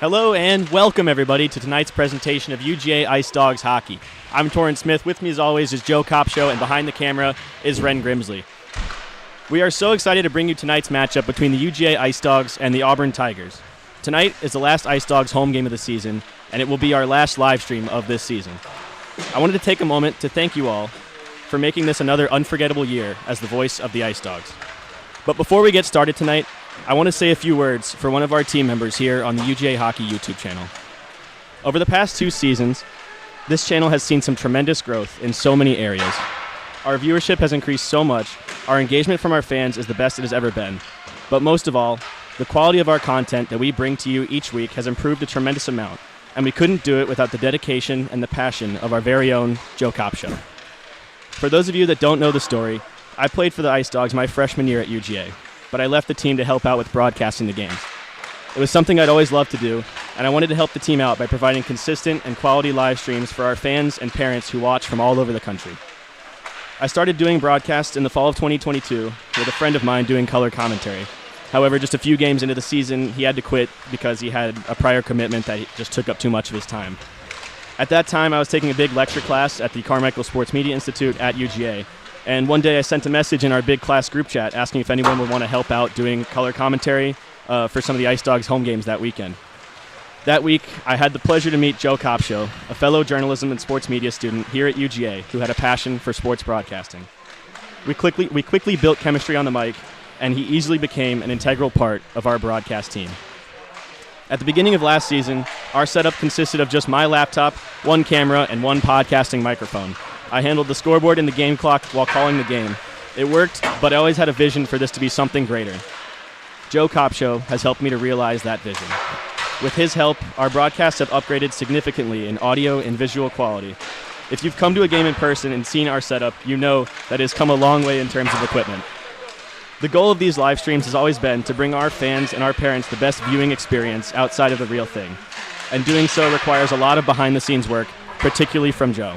Hello and welcome everybody to tonight's presentation of UGA Ice Dawgs Hockey. I'm Torin Smith. With me as always is Joe Kopsho, and behind the camera is Ren Grimsley. We are so excited to bring you tonight's matchup between the UGA Ice Dawgs and the Auburn Tigers. Tonight is the last Ice Dawgs home game of the season, and it will be our last live stream of this season. I wanted to take a moment to thank you all for making this another unforgettable year as the voice of the Ice Dawgs. But before we get started tonight, I want to say a few words for one of our team members here on the UGA Hockey YouTube channel. Over the past 2 seasons, this channel has seen some tremendous growth in so many areas. Our viewership has increased so much, our engagement from our fans is the best it has ever been. But most of all, the quality of our content that we bring to you each week has improved a tremendous amount, and we couldn't do it without the dedication and the passion of our very own Joe Kopsho. For those of you that don't know the story, I played for the Ice Dawgs my freshman year at UGA, but I left the team to help out with broadcasting the games. It was something I'd always loved to do, and I wanted to help the team out by providing consistent and quality live streams for our fans and parents who watch from all over the country. I started doing broadcasts in the fall of 2022 with a friend of mine doing color commentary. However, just a few games into the season, he had to quit because he had a prior commitment that just took up too much of his time. At that time, I was taking a big lecture class at the Carmichael Sports Media Institute at UGA, and one day I sent a message in our big class group chat asking if anyone would want to help out doing color commentary for some of the Ice Dawgs home games that weekend. That week, I had the pleasure to meet Joe Kopsho, a fellow journalism and sports media student here at UGA who had a passion for sports broadcasting. We quickly built chemistry on the mic, and he easily became an integral part of our broadcast team. At the beginning of last season, our setup consisted of just my laptop, one camera, and one podcasting microphone. I handled the scoreboard and the game clock while calling the game. It worked, but I always had a vision for this to be something greater. Joe Kopsho has helped me to realize that vision. With his help, our broadcasts have upgraded significantly in audio and visual quality. If you've come to a game in person and seen our setup, you know that it has come a long way in terms of equipment. The goal of these live streams has always been to bring our fans and our parents the best viewing experience outside of the real thing. And doing so requires a lot of behind-the-scenes work, particularly from Joe.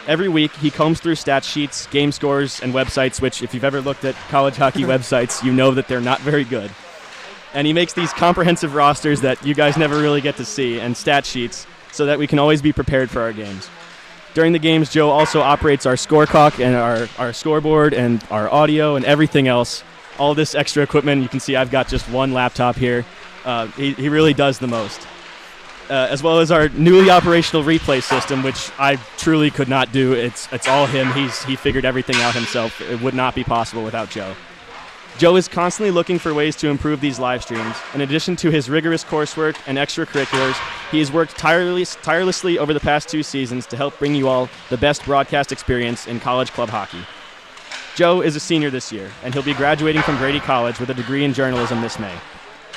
Every week, he combs through stat sheets, game scores, and websites, which, if you've ever looked at college hockey websites, you know that they're not very good. And he makes these comprehensive rosters that you guys never really get to see, and stat sheets, so that we can always be prepared for our games. During the games, Joe also operates our score clock and our scoreboard and our audio and everything else. All this extra equipment, you can see I've got just one laptop here. He really does the most. as well as our newly operational replay system, which I truly could not do. It's all him. He figured everything out himself. It would not be possible without Joe. Joe is constantly looking for ways to improve these live streams. In addition to his rigorous coursework and extracurriculars, he has worked tirelessly over the past 2 seasons to help bring you all the best broadcast experience in college club hockey. Joe is a senior this year, and he'll be graduating from Grady College with a degree in journalism this May.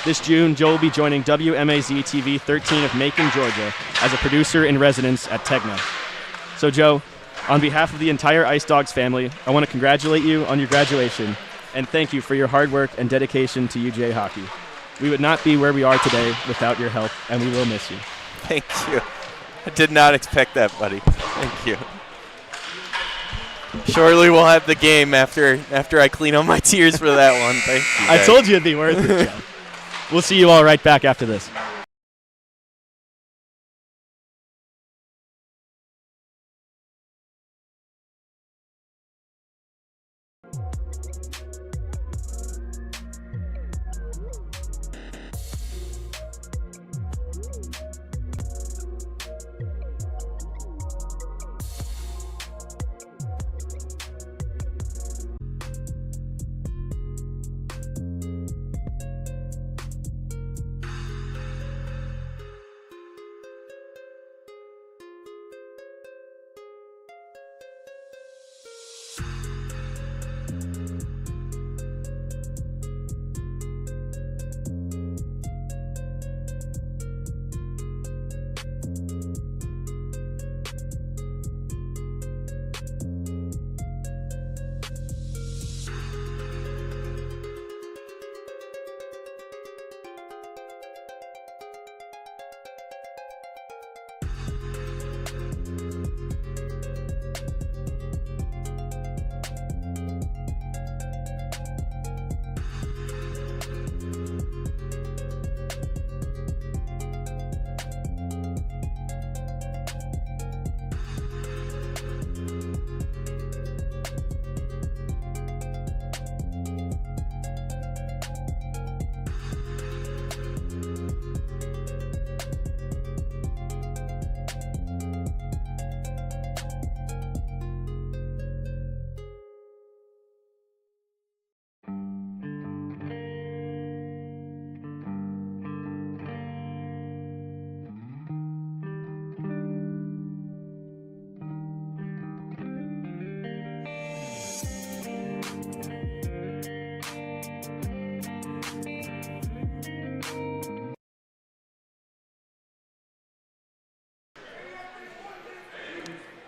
This June, Joe will be joining WMAZ TV 13 of Macon, Georgia, as a producer in residence at Tegna. So, Joe, on behalf of the entire Ice Dawgs family, I want to congratulate you on your graduation and thank you for your hard work and dedication to UGA hockey. We would not be where we are today without your help, and we will miss you. Thank you. I did not expect that, buddy. Thank you. Surely we'll have the game after I clean up my tears for that one. Thank you, guys. I told you it'd be worth it, Joe. We'll see you all right back after this.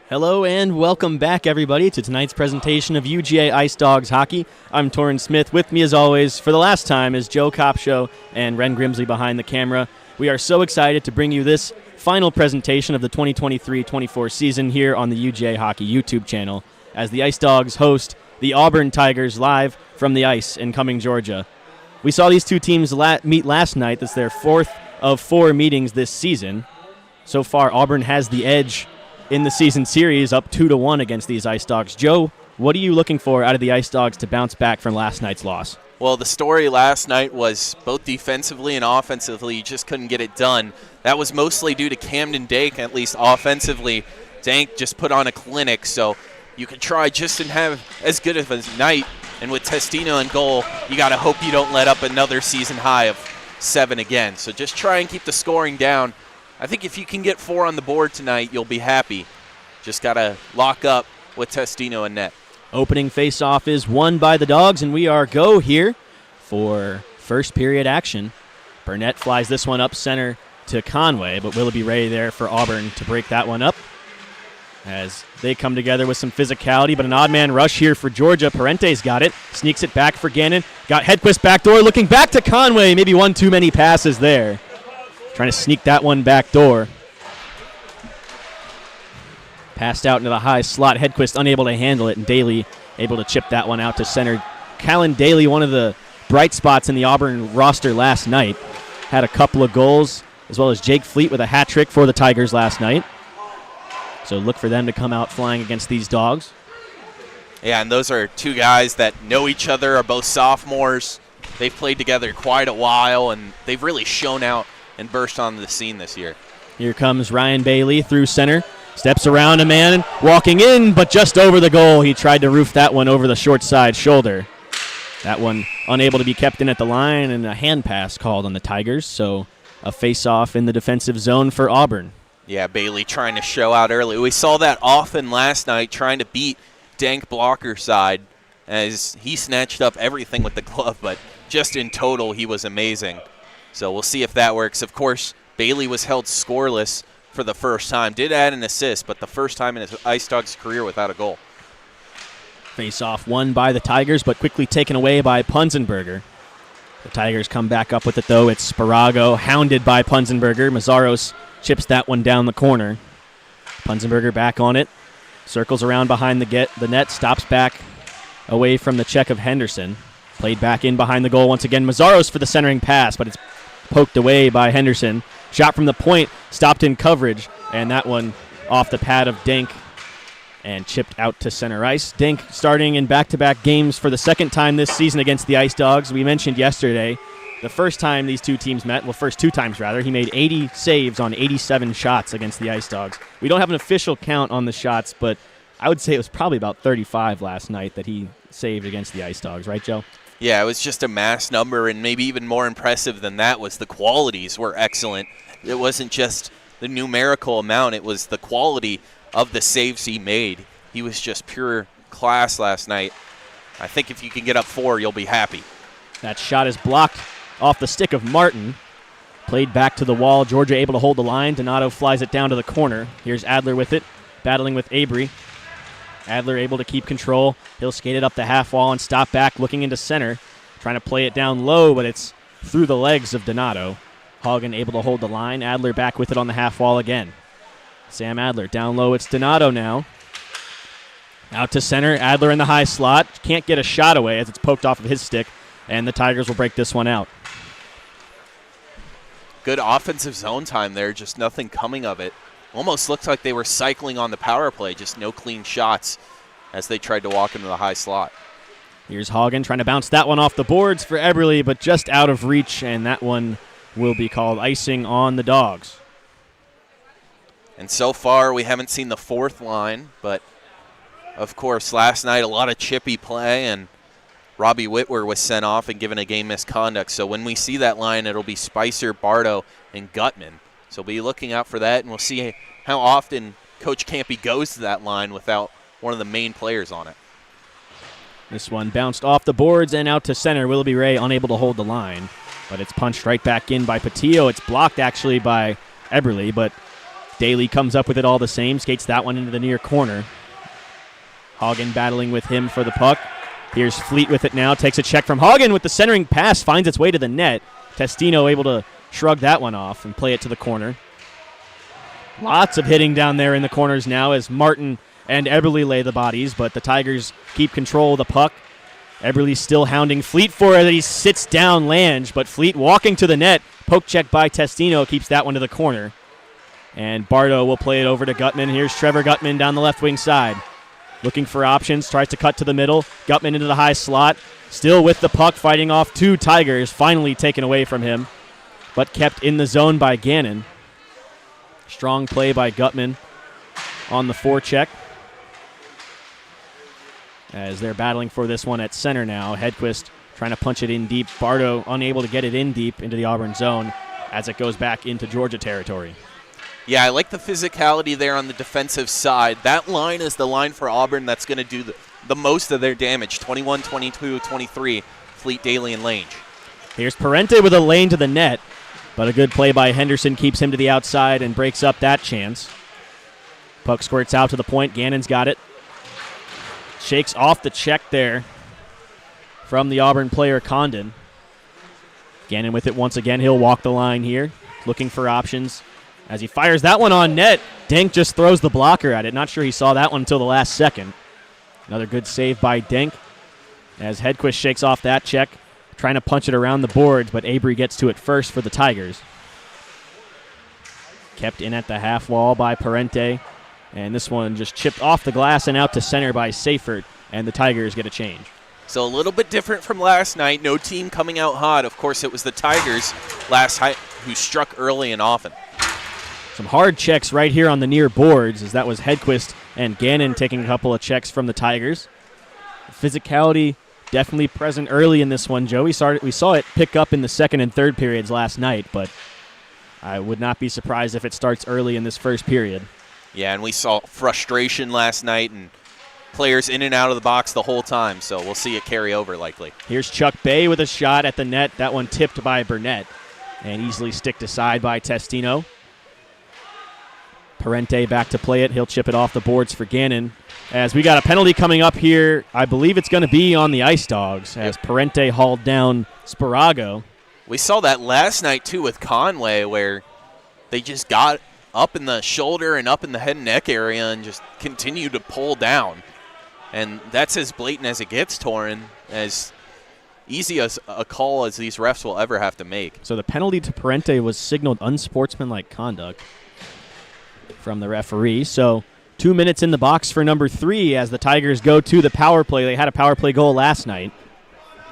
Hello and welcome back, everybody, to tonight's presentation of UGA Ice Dawgs Hockey. I'm Torin Smith. With me, as always, for the last time, is Joe Kopsho and Ren Grimsley behind the camera. We are so excited to bring you this final presentation of the 2023-24 season here on the UGA Hockey YouTube channel as the Ice Dawgs host the Auburn Tigers live from the ice in Cumming, Georgia. We saw these two teams meet last night. That's their 4th of 4 meetings this season. So far, Auburn has the edge in the season series, up 2-1 against these Ice Dawgs. Joe, what are you looking for out of the Ice Dawgs to bounce back from last night's loss? Well, the story last night was both defensively and offensively, you just couldn't get it done. That was mostly due to Camden Dake, at least offensively. Dank just put on a clinic, so you could try just and have as good of a night. And with Testino in goal, you got to hope you don't let up another season high of 7 again. So just try and keep the scoring down. I think if you can get 4 on the board tonight, you'll be happy. Just got to lock up with Testino in net. Opening face-off is won by the Dogs, and we are go here for first period action. Burnett flies this one up center to Conway, but Willoughby Ray there for Auburn to break that one up as they come together with some physicality, but an odd man rush here for Georgia. Parente's got it, sneaks it back for Gannon. Got Hedquist backdoor, looking back to Conway. Maybe one too many passes there. Trying to sneak that one back door. Passed out into the high slot. Hedquist unable to handle it, and Daly able to chip that one out to center. Callan Daly, one of the bright spots in the Auburn roster last night, had a couple of goals, as well as Jake Fleet with a hat trick for the Tigers last night. So look for them to come out flying against these Dogs. Yeah, and those are two guys that know each other, are both sophomores. They've played together quite a while, and they've really shown out and burst onto the scene this year. Here comes Ryan Bailey through center. Steps around a man, walking in, but just over the goal. He tried to roof that one over the short side shoulder. That one unable to be kept in at the line, and a hand pass called on the Tigers, so a face-off in the defensive zone for Auburn. Yeah, Bailey trying to show out early. We saw that often last night, trying to beat Dank blocker side, as he snatched up everything with the glove, but just in total, he was amazing. So we'll see if that works. Of course, Bailey was held scoreless for the first time. Did add an assist, but the first time in his Ice Dawgs career without a goal. Face-off won by the Tigers, but quickly taken away by Punzenberger. The Tigers come back up with it, though. It's Sparago, hounded by Punzenberger. Mazzaros chips that one down the corner. Punzenberger back on it. Circles around behind the net, stops back away from the check of Henderson. Played back in behind the goal once again. Mazzaros for the centering pass, but it's poked away by Henderson. Shot from the point, stopped in coverage, and that one off the pad of Dink and chipped out to center ice. Dink starting in back-to-back games for the second time this season against the Ice Dawgs. We mentioned yesterday the first time these two teams met, well, first two times rather, he made 80 saves on 87 shots against the Ice Dawgs. We don't have an official count on the shots, but I would say it was probably about 35 last night that he saved against the Ice Dawgs, right, Joe? Yeah, it was just a mass number, and maybe even more impressive than that was the qualities were excellent. It wasn't just the numerical amount, it was the quality of the saves he made. He was just pure class last night. I think if you can get up 4, you'll be happy. That shot is blocked off the stick of Martin. Played back to the wall. Georgia able to hold the line. Donato flies it down to the corner. Here's Adler with it, battling with Abry. Adler able to keep control. He'll skate it up the half wall and stop back, looking into center. Trying to play it down low, but it's through the legs of Donato. Hagen able to hold the line. Adler back with it on the half wall again. Sam Adler down low. It's Donato now. Out to center. Adler in the high slot. Can't get a shot away as it's poked off of his stick, and the Tigers will break this one out. Good offensive zone time there, just nothing coming of it. Almost looked like they were cycling on the power play, just no clean shots as they tried to walk into the high slot. Here's Hagen trying to bounce that one off the boards for Eberle, but just out of reach, and that one will be called icing on the Dogs. And so far, we haven't seen the fourth line, but of course, last night a lot of chippy play, and Robbie Whitwer was sent off and given a game misconduct. So when we see that line, it'll be Spicer, Bardo, and Gutman. So be looking out for that, and we'll see how often Coach Campy goes to that line without one of the main players on it. This one bounced off the boards and out to center. Willoughby Ray unable to hold the line, but it's punched right back in by Patillo. It's blocked actually by Eberle, but Daly comes up with it all the same, skates that one into the near corner. Hagen battling with him for the puck. Here's Fleet with it now, takes a check from Hagen with the centering pass, finds its way to the net. Testino able to shrug that one off and play it to the corner. Lots of hitting down there in the corners now as Martin and Eberle lay the bodies, but the Tigers keep control of the puck. Eberle still hounding Fleet for it. He sits down Lange, but Fleet walking to the net. Poke check by Testino keeps that one to the corner. And Bardo will play it over to Gutman. Here's Trevor Gutman down the left wing side. Looking for options, tries to cut to the middle. Gutman into the high slot. Still with the puck, fighting off two Tigers. Finally taken away from him, but kept in the zone by Gannon. Strong play by Gutman on the forecheck. As they're battling for this one at center now. Hedquist trying to punch it in deep. Bardo unable to get it in deep into the Auburn zone as it goes back into Georgia territory. Yeah, I like the physicality there on the defensive side. That line is the line for Auburn that's going to do the most of their damage. 21, 22, 23, Fleet, Daly, and Lange. Here's Parente with a lane to the net, but a good play by Henderson keeps him to the outside and breaks up that chance. Puck squirts out to the point. Gannon's got it. Shakes off the check there from the Auburn player Condon. Gannon with it once again. He'll walk the line here, looking for options. As he fires that one on net, Denk just throws the blocker at it. Not sure he saw that one until the last second. Another good save by Denk as Hedquist shakes off that check, trying to punch it around the boards, but Abry gets to it first for the Tigers. Kept in at the half wall by Parente, and this one just chipped off the glass and out to center by Seifert, and the Tigers get a change. So a little bit different from last night. No team coming out hot. Of course, it was the Tigers last night who struck early and often. Some hard checks right here on the near boards, as that was Hedquist and Gannon taking a couple of checks from the Tigers. Physicality definitely present early in this one, Joe. We saw it pick up in the second and third periods last night, but I would not be surprised if it starts early in this first period. Yeah, and we saw frustration last night and players in and out of the box the whole time, so we'll see it carry over likely. Here's Chuck Bay with a shot at the net. That one tipped by Burnett and easily sticked aside by Testino. Parente back to play it. He'll chip it off the boards for Gannon. As we got a penalty coming up here, I believe it's going to be on the Ice Dawgs as Parente hauled down Sparago. We saw that last night, too, with Conway, where they just got up in the shoulder and up in the head and neck area and just continued to pull down. And that's as blatant as it gets, Torin, as easy as a call as these refs will ever have to make. So the penalty to Parente was signaled unsportsmanlike conduct from the referee. So 2 minutes in the box for number 3 as the Tigers go to the power play. They had a power play goal last night.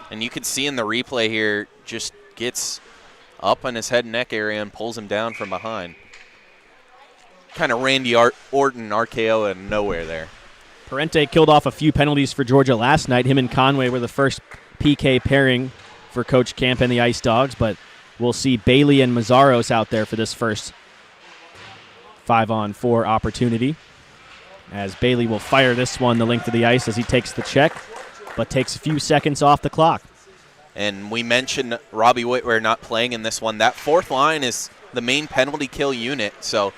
And you can see in the replay here, just gets up on his head and neck area and pulls him down from behind. Kind of Randy Orton RKO out of nowhere there. Parente killed off a few penalties for Georgia last night. Him and Conway were the first PK pairing for Coach Camp and the Ice Dawgs, but we'll see Bailey and Mazzaros out there for this first 5-on-4 opportunity. As Bailey will fire this one the length of the ice as he takes the check, but takes a few seconds off the clock. And we mentioned Robbie Whitwer not playing in this one. That fourth line is the main penalty kill unit, so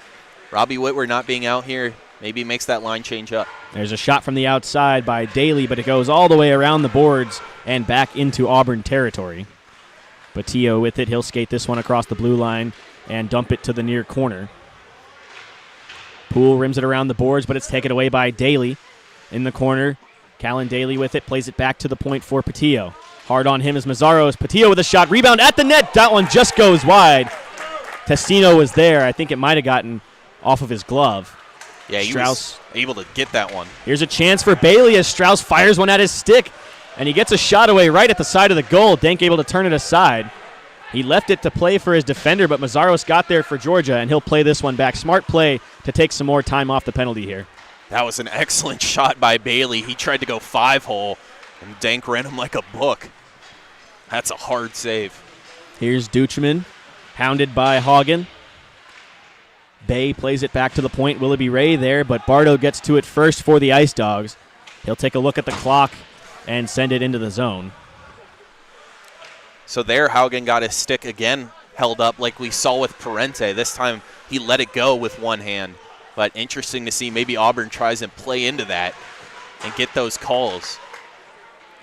Robbie Whitwer not being out here maybe makes that line change up. There's a shot from the outside by Daly, but it goes all the way around the boards and back into Auburn territory. Batillo with it. He'll skate this one across the blue line and dump it to the near corner. Poole rims it around the boards, but it's taken away by Daly in the corner. Callan Daly with it, plays it back to the point for Patillo. Hard on him is Mazzaros. Patillo with a shot, rebound at the net. That one just goes wide. Testino was there. I think it might have gotten off of his glove. Yeah, he was able to get that one. Here's a chance for Bailey as Strauss fires one at his stick, and he gets a shot away right at the side of the goal. Denk able to turn it aside. He left it to play for his defender, but Mazzaros got there for Georgia, and he'll play this one back. Smart play to take some more time off the penalty here. That was an excellent shot by Bailey. He tried to go 5-hole, and Denk ran him like a book. That's a hard save. Here's Duchman, hounded by Hagen. Bay plays it back to the point. Willoughby Ray there, but Bardo gets to it first for the Ice Dawgs. He'll take a look at the clock and send it into the zone. So there, Haugen got his stick again held up like we saw with Parente. This time he let it go with one hand. But interesting to see maybe Auburn tries and play into that and get those calls.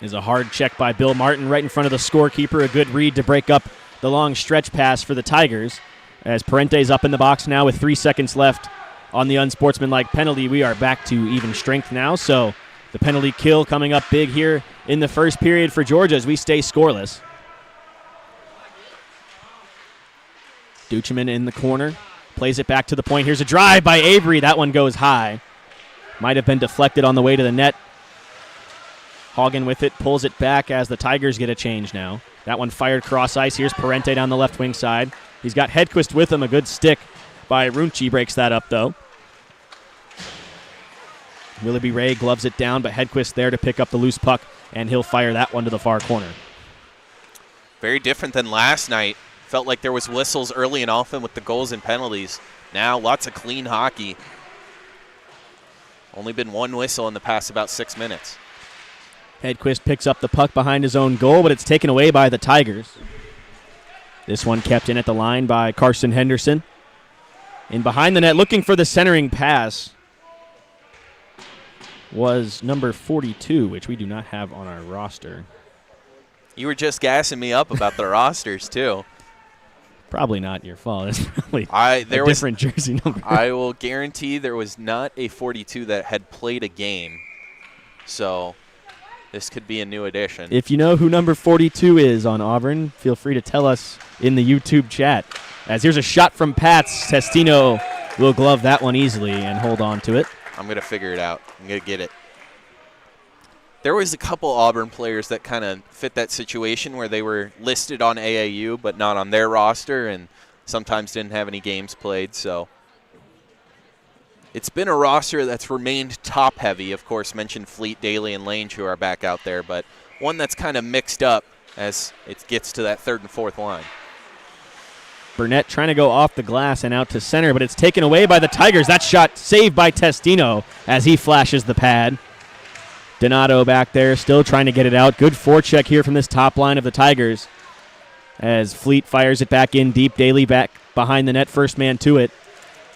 Is a hard check by Bill Martin right in front of the scorekeeper. A good read to break up the long stretch pass for the Tigers. As Parente's up in the box now with 3 seconds left on the unsportsmanlike penalty. We are back to even strength now. So the penalty kill coming up big here in the first period for Georgia as we stay scoreless. Duchemin in the corner. Plays it back to the point. Here's a drive by Avery. That one goes high. Might have been deflected on the way to the net. Hagen with it, pulls it back as the Tigers get a change now. That one fired cross ice. Here's Parente down the left wing side. He's got Hedquist with him. A good stick by Runchi breaks that up, though. Willoughby Ray gloves it down, but Hedquist there to pick up the loose puck, and he'll fire that one to the far corner. Very different than last night. Felt like there was whistles early and often with the goals and penalties. Now lots of clean hockey. Only been one whistle in the past about 6 minutes. Hedquist picks up the puck behind his own goal, but it's taken away by the Tigers. This one kept in at the line by Carson Henderson. In behind the net, looking for the centering pass, was number 42, which we do not have on our roster. You were just gassing me up about the rosters, too. Probably not your fault. It's probably different jersey number. I will guarantee there was not a 42 that had played a game. So this could be a new addition. If you know who number 42 is on Auburn, feel free to tell us in the YouTube chat. As here's a shot from Pats. Testino will glove that one easily and hold on to it. I'm going to figure it out. I'm going to get it. There was a couple Auburn players that kind of fit that situation where they were listed on AAU but not on their roster and sometimes didn't have any games played. So it's been a roster that's remained top-heavy. Of course, mentioned Fleet, Daly, and Lange, who are back out there, but one that's kind of mixed up as it gets to that third and fourth line. Burnett trying to go off the glass and out to center, but it's taken away by the Tigers. That shot saved by Testino as he flashes the pad. Donato back there still trying to get it out. Good forecheck here from this top line of the Tigers as Fleet fires it back in deep. Daly back behind the net, first man to it.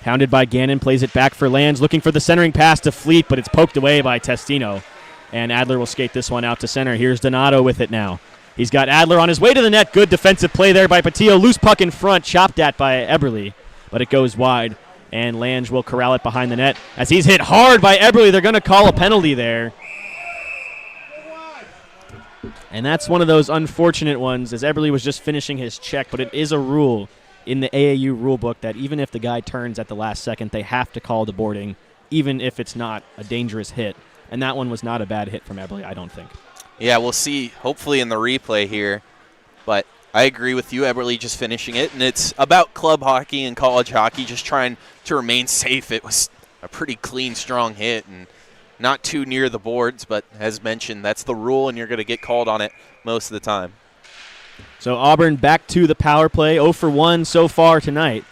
Hounded by Gannon, plays it back for Lange, looking for the centering pass to Fleet, but it's poked away by Testino. And Adler will skate this one out to center. Here's Donato with it now. He's got Adler on his way to the net. Good defensive play there by Patillo. Loose puck in front, chopped at by Eberle, but it goes wide. And Lange will corral it behind the net. As he's hit hard by Eberle, they're going to call a penalty there. And that's one of those unfortunate ones, as Eberle was just finishing his check, but it is a rule in the AAU rule book that even if the guy turns at the last second, they have to call the boarding, even if it's not a dangerous hit. And that one was not a bad hit from Eberle, I don't think. Yeah, we'll see, hopefully in the replay here. But I agree with you, Eberle just finishing it. And it's about club hockey and college hockey, just trying to remain safe. It was a pretty clean, strong hit and not too near the boards. But as mentioned, that's the rule, and you're going to get called on it most of the time. So Auburn back to the power play, 0 for 1 so far tonight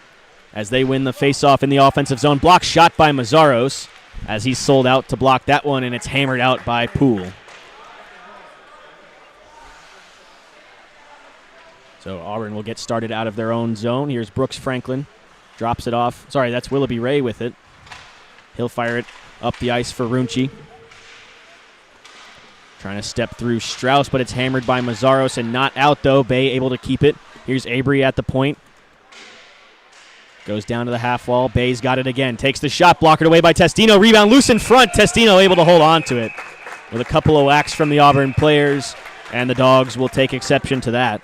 as they win the faceoff in the offensive zone. Block shot by Mazzaros as he's sold out to block that one, and it's hammered out by Poole. So Auburn will get started out of their own zone. Here's Brooks Franklin. Drops it off. Sorry, that's Willoughby Ray with it. He'll fire it up the ice for Runchi. Trying to step through Strauss, but it's hammered by Mazzaros and not out, though. Bay able to keep it. Here's Avery at the point. Goes down to the half wall. Bay's got it again. Takes the shot, blockered away by Testino. Rebound loose in front. Testino able to hold on to it with a couple of whacks from the Auburn players, and the Dogs will take exception to that.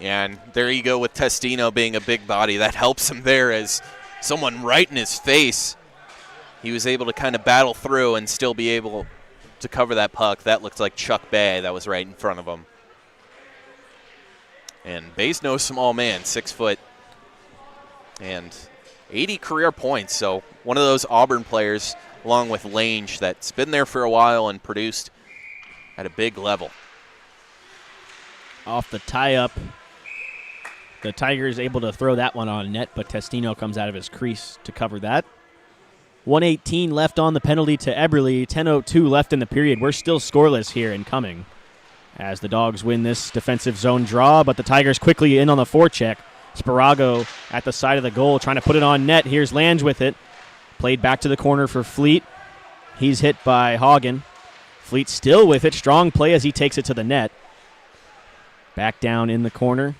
Yeah, and there you go with Testino being a big body. That helps him there as someone right in his face. He was able to kind of battle through and still be able to cover that puck. That looked like Chuck Bay that was right in front of him. And Bay's no small man, 6 foot and 80 career points. So one of those Auburn players, along with Lange, that's been there for a while and produced at a big level. Off the tie-up, the Tigers able to throw that one on net, but Testino comes out of his crease to cover that. 1:18 left on the penalty to Eberle. 10:02 left in the period. We're still scoreless here in Cumming as the Dogs win this defensive zone draw, but the Tigers quickly in on the forecheck. Sparago at the side of the goal trying to put it on net. Here's Lange with it. Played back to the corner for Fleet. He's hit by Hagen. Fleet still with it. Strong play as he takes it to the net. Back down in the corner.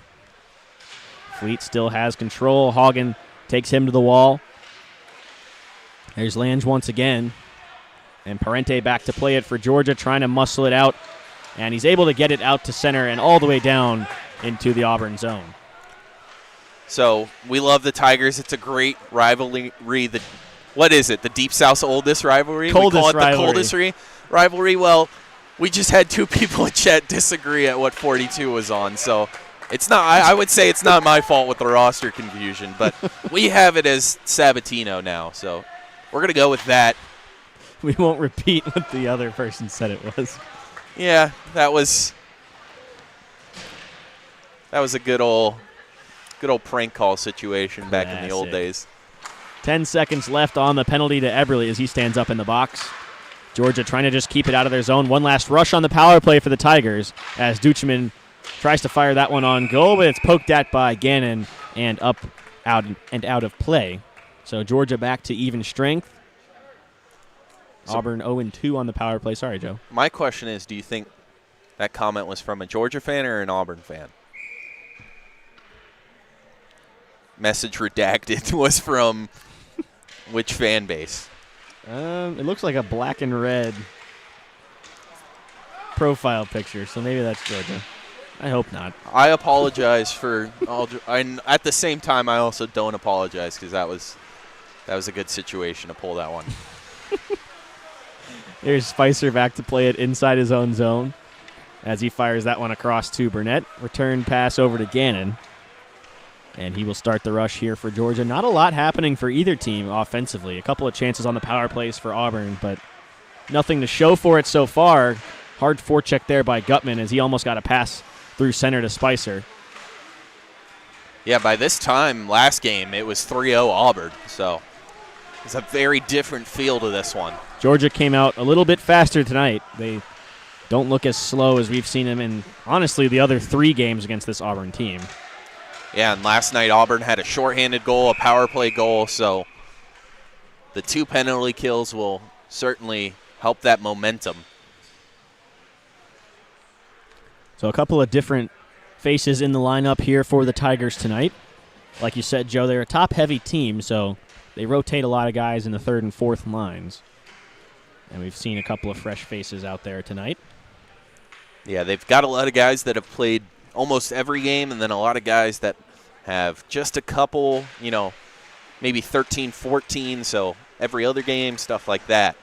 Fleet still has control. Hagen takes him to the wall. There's Lange once again. And Parente back to play it for Georgia, trying to muscle it out. And he's able to get it out to center and all the way down into the Auburn zone. So we love the Tigers. It's a great rivalry. What is it? The Deep South's oldest rivalry? Coldest we call it rivalry. The coldest rivalry. Well, we just had two people in chat disagree at what 42 was on. So it's not. I would say it's not my fault with the roster confusion, but we have it as Sabatino now. So we're going to go with that. We won't repeat what the other person said it was. Yeah, that was a good old prank call situation back in the old days. 10 seconds left on the penalty to Eberle as he stands up in the box. Georgia trying to just keep it out of their zone. One last rush on the power play for the Tigers as Duchemin tries to fire that one on goal, but it's poked at by Gannon and out of play. So Georgia back to even strength. So Auburn 0-2 on the power play. Sorry, Joe. My question is, do you think that comment was from a Georgia fan or an Auburn fan? Message redacted was from which fan base? It looks like a black and red profile picture, so maybe that's Georgia. I hope not. I apologize for all. At the same time, I also don't apologize because that was a good situation to pull that one. There's Spicer back to play it inside his own zone as he fires that one across to Burnett. Return pass over to Gannon. And he will start the rush here for Georgia. Not a lot happening for either team offensively. A couple of chances on the power plays for Auburn, but nothing to show for it so far. Hard forecheck there by Gutman as he almost got a pass through center to Spicer. Yeah, by this time last game, it was 3-0 Auburn, so it's a very different feel to this one. Georgia came out a little bit faster tonight. They don't look as slow as we've seen them in, honestly, the other 3 games against this Auburn team. Yeah, and last night Auburn had a shorthanded goal, a power play goal, so the 2 penalty kills will certainly help that momentum. So a couple of different faces in the lineup here for the Tigers tonight. Like you said, Joe, they're a top-heavy team, so they rotate a lot of guys in the 3rd and 4th lines. And we've seen a couple of fresh faces out there tonight. Yeah, they've got a lot of guys that have played almost every game, and then a lot of guys that have just a couple, maybe 13, 14, so every other game, stuff like that,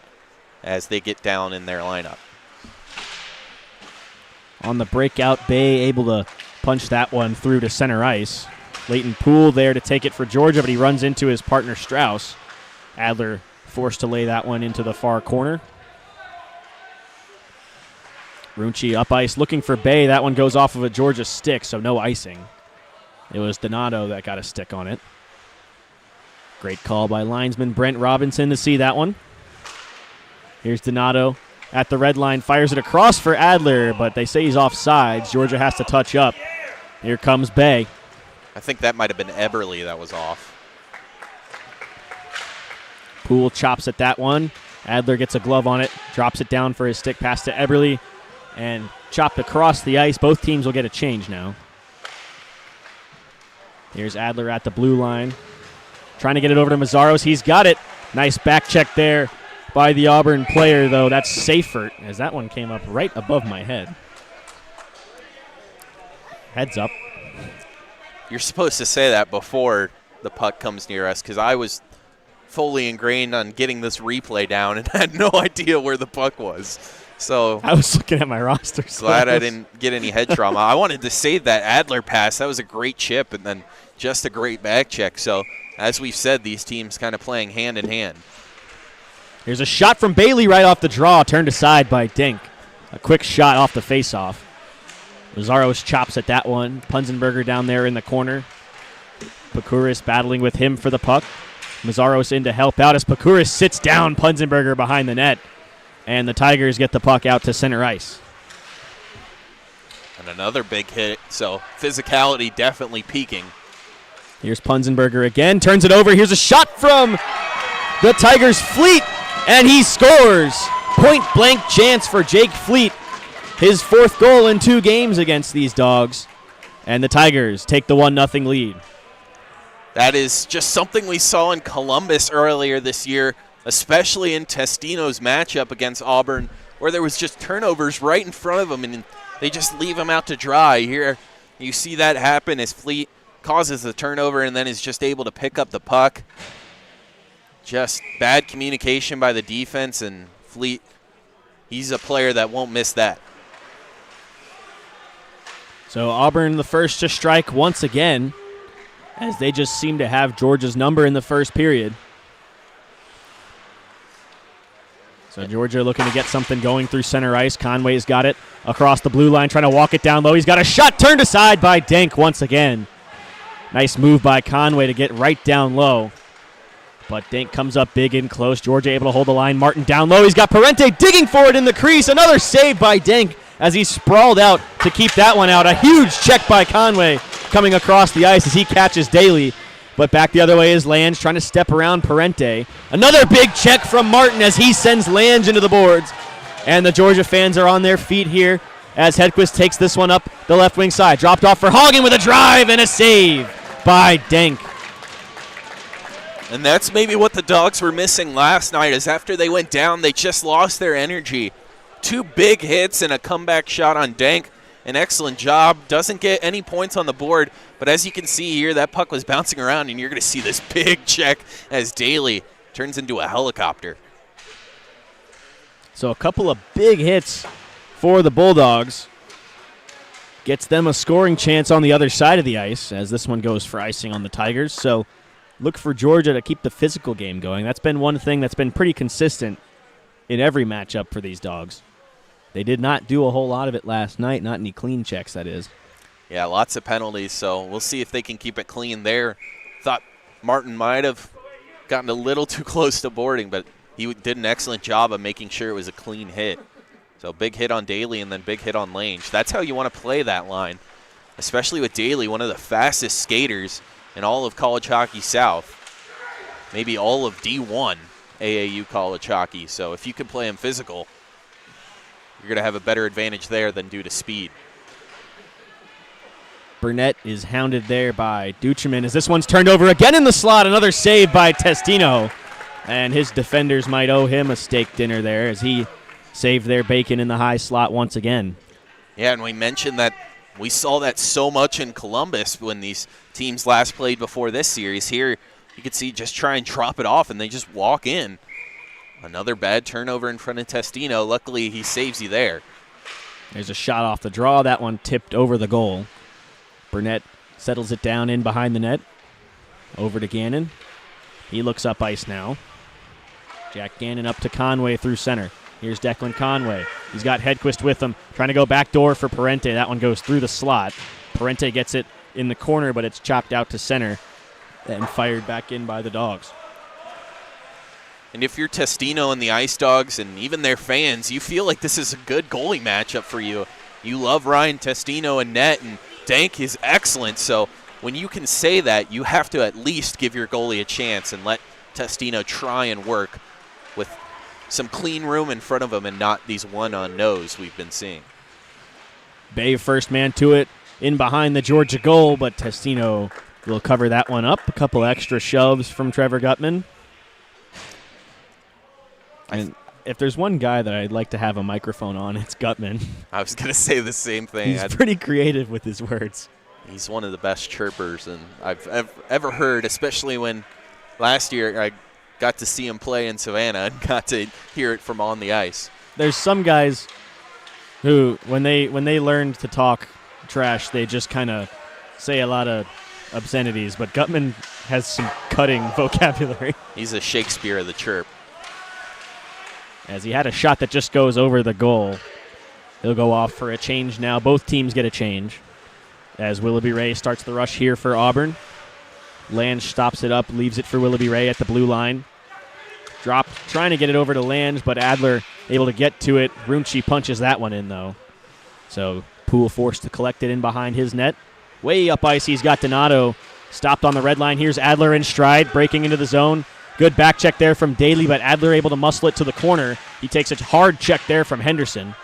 as they get down in their lineup. On the breakout, Bay able to punch that one through to center ice. Leighton Poole there to take it for Georgia, but he runs into his partner Strauss. Adler forced to lay that one into the far corner. Runchi up ice looking for Bay. That one goes off of a Georgia stick, so no icing. It was Donato that got a stick on it. Great call by linesman Brent Robinson to see that one. Here's Donato at the red line, fires it across for Adler, but they say he's offsides. Georgia has to touch up. Here comes Bay. I think that might have been Eberle that was off. Poole chops at that one. Adler gets a glove on it, drops it down for his stick pass to Eberle, and chopped across the ice. Both teams will get a change now. Here's Adler at the blue line. Trying to get it over to Mazzaros. He's got it. Nice back check there by the Auburn player, though. That's Seifert, as that one came up right above my head. Heads up. You're supposed to say that before the puck comes near us, because I was fully ingrained on getting this replay down and had no idea where the puck was. So I was looking at my roster. Glad I didn't get any head trauma. I wanted to save that Adler pass. That was a great chip and then just a great back check. So as we've said, these teams kind of playing hand in hand. Here's a shot from Bailey right off the draw, turned aside by Dink. A quick shot off the faceoff. Lazzaros chops at that one. Punzenberger down there in the corner. Pakuris battling with him for the puck. Mazzaros in to help out as Pakuris sits down Punzenberger behind the net. And the Tigers get the puck out to center ice. And another big hit, so physicality definitely peaking. Here's Punzenberger again, turns it over. Here's a shot from the Tigers' Fleet, and he scores. Point-blank chance for Jake Fleet. His 4th goal in 2 games against these Dogs. And the Tigers take the 1-0 lead. That is just something we saw in Columbus earlier this year, especially in Testino's matchup against Auburn, where there was just turnovers right in front of them, and they just leave them out to dry. Here you see that happen as Fleet causes the turnover and then is just able to pick up the puck. Just bad communication by the defense, and Fleet, he's a player that won't miss that. So Auburn the first to strike once again, as they just seem to have Georgia's number in the first period. So Georgia looking to get something going through center ice. Conway's got it across the blue line, trying to walk it down low. He's got a shot turned aside by Denk once again. Nice move by Conway to get right down low. But Denk comes up big and close. Georgia able to hold the line. Martin down low. He's got Parente digging for it in the crease. Another save by Denk as he sprawled out to keep that one out. A huge check by Conway coming across the ice as he catches Daly. But back the other way is Lange trying to step around Parente. Another big check from Martin as he sends Lange into the boards. And the Georgia fans are on their feet here as Hedquist takes this one up the left wing side. Dropped off for Hagen with a drive and a save by Denk. And that's maybe what the Dogs were missing last night, is after they went down, they just lost their energy. 2 big hits and a comeback shot on Denk. An excellent job. Doesn't get any points on the board, but as you can see here, that puck was bouncing around, and you're going to see this big check as Daly turns into a helicopter. So a couple of big hits for the Bulldogs. gets them a scoring chance on the other side of the ice as this one goes for icing on the Tigers. So look for Georgia to keep the physical game going. That's been one thing that's been pretty consistent in every matchup for these Dogs. They did not do a whole lot of it last night, not any clean checks, that is. Yeah, lots of penalties, so we'll see if they can keep it clean there. Thought Martin might have gotten a little too close to boarding, but he did an excellent job of making sure it was a clean hit. So big hit on Daly and then big hit on Lange. That's how you want to play that line, especially with Daly, one of the fastest skaters in all of college hockey south, maybe all of D1 AAU college hockey. So if you can play him physical, you're going to have a better advantage there than due to speed. Burnett is hounded there by Duchemin as this one's turned over again in the slot. Another save by Testino. And his defenders might owe him a steak dinner there as he saved their bacon in the high slot once again. Yeah, and we mentioned that we saw that so much in Columbus when these teams last played before this series. Here, you could see just try and drop it off, and they just walk in. Another bad turnover in front of Testino. Luckily, he saves you there. There's a shot off the draw. That one tipped over the goal. Burnett settles it down in behind the net. Over to Gannon. He looks up ice now. Jack Gannon up to Conway through center. Here's Declan Conway. He's got Hedquist with him, trying to go back door for Parente. That one goes through the slot. Parente gets it in the corner, but it's chopped out to center and fired back in by the Dogs. And if you're Testino and the Ice Dawgs and even their fans, you feel like this is a good goalie matchup for you. You love Ryan Testino and net, and Dank is excellent. So when you can say that, you have to at least give your goalie a chance and let Testino try and work with some clean room in front of him and not these one-on-nos we've been seeing. Bay first man to it in behind the Georgia goal, but Testino will cover that one up. A couple extra shoves from Trevor Gutman. And if there's one guy that I'd like to have a microphone on, it's Gutman. I was going to say the same thing. He's pretty creative with his words. He's one of the best chirpers and I've ever heard, especially when last year I got to see him play in Savannah and got to hear it from on the ice. There's some guys who, when they learn to talk trash, they just kind of say a lot of obscenities, but Gutman has some cutting vocabulary. He's a Shakespeare of the chirp. As he had a shot that just goes over the goal. He'll go off for a change now. Both teams get a change as Willoughby Ray starts the rush here for Auburn. Lange stops it up, leaves it for Willoughby Ray at the blue line. Dropped, trying to get it over to Lange, but Adler able to get to it. Runchi punches that one in, though. So Poole forced to collect it in behind his net. Way up ice, he's got Donato stopped on the red line. Here's Adler in stride, breaking into the zone. Good back check there from Daly, but Adler able to muscle it to the corner. He takes a hard check there from Henderson.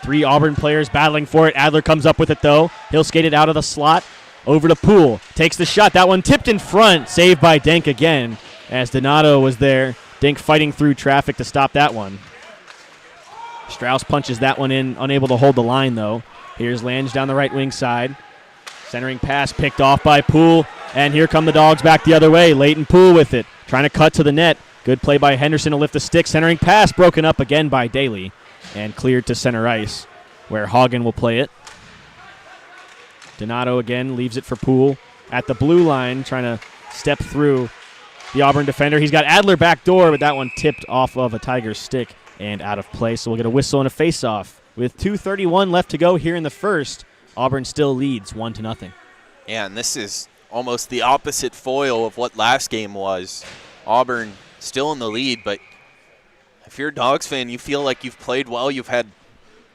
3 Auburn players battling for it. Adler comes up with it, though. He'll skate it out of the slot. Over to Poole. Takes the shot. That one tipped in front. Saved by Denk again as Donato was there. Denk fighting through traffic to stop that one. Strauss punches that one in, unable to hold the line, though. Here's Lange down the right wing side. Centering pass picked off by Poole. And here come the Dogs back the other way. Leighton Poole with it. Trying to cut to the net. Good play by Henderson to lift the stick. Centering pass broken up again by Daly. And cleared to center ice where Hagen will play it. Donato again leaves it for Poole at the blue line, trying to step through the Auburn defender. He's got Adler back door, but that one tipped off of a Tiger's stick and out of play. So we'll get a whistle and a face-off. With 2:31 left to go here in the first, Auburn still leads 1-0. Yeah, and this is almost the opposite foil of what last game was. Auburn still in the lead, but if you're a Dogs fan, you feel like you've played well. You've had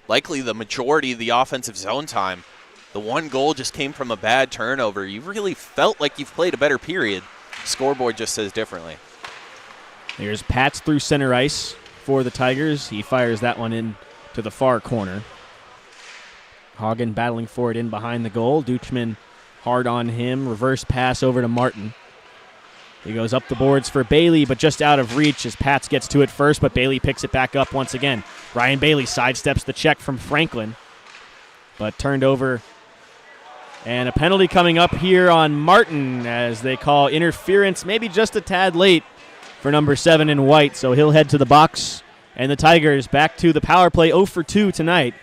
likely the majority of the offensive zone time. The one goal just came from a bad turnover. You really felt like you've played a better period. Scoreboard just says differently. There's Pats through center ice for the Tigers. He fires that one in to the far corner. Hagen battling for it in behind the goal. Duchman hard on him. Reverse pass over to Martin. He goes up the boards for Bailey, but just out of reach as Pats gets to it first, but Bailey picks it back up once again. Ryan Bailey sidesteps the check from Franklin, but turned over. And a penalty coming up here on Martin as they call interference, maybe just a tad late for number 7 in white, so he'll head to the box. And the Tigers back to the power play 0 for 2 tonight.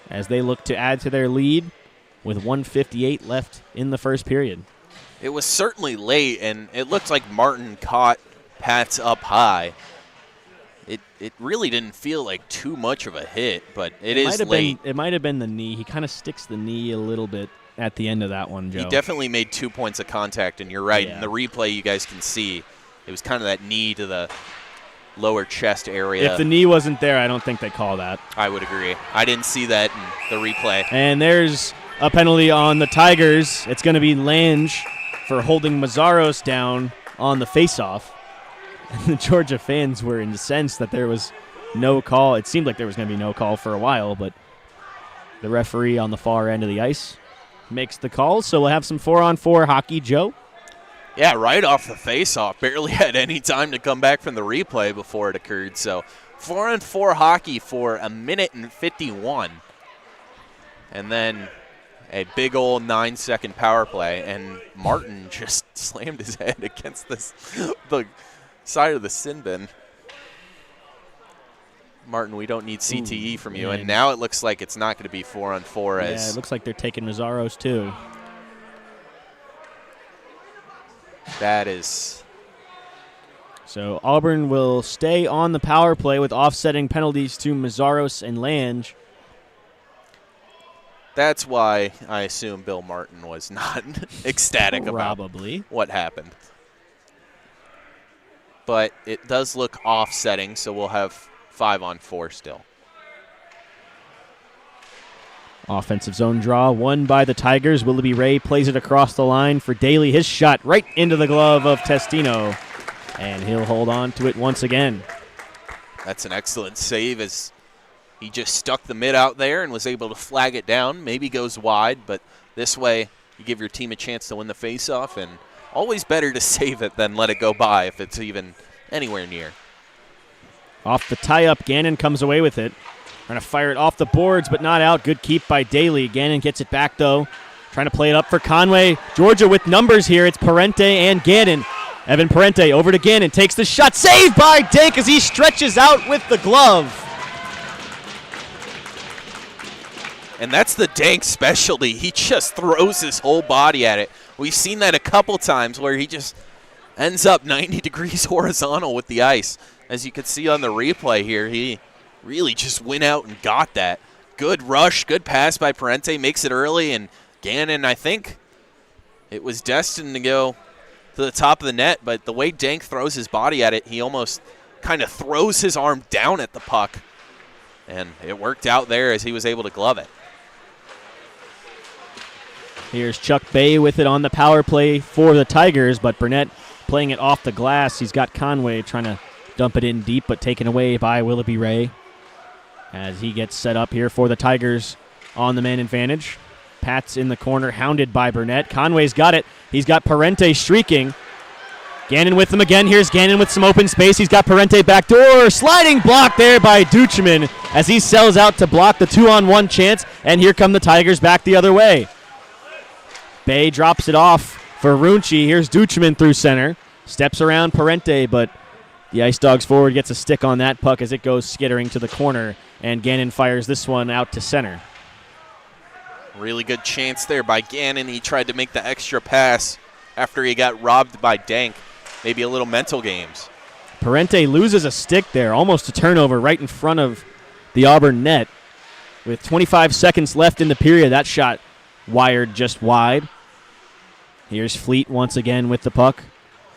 as they look to add to their lead with 1:58 left in the first period. It was certainly late, and it looked like Martin caught Pat's up high. It really didn't feel like too much of a hit, but it is late. It might have been the knee. He kind of sticks the knee a little bit at the end of that one, Joe. He definitely made 2 points of contact, and you're right. Yeah. In the replay, you guys can see it was kind of that knee to the lower chest area. If the knee wasn't there, I don't think they call that. I would agree. I didn't see that in the replay. And there's a penalty on the Tigers. It's going to be Lange for holding Mazzaros down on the faceoff. And the Georgia fans were incensed that there was no call. It seemed like there was going to be no call for a while, but the referee on the far end of the ice makes the call. So we'll have some 4-on-4 hockey, Joe. Yeah, right off the face-off. Barely had any time to come back from the replay before it occurred. So 4-on-4 hockey for 1:51. And then a big old 9-second power play. And Martin just slammed his head against the side of the sin bin. Martin, we don't need CTE from you. And now it looks like it's not going to be 4-on-4. Yeah, it looks like they're taking Mazzaros too. That is. So Auburn will stay on the power play with offsetting penalties to Mazzaros and Lange. That's why I assume Bill Martin was not ecstatic about what happened. But it does look offsetting, so we'll have 5-on-4 still. Offensive zone draw won by the Tigers. Willoughby Ray plays it across the line for Daly. His shot right into the glove of Testino, and he'll hold on to it once again. That's an excellent save as he just stuck the mid out there and was able to flag it down. Maybe goes wide, but this way you give your team a chance to win the faceoff, and always better to save it than let it go by if it's even anywhere near. Off the tie-up, Gannon comes away with it. Trying to fire it off the boards, but not out. Good keep by Daly. Gannon gets it back, though. Trying to play it up for Conway. Georgia with numbers here. It's Parente and Gannon. Evan Parente over to Gannon. Takes the shot. Saved by Dake as he stretches out with the glove. And that's the Dank specialty. He just throws his whole body at it. We've seen that a couple times where he just ends up 90 degrees horizontal with the ice. As you can see on the replay here, he really just went out and got that. Good rush, good pass by Parente, makes it early, and Gannon, I think it was destined to go to the top of the net, but the way Dank throws his body at it, he almost kind of throws his arm down at the puck, and it worked out there as he was able to glove it. Here's Chuck Bay with it on the power play for the Tigers, but Burnett playing it off the glass. He's got Conway trying to dump it in deep, but taken away by Willoughby Ray as he gets set up here for the Tigers on the man advantage. Pat's in the corner, hounded by Burnett. Conway's got it. He's got Parente streaking. Gannon with him again. Here's Gannon with some open space. He's got Parente backdoor. Sliding block there by Duchemin as he sells out to block the 2-on-1 chance, and here come the Tigers back the other way. Bay drops it off for Runchi. Here's Duchemin through center. Steps around Parente, but the Ice Dawgs forward gets a stick on that puck as it goes skittering to the corner, and Gannon fires this one out to center. Really good chance there by Gannon. He tried to make the extra pass after he got robbed by Dank. Maybe a little mental games. Parente loses a stick there, almost a turnover right in front of the Auburn net. With 25 seconds left in the period, that shot wired just wide. Here's Fleet once again with the puck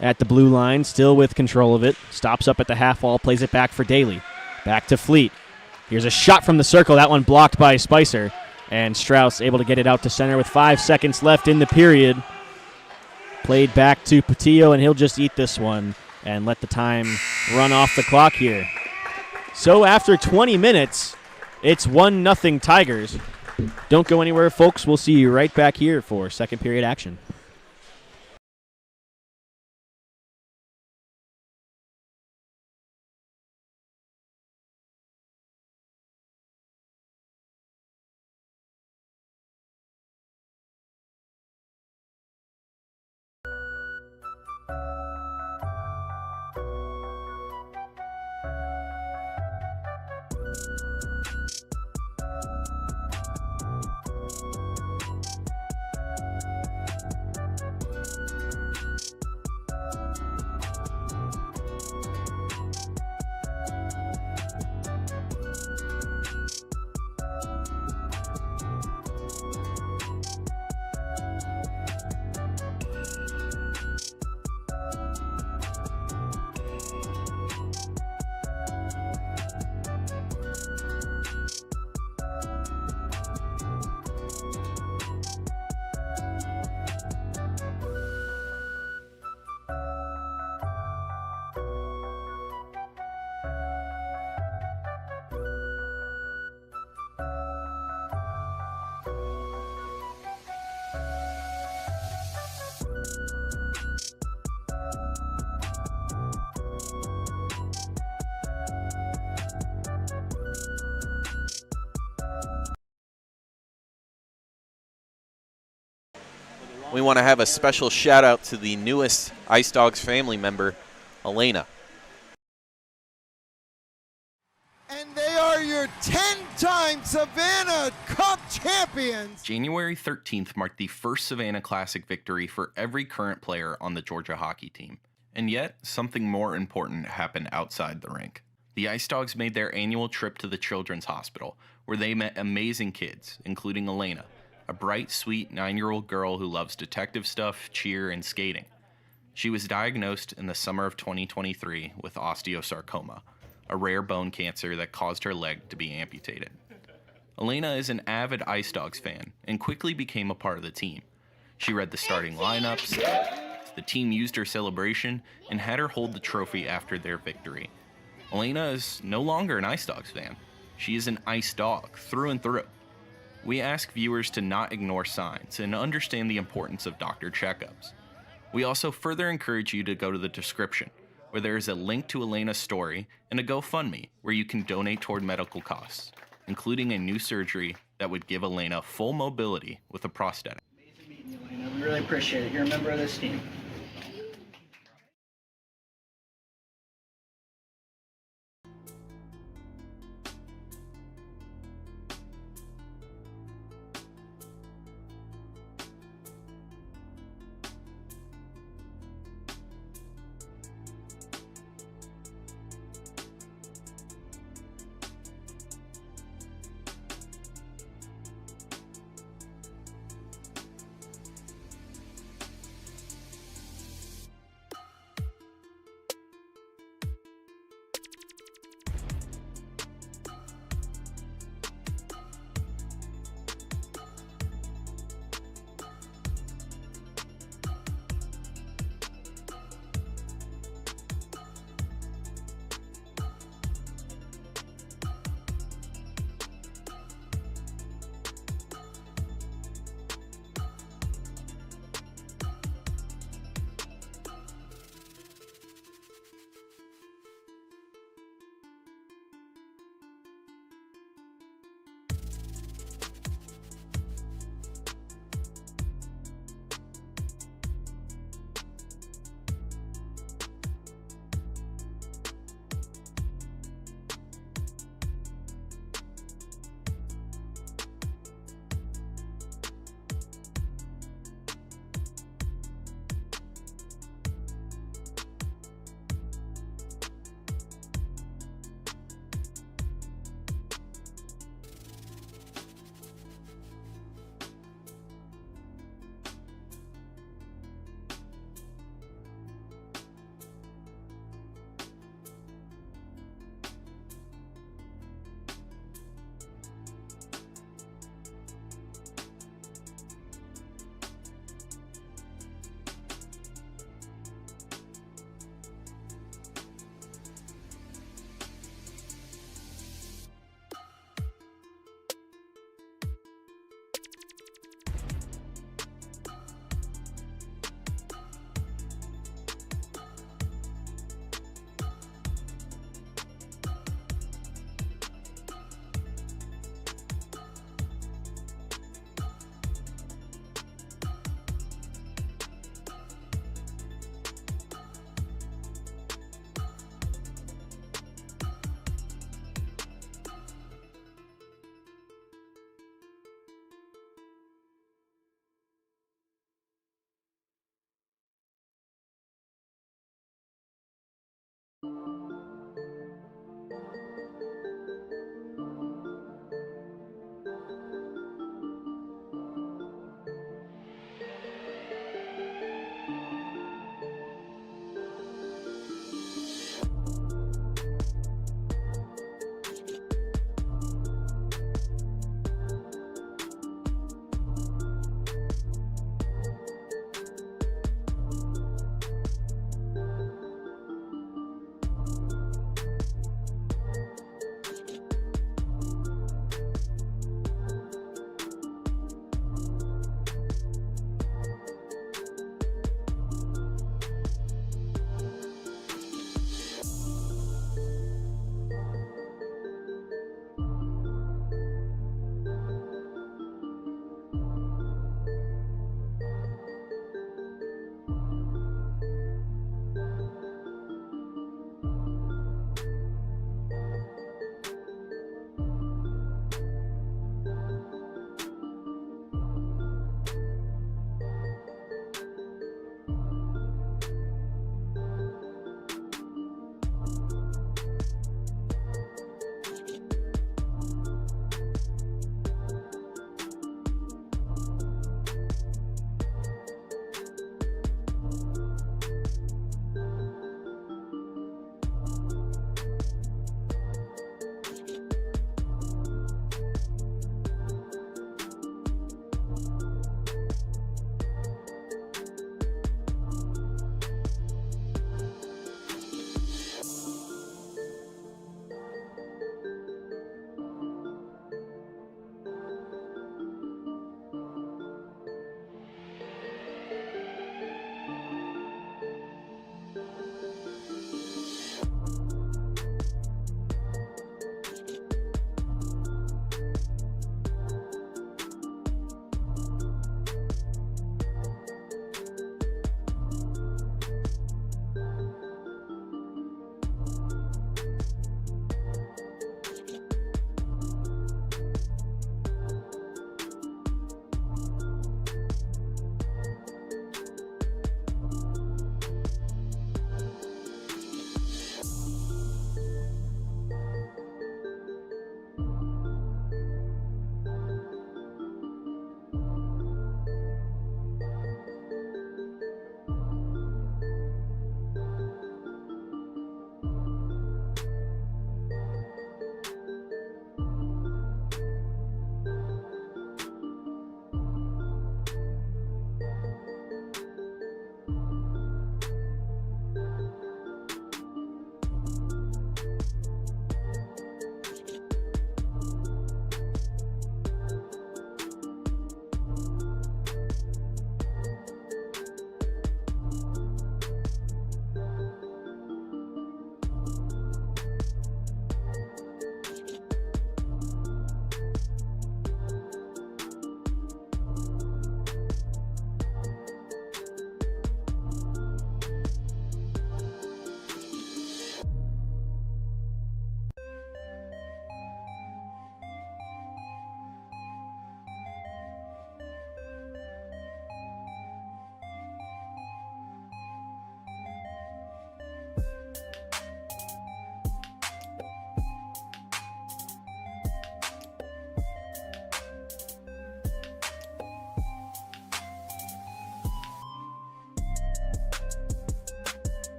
at the blue line, still with control of it. Stops up at the half wall, plays it back for Daly. Back to Fleet. Here's a shot from the circle, that one blocked by Spicer. And Strauss able to get it out to center with 5 seconds left in the period. Played back to Patillo, and he'll just eat this one and let the time run off the clock here. So after 20 minutes, it's 1-0 Tigers. Don't go anywhere, folks. We'll see you right back here for second period action. we want to have a special shout out to the newest Ice Dawgs family member, Alaina. And they are your 10-time Savannah Cup champions. January 13th marked the first Savannah Classic victory for every current player on the Georgia hockey team. And yet, something more important happened outside the rink. The Ice Dawgs made their annual trip to the Children's Hospital, where they met amazing kids, including Alaina, a bright, sweet 9-year-old girl who loves detective stuff, cheer, and skating. She was diagnosed in the summer of 2023 with osteosarcoma, a rare bone cancer that caused her leg to be amputated. Alaina is an avid Ice Dawgs fan and quickly became a part of the team. She read the starting lineups, the team used her celebration, and had her hold the trophy after their victory. Alaina is no longer an Ice Dawgs fan. She is an Ice Dawg through and through. We ask viewers to not ignore signs and understand the importance of doctor checkups. We also further encourage you to go to the description, where there is a link to Alaina's story and a GoFundMe where you can donate toward medical costs, including a new surgery that would give Alaina full mobility with a prosthetic. Amazing meeting you, Alaina. We really appreciate it. You're a member of this team.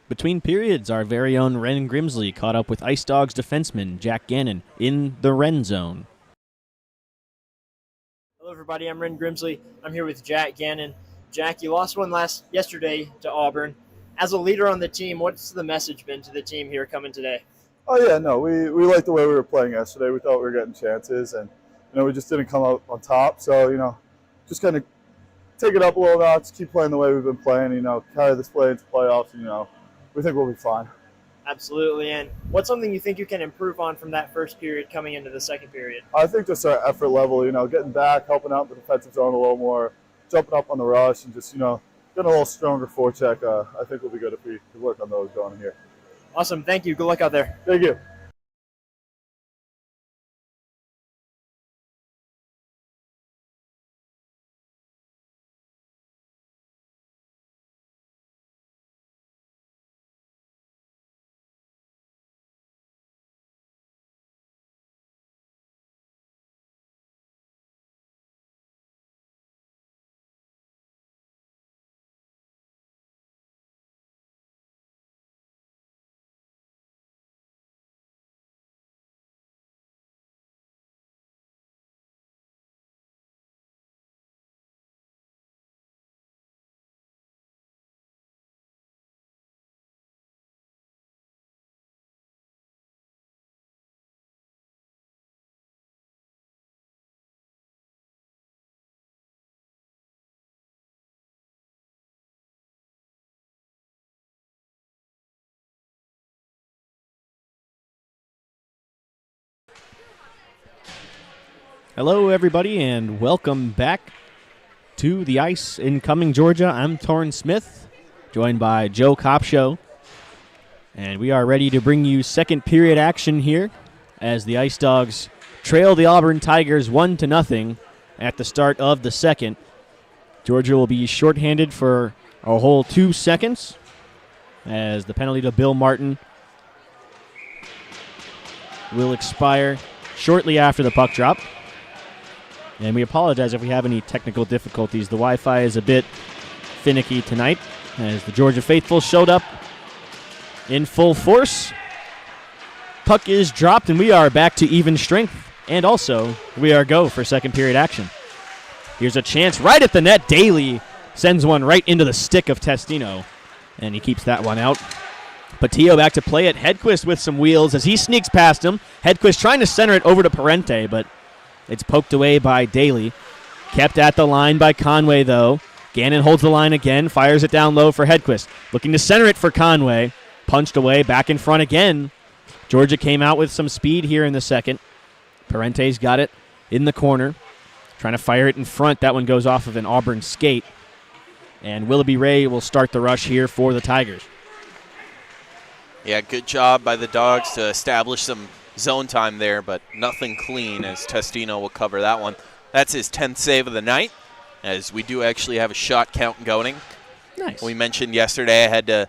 Between periods, our very own Ren Grimsley caught up with Ice Dawgs defenseman Jack Gannon in the Ren zone. Hello, everybody. I'm Ren Grimsley. I'm here with Jack Gannon. Jack, you lost one yesterday to Auburn. As a leader on the team, what's the message been to the team here coming today? Oh yeah, no, we liked the way we were playing yesterday. We thought we were getting chances, and we just didn't come out on top. So just kind of take it up a little notch, keep playing the way we've been playing. Carry this play into playoffs, and we think we'll be fine. Absolutely. And what's something you think you can improve on from that first period coming into the second period? I think just our effort level, getting back, helping out the defensive zone a little more, jumping up on the rush, and just, getting a little stronger forecheck. I think we'll be good if we work on those going here. Awesome. Thank you. Good luck out there. Thank you. Hello, everybody, and welcome back to the ice in Cumming, Georgia. I'm Torin Smith, joined by Joe Kopsho, and we are ready to bring you second period action here as the Ice Dawgs trail the Auburn Tigers 1-0 at the start of the second. Georgia will be shorthanded for a whole 2 seconds as the penalty to Bill Martin will expire shortly after the puck drop. And we apologize if we have any technical difficulties. The Wi-Fi is a bit finicky tonight as the Georgia faithful showed up in full force. Puck is dropped, and we are back to even strength. And also, we are go for second period action. Here's a chance right at the net. Daly sends one right into the stick of Testino, and he keeps that one out. Patillo back to play it. Hedquist with some wheels as he sneaks past him. Hedquist trying to center it over to Parente, but it's poked away by Daly. Kept at the line by Conway, though. Gannon holds the line again, fires it down low for Hedquist. Looking to center it for Conway. Punched away, back in front again. Georgia came out with some speed here in the second. Parente's got it in the corner. Trying to fire it in front. That one goes off of an Auburn skate. And Willoughby Ray will start the rush here for the Tigers. Yeah, good job by the Dogs to establish some zone time there, but nothing clean as Testino will cover that one. That's his 10th save of the night, as we do actually have a shot count going. Nice. We mentioned yesterday I had to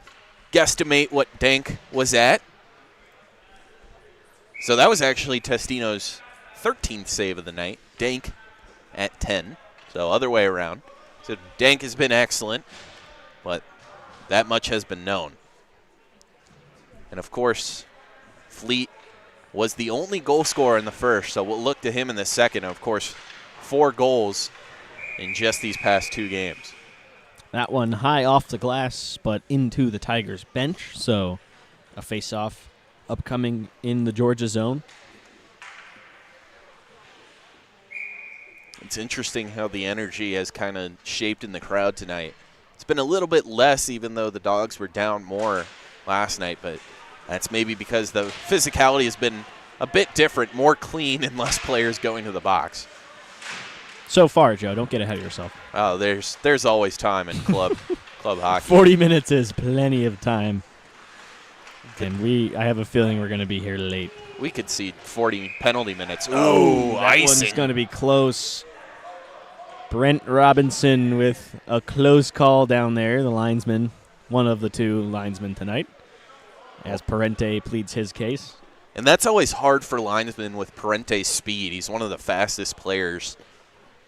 guesstimate what Dank was at. So that was actually Testino's 13th save of the night. Dank at 10, so other way around. So Dank has been excellent, but that much has been known. And, of course, Fleet was the only goal scorer in the first, so we'll look to him in the second. Of course, 4 goals in just these past 2 games. That one high off the glass, but into the Tigers' bench, so a face-off upcoming in the Georgia zone. It's interesting how the energy has kind of shaped in the crowd tonight. It's been a little bit less, even though the Dogs were down more last night, but that's maybe because the physicality has been a bit different, more clean, and less players going to the box. So far, Joe, don't get ahead of yourself. Oh, there's always time in club hockey. 40 minutes is plenty of time. And I have a feeling we're going to be here late. We could see 40 penalty minutes. Oh, that icing. one's going to be close. Brent Robinson with a close call down there, the linesman, one of the 2 linesmen tonight, as Parente pleads his case. And that's always hard for linesmen with Parente's speed. He's one of the fastest players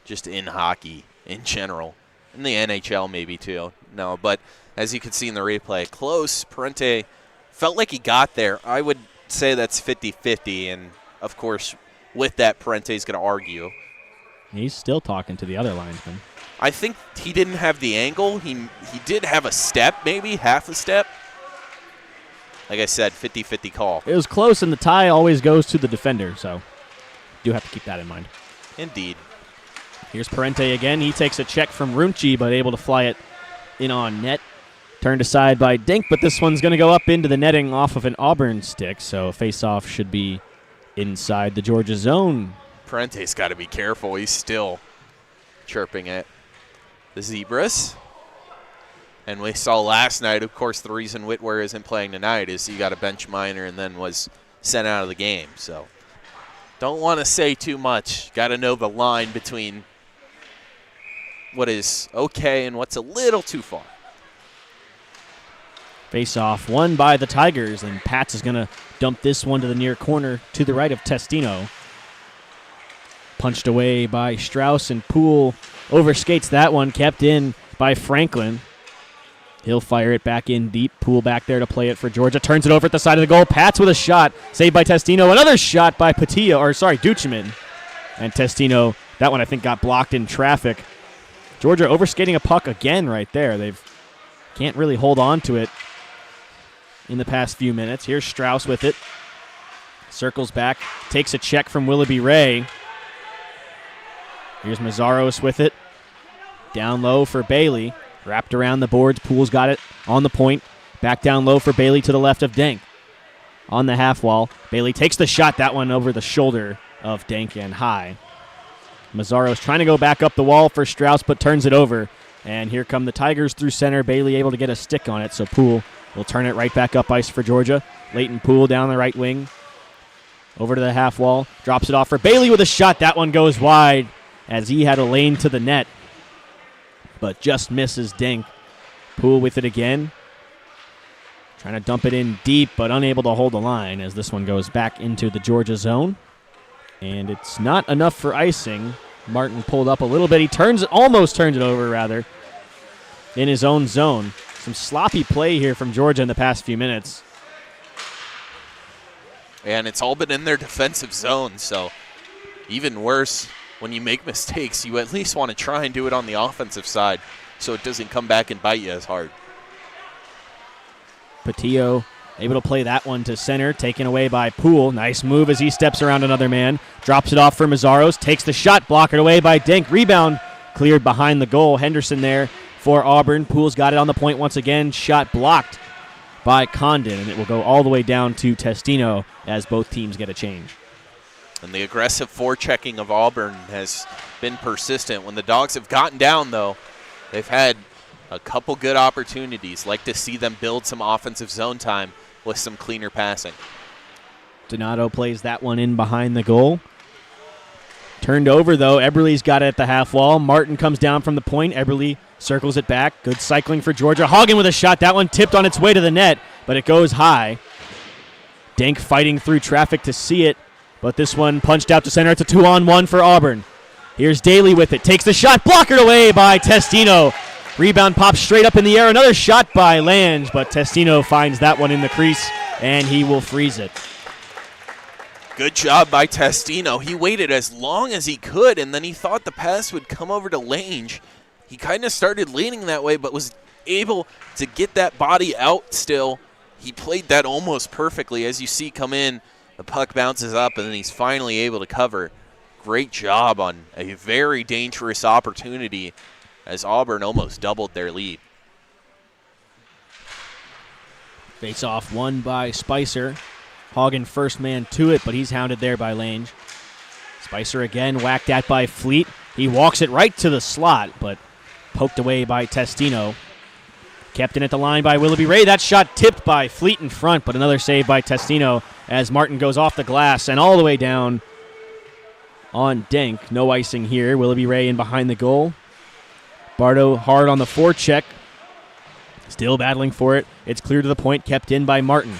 just in hockey in general. In the NHL maybe too. No, but as you can see in the replay, close. Parente felt like he got there. I would say that's 50-50, and, of course, with that, Parente's going to argue. He's still talking to the other linesman. I think he didn't have the angle. He did have a step, maybe, half a step. Like I said, 50-50 call. It was close, and the tie always goes to the defender, so do have to keep that in mind. Indeed. Here's Parente again. He takes a check from Runchi, but able to fly it in on net. Turned aside by Dink, but this one's going to go up into the netting off of an Auburn stick, so face-off should be inside the Georgia zone. Parente's got to be careful. He's still chirping at the Zebras. And we saw last night, of course, the reason Whitwer isn't playing tonight is he got a bench minor and then was sent out of the game. So don't want to say too much. Got to know the line between what is okay and what's a little too far. Face-off won by the Tigers, and Pats is going to dump this one to the near corner to the right of Testino. Punched away by Strauss, and Poole overskates that one, kept in by Franklin. He'll fire it back in deep. Poole back there to play it for Georgia. Turns it over at the side of the goal. Pats with a shot. Saved by Testino. Another shot by Duchemin. And Testino, that one I think got blocked in traffic. Georgia overskating a puck again right there. They can't really hold on to it in the past few minutes. Here's Strauss with it. Circles back. Takes a check from Willoughby Ray. Here's Mazzaros with it. Down low for Bailey. Wrapped around the boards. Poole's got it on the point. Back down low for Bailey to the left of Dank. On the half wall. Bailey takes the shot. That one over the shoulder of Dank and high. Mazzaros trying to go back up the wall for Strauss, but turns it over. And here come the Tigers through center. Bailey able to get a stick on it, so Poole will turn it right back up ice for Georgia. Leighton Poole down the right wing. Over to the half wall. Drops it off for Bailey with a shot. That one goes wide as he had a lane to the net, but just misses Dink. Poole with it again. Trying to dump it in deep, but unable to hold the line as this one goes back into the Georgia zone. And it's not enough for icing. Martin pulled up a little bit. He almost turns it over, rather, in his own zone. Some sloppy play here from Georgia in the past few minutes. And it's all been in their defensive zone, so even worse, when you make mistakes, you at least want to try and do it on the offensive side so it doesn't come back and bite you as hard. Patillo able to play that one to center, taken away by Poole. Nice move as he steps around another man. Drops it off for Mazzaros, takes the shot, blocked away by Dink. Rebound cleared behind the goal. Henderson there for Auburn. Poole's got it on the point once again. Shot blocked by Condon, and it will go all the way down to Testino as both teams get a change. And the aggressive forechecking of Auburn has been persistent. When the Dogs have gotten down, though, they've had a couple good opportunities. Like to see them build some offensive zone time with some cleaner passing. Donato plays that one in behind the goal. Turned over, though. Eberle's got it at the half wall. Martin comes down from the point. Eberle circles it back. Good cycling for Georgia. Hagen with a shot. That one tipped on its way to the net, but it goes high. Denk fighting through traffic to see it, but this one punched out to center. It's a 2-on-1 for Auburn. Here's Daly with it. Takes the shot. Blockered away by Testino. Rebound pops straight up in the air. Another shot by Lange, but Testino finds that one in the crease, and he will freeze it. Good job by Testino. He waited as long as he could, and then he thought the pass would come over to Lange. He kind of started leaning that way, but was able to get that body out still. He played that almost perfectly. As you see come in, the puck bounces up, and then he's finally able to cover. Great job on a very dangerous opportunity as Auburn almost doubled their lead. Face off won by Spicer. Hagen first man to it, but he's hounded there by Lange. Spicer again whacked at by Fleet. He walks it right to the slot, but poked away by Testino. Kept in at the line by Willoughby Ray. That shot tipped by Fleet in front, but another save by Testino as Martin goes off the glass and all the way down on Denk. No icing here. Willoughby Ray in behind the goal. Bardo hard on the forecheck. Still battling for it. It's clear to the point, kept in by Martin.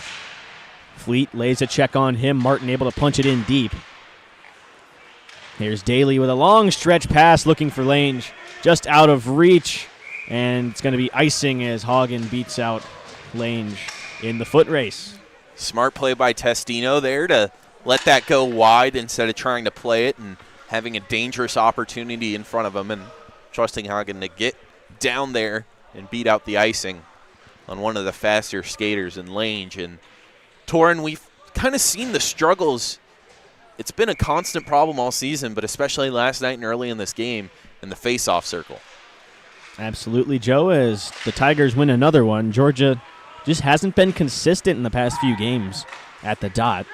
Fleet lays a check on him. Martin able to punch it in deep. Here's Daly with a long stretch pass looking for Lange. Just out of reach. And it's going to be icing as Hagen beats out Lange in the foot race. Smart play by Testino there to let that go wide instead of trying to play it and having a dangerous opportunity in front of him and trusting Hagen to get down there and beat out the icing on one of the faster skaters in Lange. And Torin, we've kind of seen the struggles. It's been a constant problem all season, but especially last night and early in this game in the face-off circle. Absolutely, Joe, as the Tigers win another one. Georgia just hasn't been consistent in the past few games at the dot.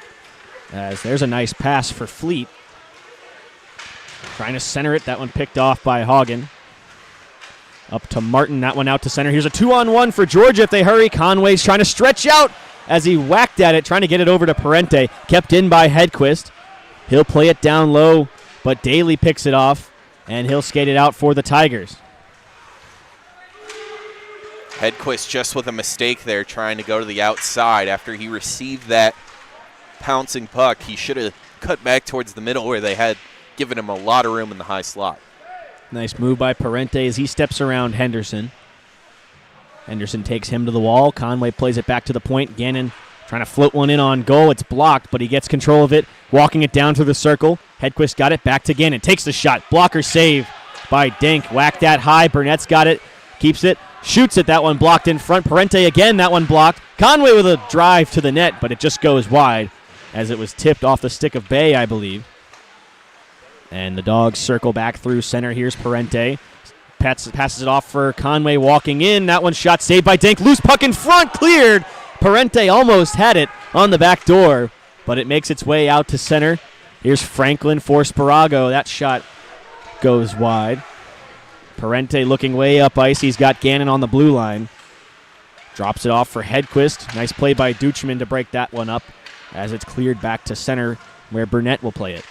As there's a nice pass for Fleet. Trying to center it. That one picked off by Hagen. Up to Martin. That one out to center. Here's a 2-on-1 for Georgia if they hurry. Conway's trying to stretch out as he whacked at it, trying to get it over to Parente. Kept in by Hedquist. He'll play it down low, but Daly picks it off, and he'll skate it out for the Tigers. Hedquist just with a mistake there, trying to go to the outside after he received that pouncing puck. He should have cut back towards the middle where they had given him a lot of room in the high slot. Nice move by Parente as he steps around Henderson. Henderson takes him to the wall. Conway plays it back to the point. Gannon trying to float one in on goal. It's blocked, but he gets control of it, walking it down through the circle. Hedquist got it back to Gannon. Takes the shot. Blocker save by Denk. Whacked that high. Burnett's got it. Keeps it. Shoots it. That one blocked in front. Parente again. That one blocked. Conway with a drive to the net, but it just goes wide as it was tipped off the stick of Bay, I believe. And the Dogs circle back through center. Here's Parente. Passes it off for Conway walking in. That one shot saved by Denk. Loose puck in front. Cleared. Parente almost had it on the back door, but it makes its way out to center. Here's Franklin for Sparago. That shot goes wide. Parente looking way up ice. He's got Gannon on the blue line. Drops it off for Hedquist. Nice play by Duchman to break that one up as it's cleared back to center where Burnett will play it.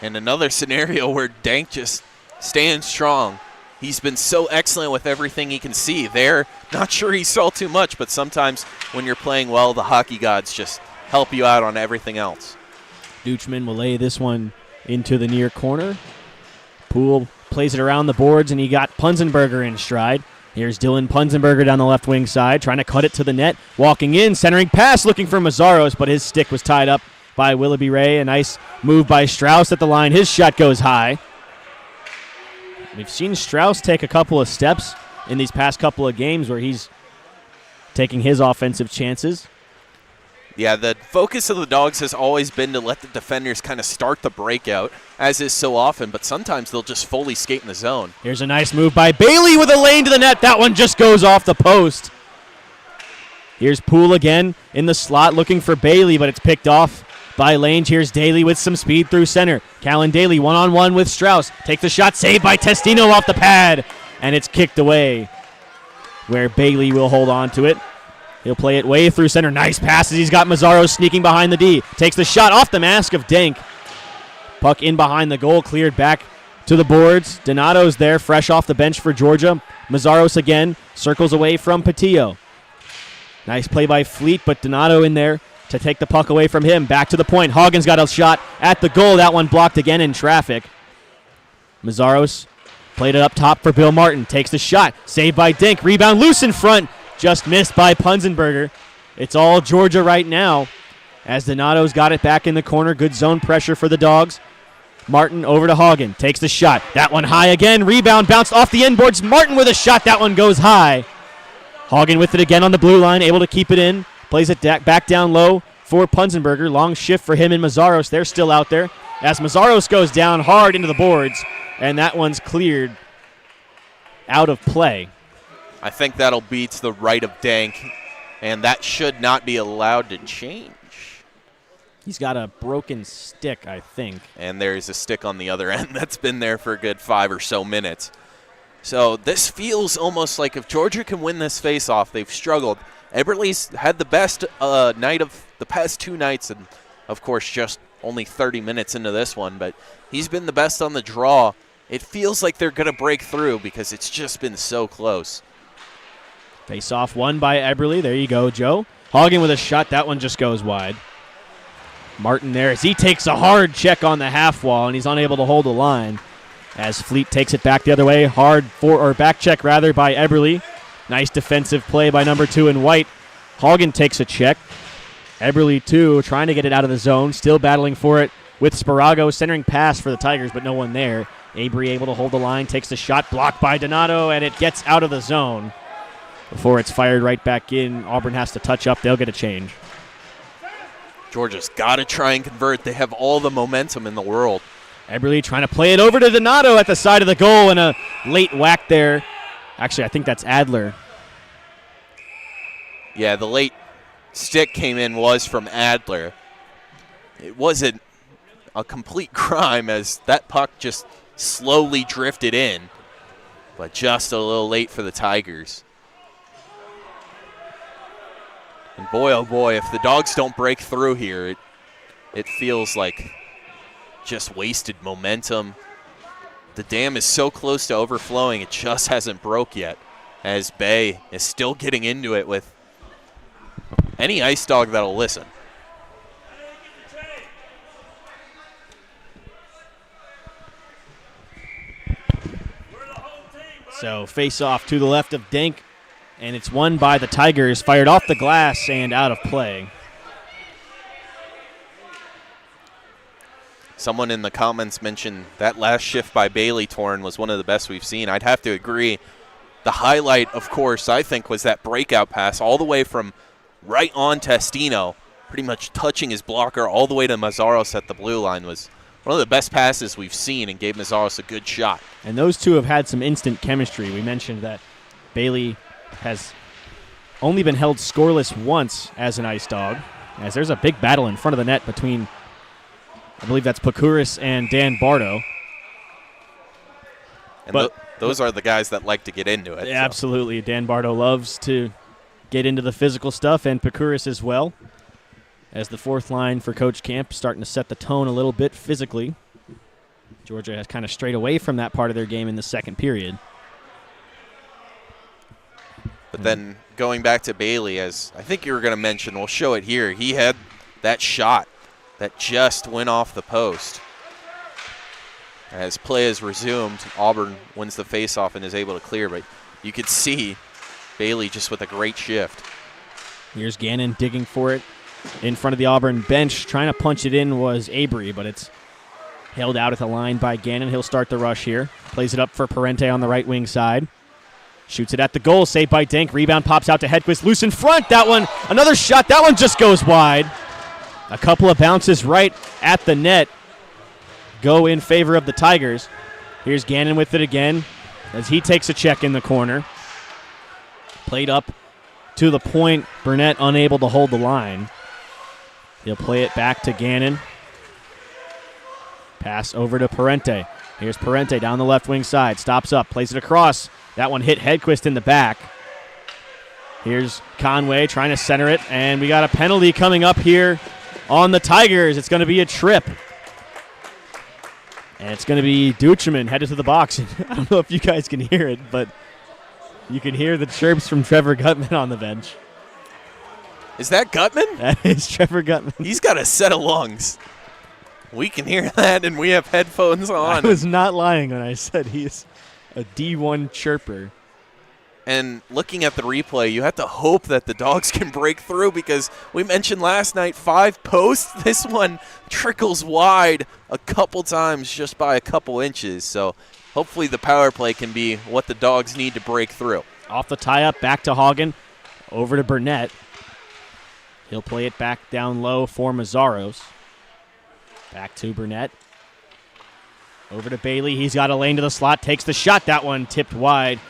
And another scenario where Denk just stands strong. He's been so excellent with everything he can see. There, not sure he saw too much, but sometimes when you're playing well, the hockey gods just help you out on everything else. Duchman will lay this one into the near corner. Poole plays it around the boards, and he got Punzenberger in stride. Here's Dylan Punzenberger down the left wing side, trying to cut it to the net. Walking in, centering pass, looking for Mazzaros, but his stick was tied up by Willoughby Ray. A nice move by Strauss at the line. His shot goes high. We've seen Strauss take a couple of steps in these past couple of games where he's taking his offensive chances. Yeah, the focus of the Dogs has always been to let the defenders kind of start the breakout, as is so often, but sometimes they'll just fully skate in the zone. Here's a nice move by Bailey with a lane to the net. That one just goes off the post. Here's Poole again in the slot looking for Bailey, but it's picked off by Lange. Here's Daly with some speed through center. Callan Daly one-on-one with Strauss. Take the shot, saved by Testino off the pad, and it's kicked away where Bailey will hold on to it. He'll play it way through center. Nice passes. He's got Mazzaro sneaking behind the D. Takes the shot off the mask of Dank. Puck in behind the goal, cleared back to the boards. Donato's there, fresh off the bench for Georgia. Mazzaros again, circles away from Patillo. Nice play by Fleet, but Donato in there to take the puck away from him. Back to the point. Hagen's got a shot at the goal. That one blocked again in traffic. Mazzaros played it up top for Bill Martin. Takes the shot. Saved by Dink. Rebound loose in front. Just missed by Punzenberger. It's all Georgia right now as Donato's got it back in the corner. Good zone pressure for the Dogs. Martin over to Hagen. Takes the shot. That one high again. Rebound bounced off the inboards. Martin with a shot. That one goes high. Hagen with it again on the blue line. Able to keep it in. Plays it back down low for Punzenberger. Long shift for him and Mazzaros. They're still out there as Mazzaros goes down hard into the boards. And that one's cleared out of play. I think that'll be to the right of Dank, and that should not be allowed to change. He's got a broken stick, I think. And there's a stick on the other end that's been there for a good 5 or so minutes. So this feels almost like if Georgia can win this face-off, they've struggled. Eberle's had the best night of the past 2 nights, and, of course, just only 30 minutes into this one, but he's been the best on the draw. It feels like they're going to break through because it's just been so close. Face-off won by Eberle. There you go, Joe. Hagen with a shot. That one just goes wide. Martin there as he takes a hard check on the half wall, and he's unable to hold the line as Fleet takes it back the other way. Back check rather by Eberle. Nice defensive play by number 2 in white. Hagen takes a check. Eberle, too, trying to get it out of the zone. Still battling for it with Sparago. Centering pass for the Tigers, but no one there. Avery able to hold the line. Takes the shot. Blocked by Donato, and it gets out of the zone. Before it's fired right back in, Auburn has to touch up. They'll get a change. Georgia's got to try and convert. They have all the momentum in the world. Eberle trying to play it over to Donato at the side of the goal, and a late whack there. Actually, I think that's Adler. Yeah, the late stick came in was from Adler. It wasn't a complete crime as that puck just slowly drifted in, but just a little late for the Tigers. And boy, oh boy, if the Dogs don't break through here, it feels like just wasted momentum. The dam is so close to overflowing, it just hasn't broke yet, as Bay is still getting into it with any Ice Dog that'll listen. So face off to the left of Dink, and it's won by the Tigers. Fired off the glass and out of play. Someone in the comments mentioned that last shift by Bailey Torin was one of the best we've seen. I'd have to agree. The highlight, of course, I think was that breakout pass all the way from right on Testino, pretty much touching his blocker all the way to Mazzaros at the blue line. Was one of the best passes we've seen and gave Mazzaros a good shot. And those two have had some instant chemistry. We mentioned that Bailey has only been held scoreless once as an Ice Dog, as there's a big battle in front of the net between, I believe that's Pakuris and Dan Bardo. And those are the guys that like to get into it. Yeah, absolutely. Dan Bardo loves to get into the physical stuff, and Pakuris as well, as the fourth line for Coach Camp, starting to set the tone a little bit physically. Georgia has kind of strayed away from that part of their game in the second period. But then going back to Bailey, as I think you were going to mention, we'll show it here. He had that shot that just went off the post. As play is resumed, Auburn wins the faceoff and is able to clear, but you could see Bailey just with a great shift. Here's Gannon digging for it in front of the Auburn bench. Trying to punch it in was Avery, but it's held out at the line by Gannon. He'll start the rush here. Plays it up for Parente on the right wing side. Shoots it at the goal, saved by Dink. Rebound pops out to Hedquist, loose in front. That one, another shot. That one just goes wide. A couple of bounces right at the net go in favor of the Tigers. Here's Gannon with it again as he takes a check in the corner. Played up to the point. Burnett unable to hold the line. He'll play it back to Gannon. Pass over to Parente. Here's Parente down the left wing side. Stops up, plays it across. That one hit Hedquist in the back. Here's Conway trying to center it, and we got a penalty coming up here on the Tigers. It's going to be a trip. And it's going to be Duchemin headed to the box. I don't know if you guys can hear it, but you can hear the chirps from Trevor Gutman on the bench. Is that Gutman? That is Trevor Gutman. He's got a set of lungs. We can hear that, and we have headphones on. I was not lying when I said he's a D1 chirper. And looking at the replay, you have to hope that the Dogs can break through because we mentioned last night 5 posts. This one trickles wide a couple times just by a couple inches. So hopefully the power play can be what the Dogs need to break through. Off the tie-up, back to Hagen, over to Burnett. He'll play it back down low for Mazzaros. Back to Burnett. Over to Bailey. He's got a lane to the slot, takes the shot. That one tipped wide.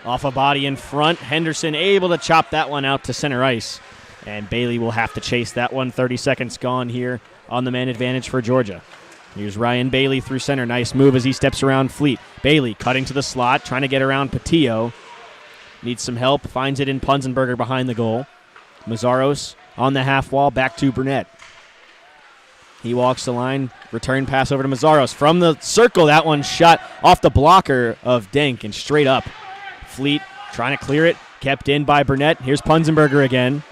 Off a body in front. Henderson able to chop that one out to center ice. And Bailey will have to chase that one. 30 seconds gone here on the man advantage for Georgia. Here's Ryan Bailey through center. Nice move as he steps around Fleet. Bailey cutting to the slot, trying to get around Patillo. Needs some help. Finds it in Punzenberger behind the goal. Mazzaros on the half wall, back to Burnett. He walks the line. Return pass over to Mazzaros. From the circle, that one shot off the blocker of Denk and straight up. Fleet trying to clear it. Kept in by Burnett. Here's Punzenberger again.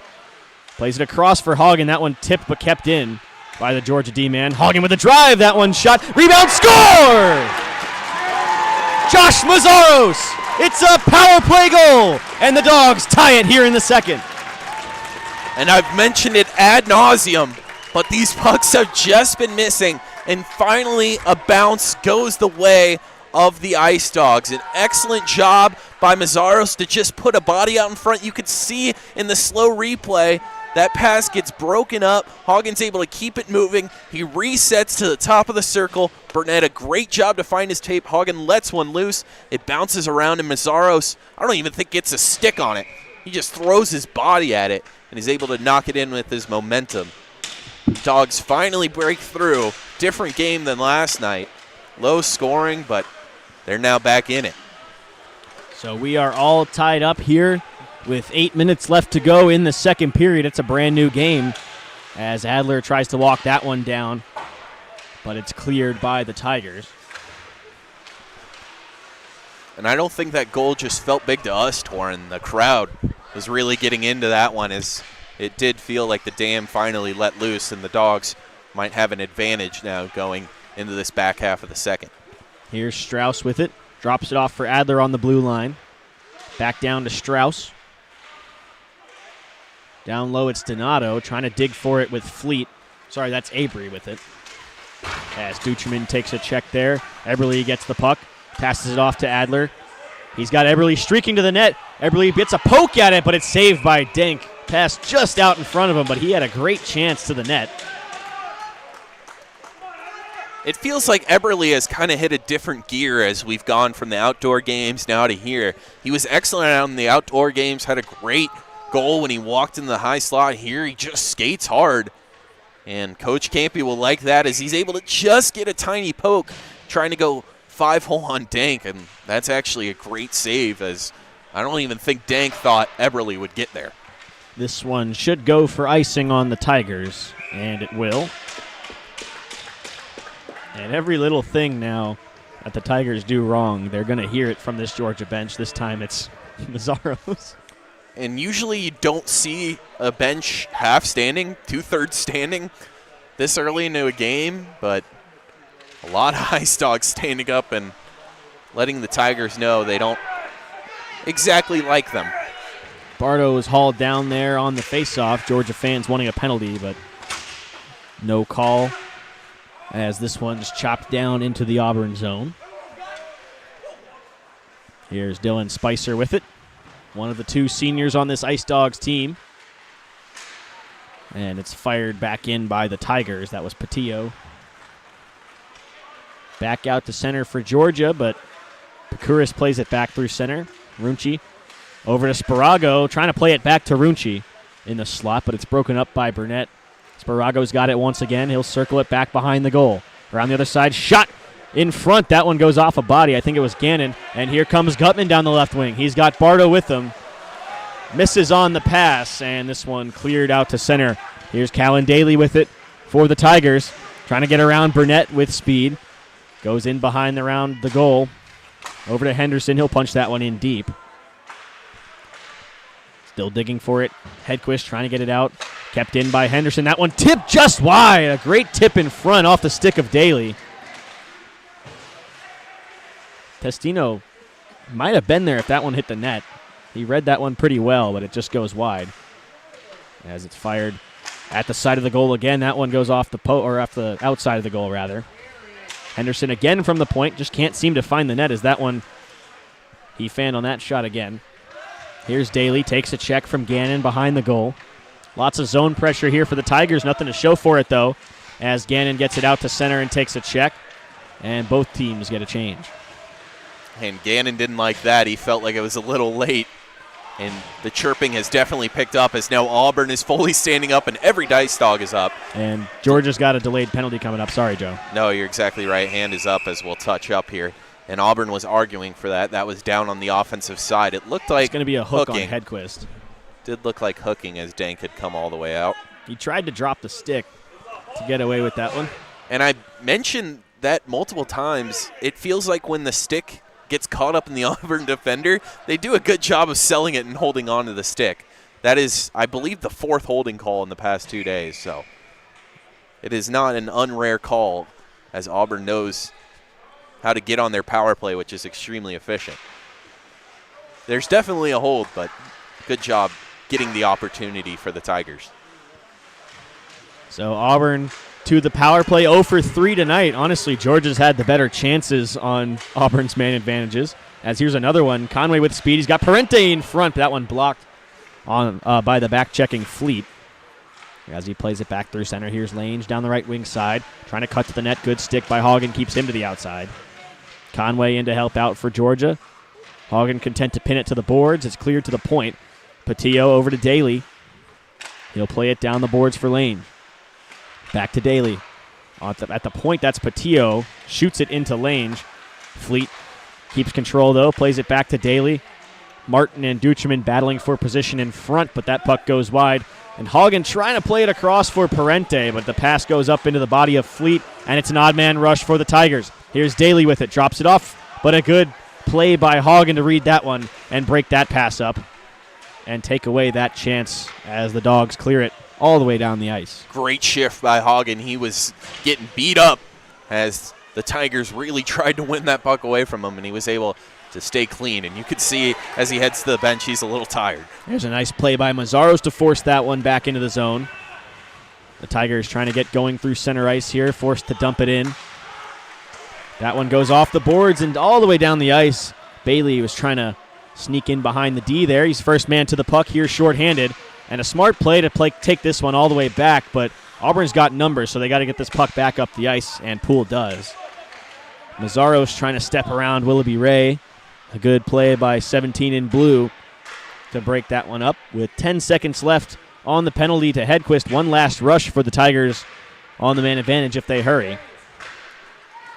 Plays it across for Hagen. That one tipped but kept in by the Georgia D-man. Hagen with a drive. That one shot. Rebound. Score! Josh Mazzaros. It's a power play goal. And the Dogs tie it here in the second. And I've mentioned it ad nauseum, but these pucks have just been missing. And finally a bounce goes the way of the Ice Dawgs. An excellent job by Mazzaros to just put a body out in front. You could see in the slow replay that pass gets broken up. Hagen's able to keep it moving. He resets to the top of the circle. Burnett, a great job to find his tape. Hagen lets one loose. It bounces around, and Mazzaros, I don't even think gets a stick on it. He just throws his body at it and is able to knock it in with his momentum. Dogs finally break through. Different game than last night. Low scoring, but they're now back in it. So we are all tied up here with 8 minutes left to go in the second period. It's a brand new game as Adler tries to walk that one down, but it's cleared by the Tigers. And I don't think that goal just felt big to us, Torin. The crowd was really getting into that one as it did feel like the dam finally let loose and the Dogs might have an advantage now going into this back half of the second. Here's Strauss with it. Drops it off for Adler on the blue line. Back down to Strauss. Down low, it's Donato trying to dig for it with Fleet. Sorry, that's Avery with it. As Duchemin takes a check there. Eberle gets the puck. Passes it off to Adler. He's got Eberle streaking to the net. Eberle gets a poke at it, but it's saved by Denk. Pass just out in front of him, but he had a great chance to the net. It feels like Eberle has kind of hit a different gear as we've gone from the outdoor games now to here. He was excellent out in the outdoor games, had a great goal when he walked in the high slot. Here he just skates hard. And Coach Campy will like that as he's able to just get a tiny poke trying to go 5-hole on Denk. And that's actually a great save as I don't even think Denk thought Eberle would get there. This one should go for icing on the Tigers, and it will. And every little thing now that the Tigers do wrong, they're going to hear it from this Georgia bench. This time it's Mazzaros. And usually you don't see a bench half standing, 2/3 standing this early into a game, but a lot of Ice Dawgs standing up and letting the Tigers know they don't exactly like them. Bardo was hauled down there on the faceoff. Georgia fans wanting a penalty, but no call as this one's chopped down into the Auburn zone. Here's Dylan Spicer with it. One of the two seniors on this Ice Dawgs team. And it's fired back in by the Tigers. That was Patillo. Back out to center for Georgia, but Pakuris plays it back through center. Runchi over to Sparago, trying to play it back to Runchi in the slot, but it's broken up by Burnett. Sparago's got it once again. He'll circle it back behind the goal. Around the other side, shot in front. That one goes off a body. I think it was Gannon. And here comes Gutman down the left wing. He's got Bardo with him. misses on the pass, and this one cleared out to center. Here's Callan Daly with it for the Tigers, trying to get around Burnett with speed. Goes in behind around the goal. Over to Henderson. He'll punch that one in deep. Still digging for it. Hedquist trying to get it out. Kept in by Henderson. That one tipped just wide. A great tip in front off the stick of Daly. Testino might have been there if that one hit the net. He read that one pretty well, but it just goes wide. As it's fired at the side of the goal again. That one goes off the outside of the goal, rather. Henderson again from the point. Just can't seem to find the net as that one he fanned on that shot again. Here's Daly. Takes a check from Gannon behind the goal. Lots of zone pressure here for the Tigers. Nothing to show for it, though, as Gannon gets it out to center and takes a check. And both teams get a change. And Gannon didn't like that. He felt like it was a little late. And the chirping has definitely picked up as now Auburn is fully standing up and every Ice Dawg is up. And Georgia's got a delayed penalty coming up. Sorry, Joe. No, you're exactly right. Hand is up as we'll touch up here. And Auburn was arguing for that. That was down on the offensive side. It looked like it's going to be a hook hooking. on Hedquist. Did look like hooking as Dank had come all the way out. He tried to drop the stick to get away with that one. And I mentioned that multiple times. It feels like when the stick gets caught up in the Auburn defender, they do a good job of selling it and holding on to the stick. That is, I believe, the fourth holding call in the past 2 days. So it is not an unrare call as Auburn knows how to get on their power play, which is extremely efficient. There's definitely a hold, but good job getting the opportunity for the Tigers. So Auburn to the power play, 0 for 3 tonight. Honestly, Georgia's had the better chances on Auburn's man advantages. As here's another one. Conway with speed. He's got Parente in front. That one blocked on by the back-checking Fleet. As he plays it back through center, here's Lange down the right wing side. Trying to cut to the net. Good stick by Hagen. Keeps him to the outside. Conway in to help out for Georgia. Hagen content to pin it to the boards. It's cleared to the point. Patillo over to Daly. He'll play it down the boards for Lane. Back to Daly. At the point, that's Patillo. Shoots it into Lange. Fleet keeps control, though. Plays it back to Daly. Martin and Duchemin battling for position in front, but that puck goes wide. And Hagen trying to play it across for Parente, but the pass goes up into the body of Fleet, and it's an odd man rush for the Tigers. Here's Daly with it. Drops it off, but a good play by Hagen to read that one and break that pass up and take away that chance as the Dogs clear it all the way down the ice. Great shift by Hagen. He was getting beat up as the Tigers really tried to win that puck away from him, and he was able to stay clean. And you could see as he heads to the bench, he's a little tired. There's a nice play by Mazzaros to force that one back into the zone. The Tigers trying to get going through center ice here, forced to dump it in. That one goes off the boards and all the way down the ice. Bailey was trying to sneak in behind the D there. He's first man to the puck here, shorthanded. And a smart play to take this one all the way back, but Auburn's got numbers, so they got to get this puck back up the ice, and Poole does. Mazzaros trying to step around Willoughby Ray. A good play by 17 in blue to break that one up. With 10 seconds left on the penalty to Hedquist. One last rush for the Tigers on the man advantage if they hurry.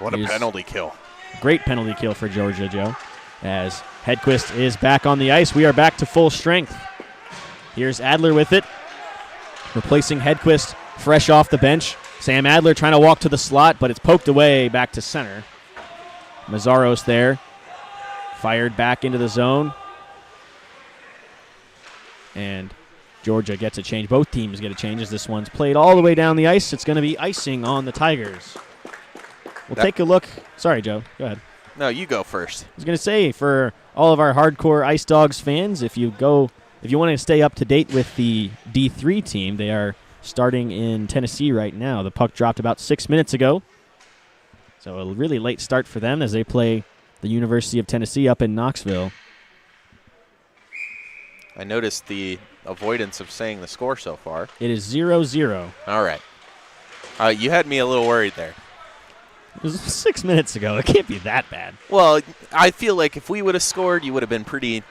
What a penalty kill. Great penalty kill for Georgia, Joe. As Hedquist is back on the ice, we are back to full strength. Here's Adler with it, replacing Hedquist fresh off the bench. Sam Adler trying to walk to the slot, but it's poked away back to center. Mazzaros there, fired back into the zone. And Georgia gets a change. Both teams get a change as this one's played all the way down the ice. It's going to be icing on the Tigers. We'll take a look. Sorry, Joe. Go ahead. No, you go first. I was going to say, for all of our hardcore Ice Dawgs fans, if you want to stay up to date with the D3 team, they are starting in Tennessee right now. The puck dropped about 6 minutes ago. So a really late start for them as they play the University of Tennessee up in Knoxville. I noticed the avoidance of saying the score so far. It is 0-0. All right. You had me a little worried there. It was 6 minutes ago. It can't be that bad. Well, I feel like if we would have scored, you would have been pretty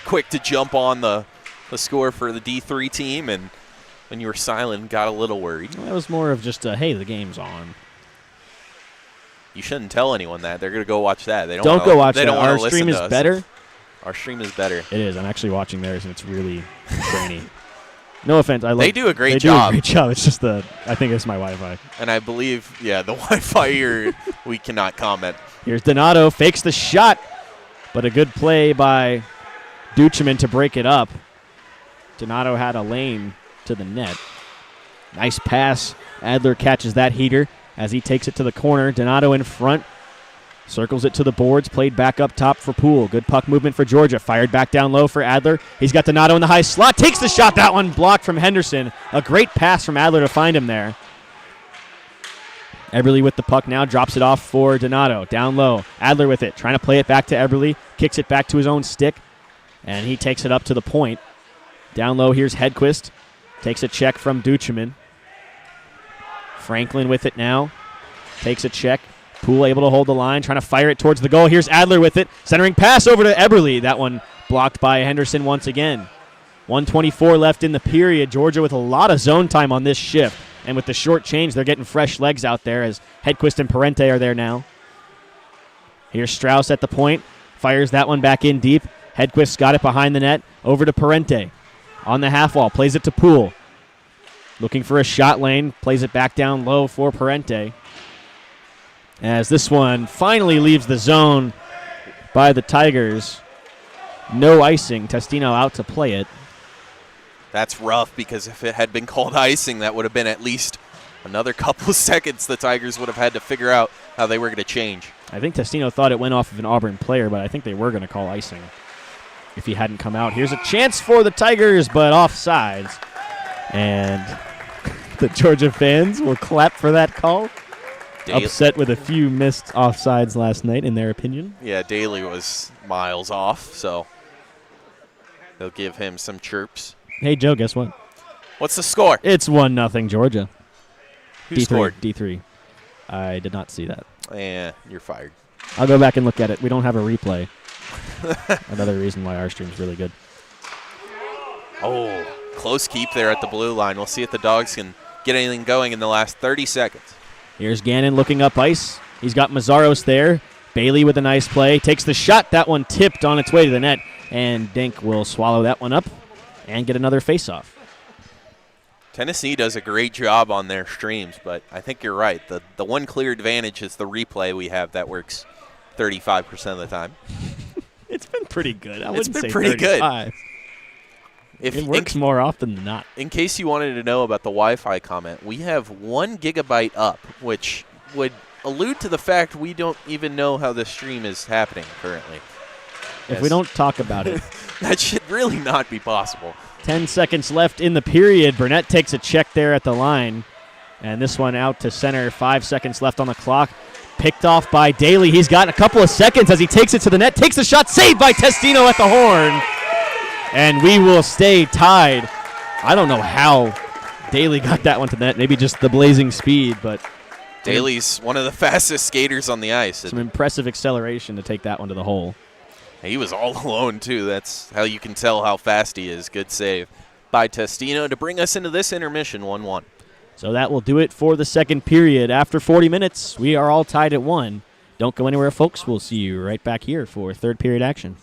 quick to jump on the score for the D3 team, and when you were silent, got a little worried. That was more of just hey, the game's on. You shouldn't tell anyone that. They're going to go watch that. They don't go watch that. Don't Our stream is better. Our stream is better. It is. I'm actually watching theirs, and it's really grainy. No offense. They do a great job. job. They do a great job. It's just I think it's my Wi-Fi. And I believe, yeah, the Wi-Fi here, we cannot comment. Here's Donato, fakes the shot, but a good play by Duchemin to break it up. Donato had a lane to the net. Nice pass. Adler catches that heater as he takes it to the corner. Donato in front. Circles it to the boards, played back up top for Poole. Good puck movement for Georgia. Fired back down low for Adler. He's got Donato in the high slot. Takes the shot. That one blocked from Henderson. A great pass from Adler to find him there. Eberle with the puck now. Drops it off for Donato. Down low. Adler with it. Trying to play it back to Eberle. Kicks it back to his own stick. And he takes it up to the point. Down low, here's Hedquist. Takes a check from Duchemin. Franklin with it now. Takes a check. Poole able to hold the line, trying to fire it towards the goal. Here's Adler with it. Centering pass over to Eberle. That one blocked by Henderson once again. 1:24 left in the period. Georgia with a lot of zone time on this shift. And with the short change, they're getting fresh legs out there as Hedquist and Parente are there now. Here's Strauss at the point. Fires that one back in deep. Hedquist got it behind the net. Over to Parente. On the half wall. Plays it to Poole. Looking for a shot lane. Plays it back down low for Parente. As this one finally leaves the zone by the Tigers. No icing. Testino out to play it. That's rough because if it had been called icing, that would have been at least another couple seconds the Tigers would have had to figure out how they were going to change. I think Testino thought it went off of an Auburn player, but I think they were going to call icing if he hadn't come out. Here's a chance for the Tigers, but offsides. And the Georgia fans will clap for that call. Upset with a few missed offsides last night, in their opinion. Yeah, Daly was miles off, so they'll give him some chirps. Hey, Joe, guess what? What's the score? It's 1-0 Georgia. Who scored? D3. I did not see that. Yeah, you're fired. I'll go back and look at it. We don't have a replay. Another reason why our stream's really good. Oh, close keep there at the blue line. We'll see if the Dogs can get anything going in the last 30 seconds. Here's Gannon looking up ice. He's got Mazzaros there. Bailey with a nice play. Takes the shot. That one tipped on its way to the net. And Dink will swallow that one up and get another face-off. Tennessee does a great job on their streams, but I think you're right. The one clear advantage is the replay we have that works 35% of the time. It's been pretty good. It's been pretty good. It works more often than not. In case you wanted to know about the Wi-Fi comment, we have 1 gigabyte up, which would allude to the fact we don't even know how the stream is happening currently. If we don't talk about it. That should really not be possible. 10 seconds left in the period. Burnett takes a check there at the line. And this one out to center. 5 seconds left on the clock. Picked off by Daly. He's got a couple of seconds as he takes it to the net. Takes the shot. Saved by Testino at the horn. And we will stay tied. I don't know how Daly got that one to the net. Maybe just the blazing speed, but Daly's one of the fastest skaters on the ice. Some impressive acceleration to take that one to the hole. He was all alone, too. That's how you can tell how fast he is. Good save by Testino to bring us into this intermission, 1-1. So that will do it for the second period. After 40 minutes, we are all tied at 1. Don't go anywhere, folks. We'll see you right back here for third period action.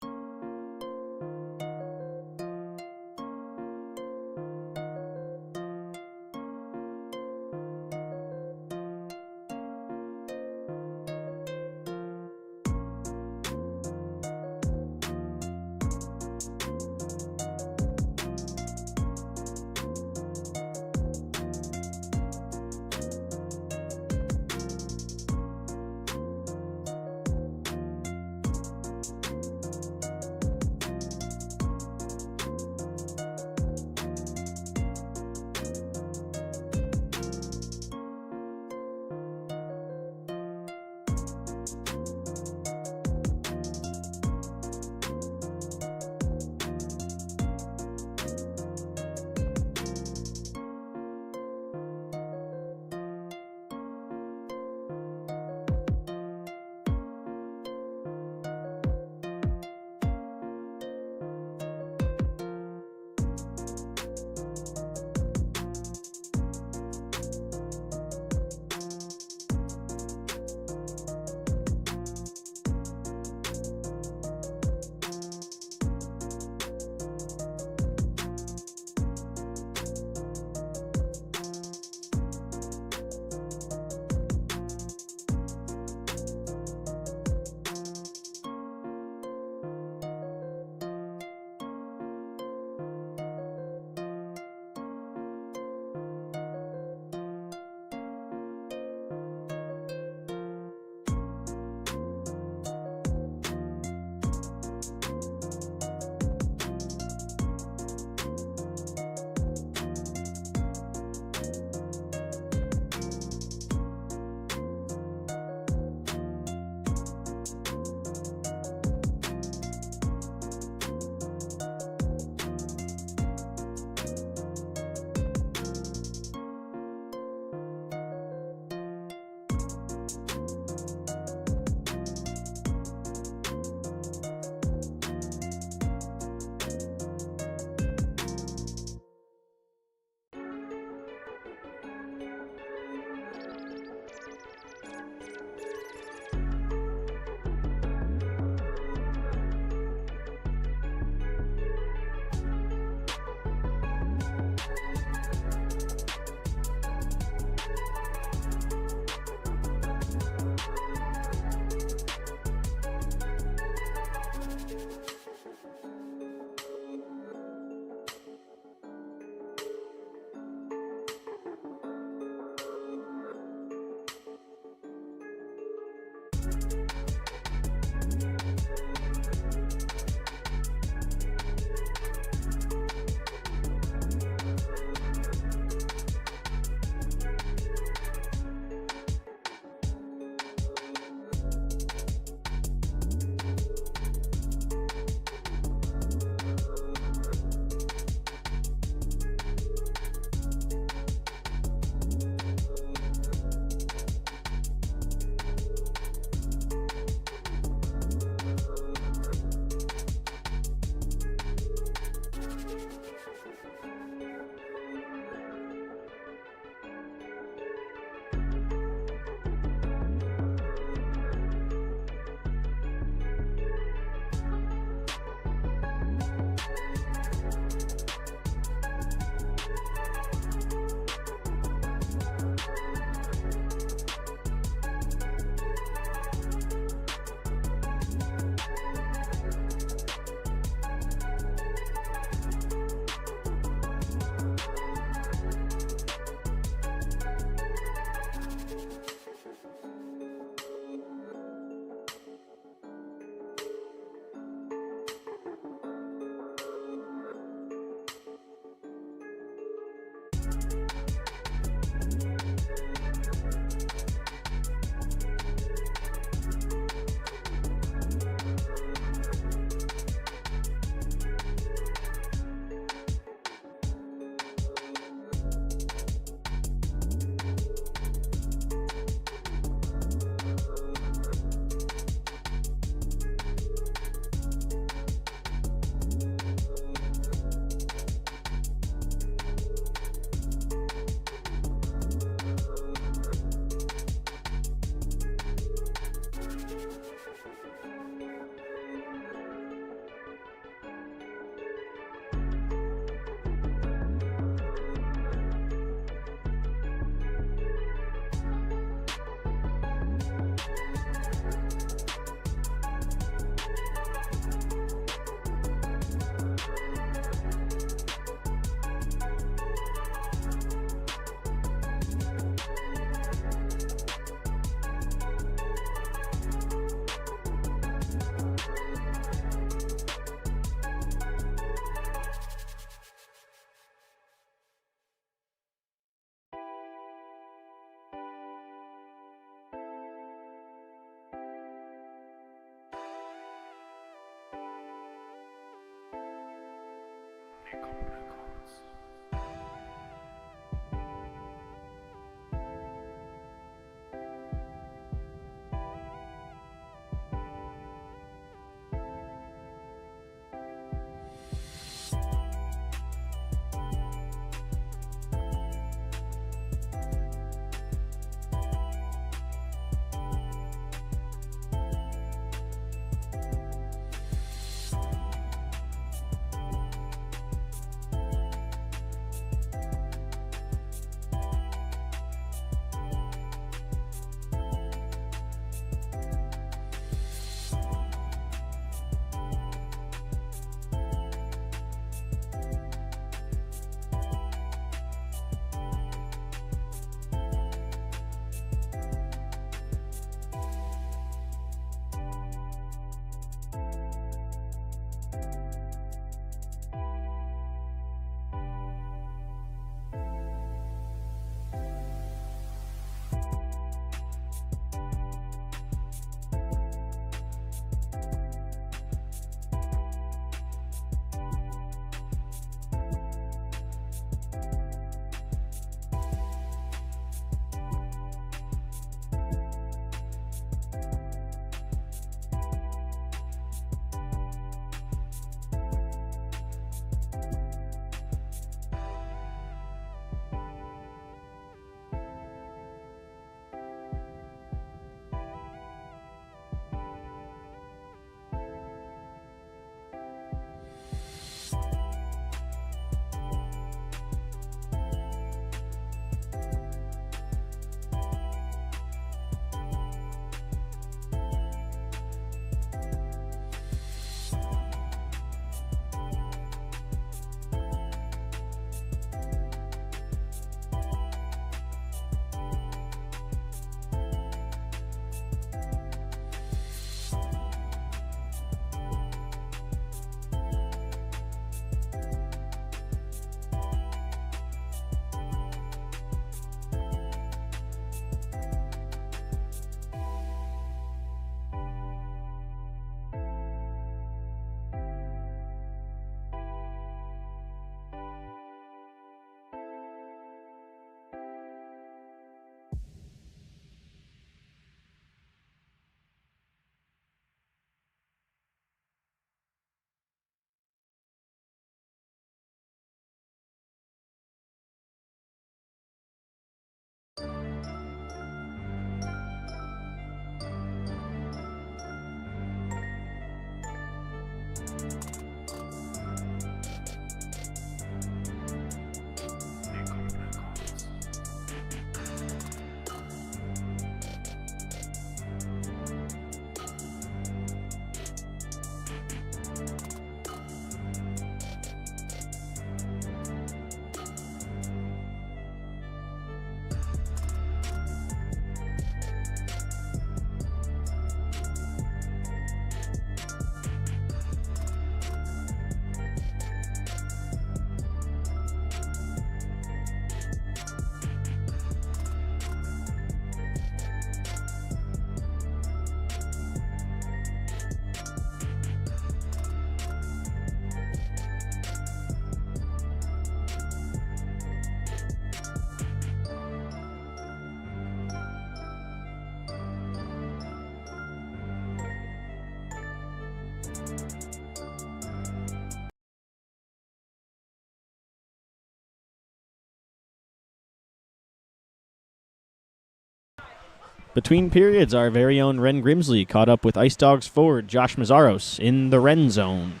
Between periods, our very own Ren Grimsley caught up with Ice Dawgs forward Josh Mazzaros in the Ren zone.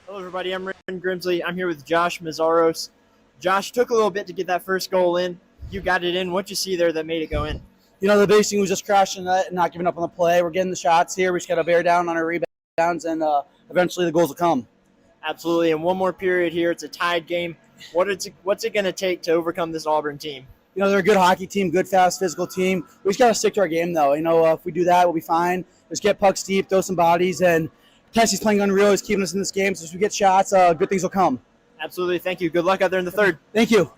Hello, everybody. I'm Ren Grimsley. I'm here with Josh Mazzaros. Josh, took a little bit to get that first goal in. You got it in. What'd you see there that made it go in? You know, the biggest thing was just crashing that and not giving up on the play. We're getting the shots here. We just got to bear down on our rebounds, and eventually the goals will come. Absolutely. And one more period here. It's a tied game. What's it going to take to overcome this Auburn team? You know, they're a good hockey team, good, fast, physical team. We just got to stick to our game, though. You know, if we do that, we'll be fine. Just get pucks deep, throw some bodies, and Cassie's playing unreal. He's keeping us in this game. So if we get shots, good things will come. Absolutely. Thank you. Good luck out there in the third. Thank you.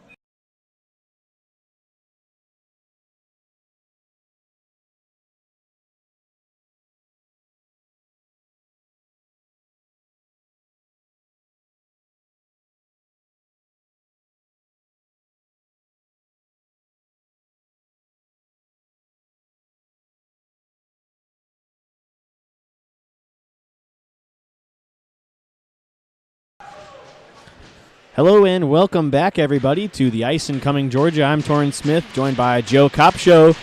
Hello and welcome back, everybody, to the ice in Cumming, Georgia. I'm Torin Smith, joined by Joe Kopsho,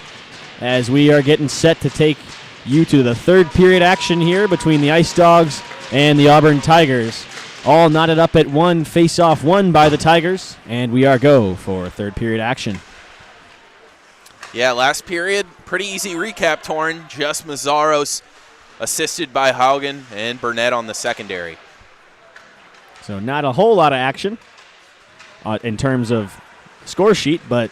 as we are getting set to take you to the third period action here between the Ice Dawgs and the Auburn Tigers. All knotted up at one, face-off won by the Tigers, and we are go for third period action. Yeah, last period, pretty easy recap, Torin. Just Mazzaros assisted by Haugen and Burnett on the secondary. So not a whole lot of action in terms of score sheet, but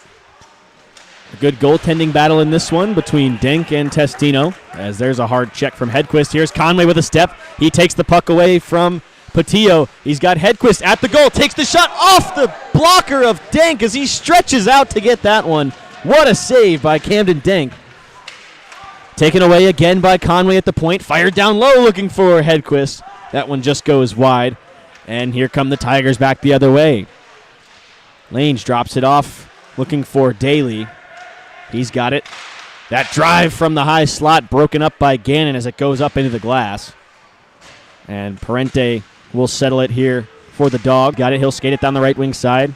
a good goaltending battle in this one between Denk and Testino, as there's a hard check from Hedquist. Here's Conway with a step. He takes the puck away from Patillo. He's got Hedquist at the goal, takes the shot off the blocker of Denk as he stretches out to get that one. What a save by Camden Denk. Taken away again by Conway at the point, fired down low looking for Hedquist. That one just goes wide. And here come the Tigers back the other way. Lange drops it off, looking for Daly. He's got it. That drive from the high slot broken up by Gannon as it goes up into the glass. And Parente will settle it here for the Dog. Got it. He'll skate it down the right wing side.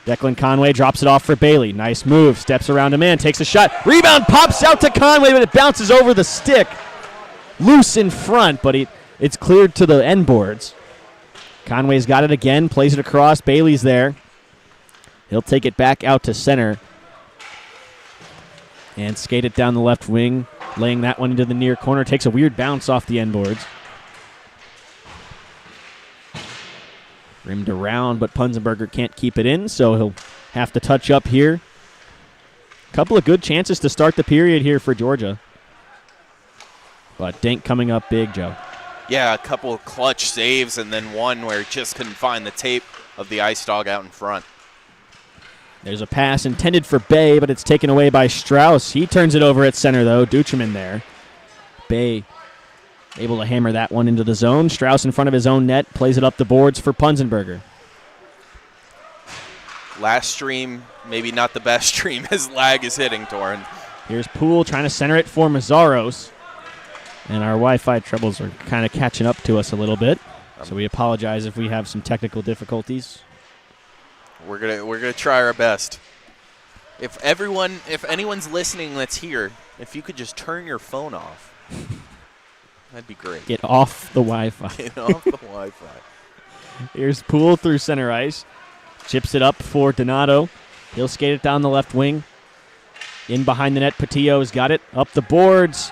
Declan Conway drops it off for Bailey. Nice move. Steps around a man. Takes a shot. Rebound pops out to Conway, but it bounces over the stick. Loose in front, but it's cleared to the end boards. Conway's got it again, plays it across. Bailey's there. He'll take it back out to center and skate it down the left wing, laying that one into the near corner. Takes a weird bounce off the end boards. Rimmed around, but Punzenberger can't keep it in, so he'll have to touch up here. Couple of good chances to start the period here for Georgia. But Denk coming up big, Joe. Yeah, a couple of clutch saves and then one where he just couldn't find the tape of the Ice Dog out in front. There's a pass intended for Bay, but it's taken away by Strauss. He turns it over at center, though. Duchemin there. Bay able to hammer that one into the zone. Strauss in front of his own net, plays it up the boards for Punzenberger. Last stream, maybe not the best stream as lag is hitting, Torin. Here's Poole trying to center it for Mazzaros. And our Wi-Fi troubles are kind of catching up to us a little bit. So we apologize if we have some technical difficulties. We're gonna try our best. If anyone's listening that's here, if you could just turn your phone off, that'd be great. Get off the Wi-Fi. Get off the Wi-Fi. Here's Poole through center ice. Chips it up for Donato. He'll skate it down the left wing. In behind the net, Patillo's got it. Up the boards.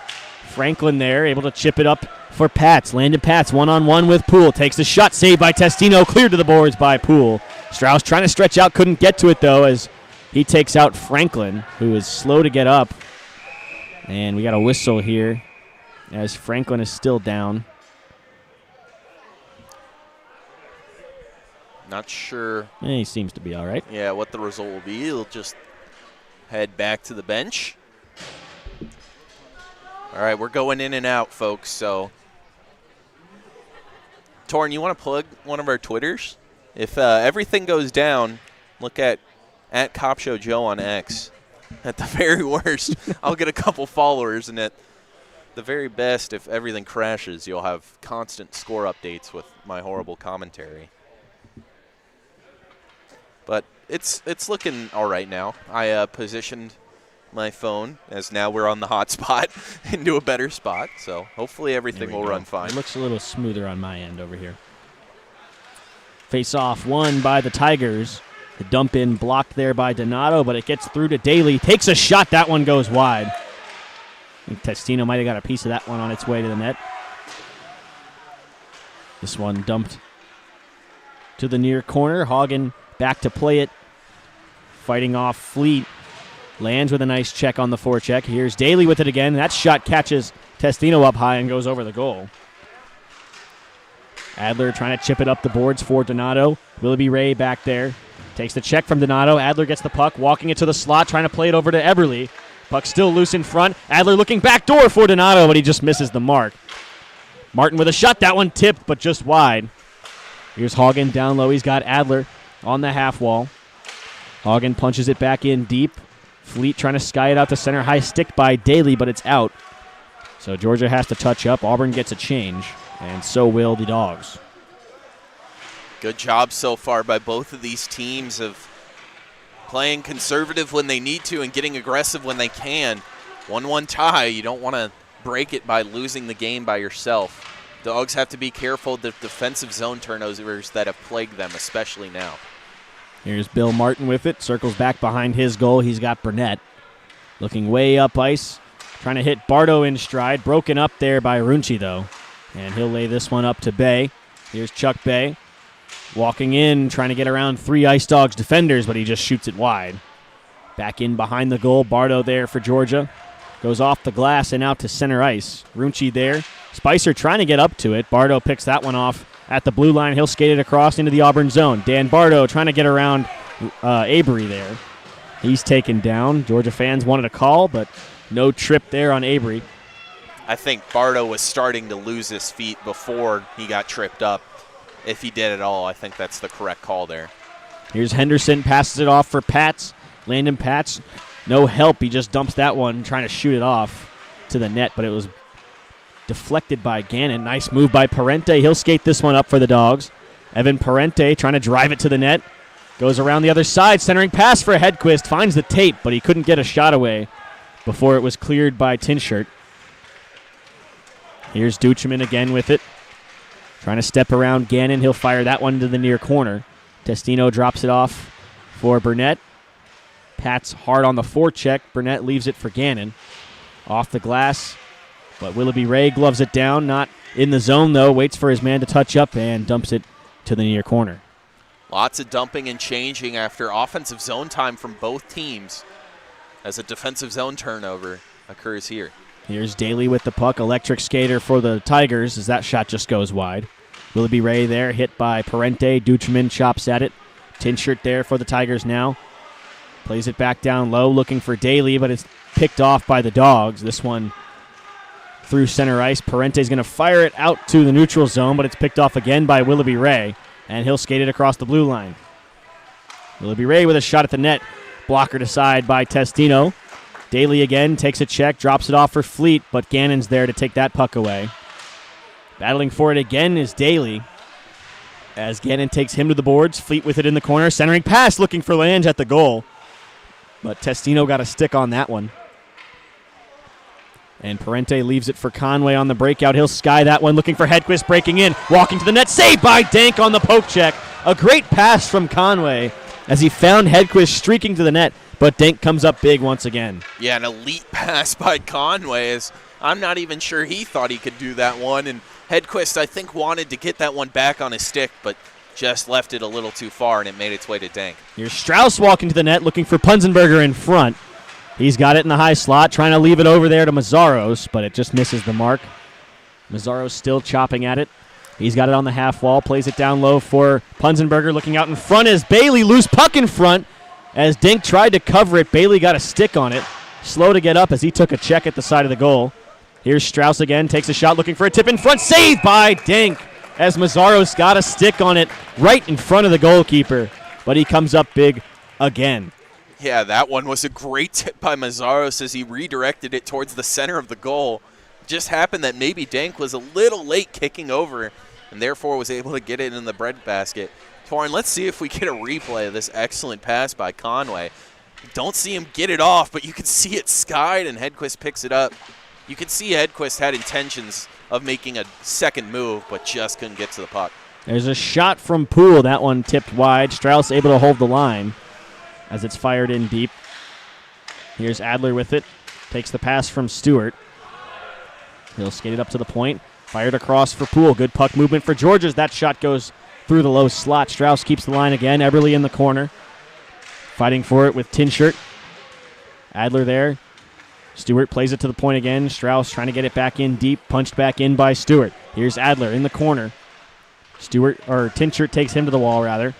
Franklin there, able to chip it up for Pats. Landon Pats one-on-one with Poole. Takes the shot, saved by Testino. Cleared to the boards by Poole. Strauss trying to stretch out, couldn't get to it, though, as he takes out Franklin, who is slow to get up. And we got a whistle here, as Franklin is still down. Not sure. He seems to be all right. Yeah, what the result will be. He'll just head back to the bench. All right, we're going in and out, folks. So, Torin, you want to plug one of our Twitters? If everything goes down, look at Kopsho Joe on X. At the very worst, I'll get a couple followers, and at the very best, if everything crashes, you'll have constant score updates with my horrible commentary. But it's looking all right now. I positioned my phone, as now we're on the hot spot into a better spot. So hopefully everything will run fine. It looks a little smoother on my end over here. Face off won by the Tigers. The dump in blocked there by Donato, but it gets through to Daly. Takes a shot. That one goes wide. I think Testino might have got a piece of that one on its way to the net. This one dumped to the near corner. Hagen back to play it. Fighting off Fleet. Lands with a nice check on the forecheck. Here's Daly with it again. That shot catches Testino up high and goes over the goal. Adler trying to chip it up the boards for Donato. Willoughby Ray back there. Takes the check from Donato. Adler gets the puck, walking it to the slot, trying to play it over to Eberle. Puck still loose in front. Adler looking back door for Donato, but he just misses the mark. Martin with a shot. That one tipped, but just wide. Here's Hagen down low. He's got Adler on the half wall. Hagen punches it back in deep. Fleet trying to sky it out to center. High stick by Daly, but it's out. So Georgia has to touch up. Auburn gets a change, and so will the Dogs. Good job so far by both of these teams of playing conservative when they need to and getting aggressive when they can. 1-1 tie. You don't want to break it by losing the game by yourself. Dogs have to be careful of the defensive zone turnovers that have plagued them, especially now. Here's Bill Martin with it. Circles back behind his goal. He's got Burnett. Looking way up ice. Trying to hit Bardo in stride. Broken up there by Runchi, though. And he'll lay this one up to Bay. Here's Chuck Bay. Walking in, trying to get around 3 Ice Dogs defenders, but he just shoots it wide. Back in behind the goal. Bardo there for Georgia. Goes off the glass and out to center ice. Runchi there. Spicer trying to get up to it. Bardo picks that one off at the blue line. He'll skate it across into the Auburn zone. Dan Bardo trying to get around Avery there. He's taken down. Georgia fans wanted a call, but no trip there on Avery. I think Bardo was starting to lose his feet before he got tripped up. If he did at all, I think that's the correct call there. Here's Henderson, passes it off for Pats. Landon Pats, no help. He just dumps that one, trying to shoot it off to the net, but it was deflected by Gannon. Nice move by Parente. He'll skate this one up for the Dogs. Evan Parente trying to drive it to the net. Goes around the other side, centering pass for Hedquist. Finds the tape, but he couldn't get a shot away before it was cleared by Tinshirt. Here's Duchemin again with it. Trying to step around Gannon. He'll fire that one to the near corner. Testino drops it off for Burnett. Pat's hard on the forecheck. Burnett leaves it for Gannon. Off the glass, but Willoughby Ray gloves it down. Not in the zone, though. Waits for his man to touch up and dumps it to the near corner. Lots of dumping and changing after offensive zone time from both teams as a defensive zone turnover occurs here. Here's Daly with the puck. Electric skater for the Tigers as that shot just goes wide. Willoughby Ray there, hit by Parente. Duchemin chops at it. Tinshirt there for the Tigers now. Plays it back down low, looking for Daly, but it's picked off by the Dogs. This one through center ice. Parente's going to fire it out to the neutral zone, but it's picked off again by Willoughby Ray, and he'll skate it across the blue line. Willoughby Ray with a shot at the net. Blockered aside by Testino. Daly again takes a check, drops it off for Fleet, but Gannon's there to take that puck away. Battling for it again is Daly, as Gannon takes him to the boards. Fleet with it in the corner, centering pass, looking for Lange at the goal. But Testino got a stick on that one. And Parente leaves it for Conway on the breakout. He'll sky that one, looking for Hedquist breaking in. Walking to the net, saved by Dank on the poke check. A great pass from Conway as he found Hedquist streaking to the net, but Dank comes up big once again. Yeah, an elite pass by Conway. As I'm not even sure he thought he could do that one. And Hedquist, I think, wanted to get that one back on his stick, but just left it a little too far, and it made its way to Dank. Here's Strauss walking to the net, looking for Punzenberger in front. He's got it in the high slot, trying to leave it over there to Mazzaros, but it just misses the mark. Mazzaros still chopping at it. He's got it on the half wall, plays it down low for Punzenberger, looking out in front as Bailey, loose puck in front. As Dink tried to cover it, Bailey got a stick on it. Slow to get up as he took a check at the side of the goal. Here's Strauss again, takes a shot, looking for a tip in front, saved by Dink, as Mazzaros got a stick on it right in front of the goalkeeper, but he comes up big again. Yeah, that one was a great tip by Mazzaros as he redirected it towards the center of the goal. Just happened that maybe Dank was a little late kicking over and therefore was able to get it in the breadbasket. Torin, let's see if we get a replay of this excellent pass by Conway. Don't see him get it off, but you can see it skied, and Hedquist picks it up. You can see Hedquist had intentions of making a second move, but just couldn't get to the puck. There's a shot from Poole. That one tipped wide. Strauss able to hold the line as it's fired in deep. Here's Adler with it. Takes the pass from Stewart. He'll skate it up to the point. Fired across for Poole. Good puck movement for Georgia as that shot goes through the low slot. Strauss keeps the line again. Eberle in the corner. Fighting for it with Tinshirt. Adler there. Stewart plays it to the point again. Strauss trying to get it back in deep. Punched back in by Stewart. Here's Adler in the corner. Tinshirt takes him to the wall, rather.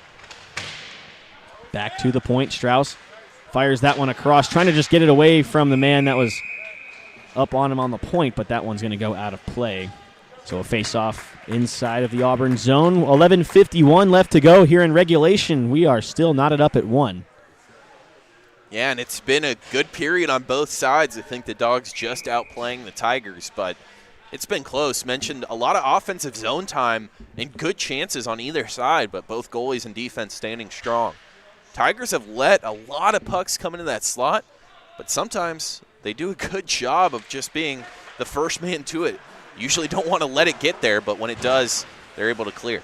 Back to the point. Strauss fires that one across, trying to just get it away from the man that was up on him on the point, but that one's going to go out of play. So a face-off inside of the Auburn zone. 11:51 left to go here in regulation. We are still knotted up at 1. Yeah, and it's been a good period on both sides. I think the Dogs just outplaying the Tigers, but it's been close. Mentioned a lot of offensive zone time and good chances on either side, but both goalies and defense standing strong. Tigers have let a lot of pucks come into that slot, but sometimes they do a good job of just being the first man to it. Usually don't want to let it get there, but when it does, they're able to clear.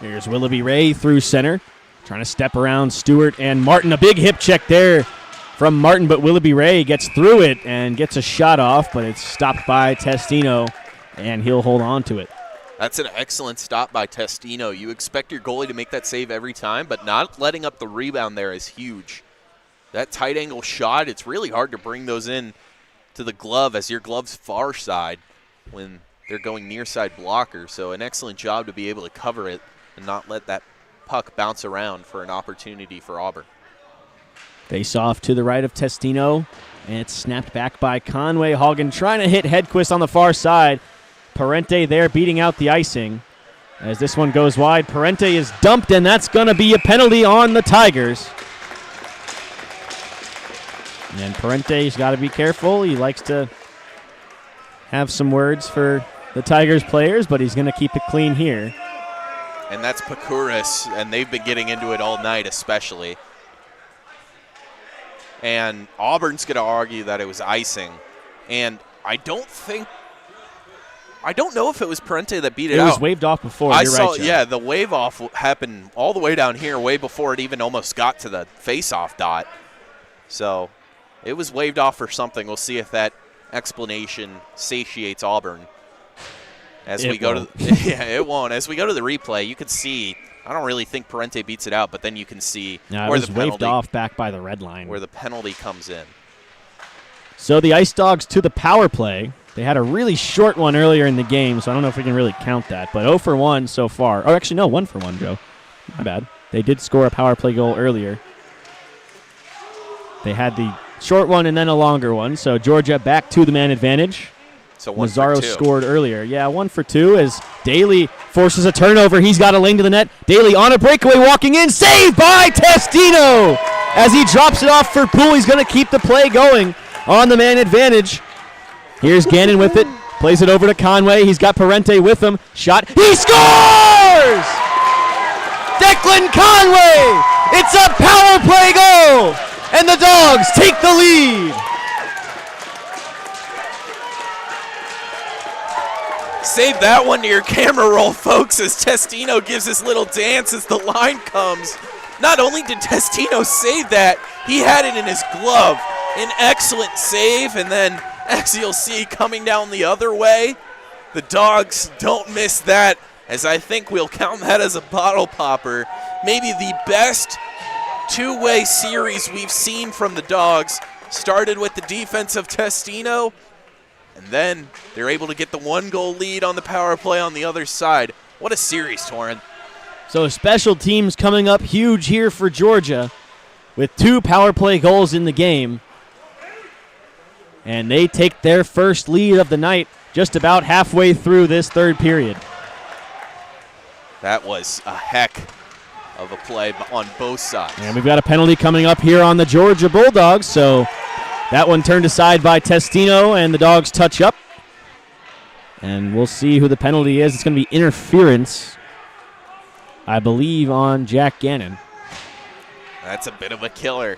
Here's Willoughby Ray through center, trying to step around Stewart and Martin. A big hip check there from Martin, but Willoughby Ray gets through it and gets a shot off, but it's stopped by Testino, and he'll hold on to it. That's an excellent stop by Testino. You expect your goalie to make that save every time, but not letting up the rebound there is huge. That tight angle shot, it's really hard to bring those in to the glove as your glove's far side when they're going near side blocker. So an excellent job to be able to cover it and not let that puck bounce around for an opportunity for Auburn. Face off to the right of Testino, and it's snapped back by Conway. Hagen trying to hit Hedquist on the far side. Parente there beating out the icing. As this one goes wide, Parente is dumped, and that's going to be a penalty on the Tigers. And Parente's got to be careful. He likes to have some words for the Tigers players, but he's going to keep it clean here. And that's Pakuris, and they've been getting into it all night especially. And Auburn's going to argue that it was icing. And I don't know if it was Parente that beat it out. It was waved off before. You're right, Joe. Yeah, the wave off happened all the way down here, way before it even almost got to the face-off dot. So it was waved off for something. We'll see if that explanation satiates Auburn. It won't. As we go to the replay, you can see. I don't really think Parente beats it out, but then you can see where it was waved off back by the red line, where the penalty comes in. So the Ice Dawgs to the power play. They had a really short one earlier in the game, so I don't know if we can really count that. But 0 for 1 so far. Oh, actually, no, 1 for 1, Joe. My bad. They did score a power play goal earlier. They had the short one and then a longer one. So Georgia back to the man advantage. So 1 Mazzaro for 2. scored earlier. Yeah, 1 for 2 as Daly forces a turnover. He's got a lane to the net. Daly on a breakaway, walking in. Saved by Testino! As he drops it off for Poole, he's going to keep the play going on the man advantage. Here's Gannon with it. Plays it over to Conway. He's got Parente with him. Shot. He scores! Declan Conway! It's a power play goal! And the Dogs take the lead. Save that one to your camera roll, folks, as Testino gives this little dance as the line comes. Not only did Testino save that, he had it in his glove. An excellent save, and then as you'll see coming down the other way, the Dogs don't miss that, as I think we'll count that as a bottle popper. Maybe the best two-way series we've seen from the Dogs. Started with the defense of Testino, and then they're able to get the 1-goal lead on the power play on the other side. What a series, Torin. So special teams coming up huge here for Georgia with 2 power play goals in the game. And they take their first lead of the night just about halfway through this third period. That was a heck of a play on both sides. And we've got a penalty coming up here on the Georgia Bulldogs. So that one turned aside by Testino, and the Dogs touch up. And we'll see who the penalty is. It's going to be interference, I believe, on Jack Gannon. That's a bit of a killer.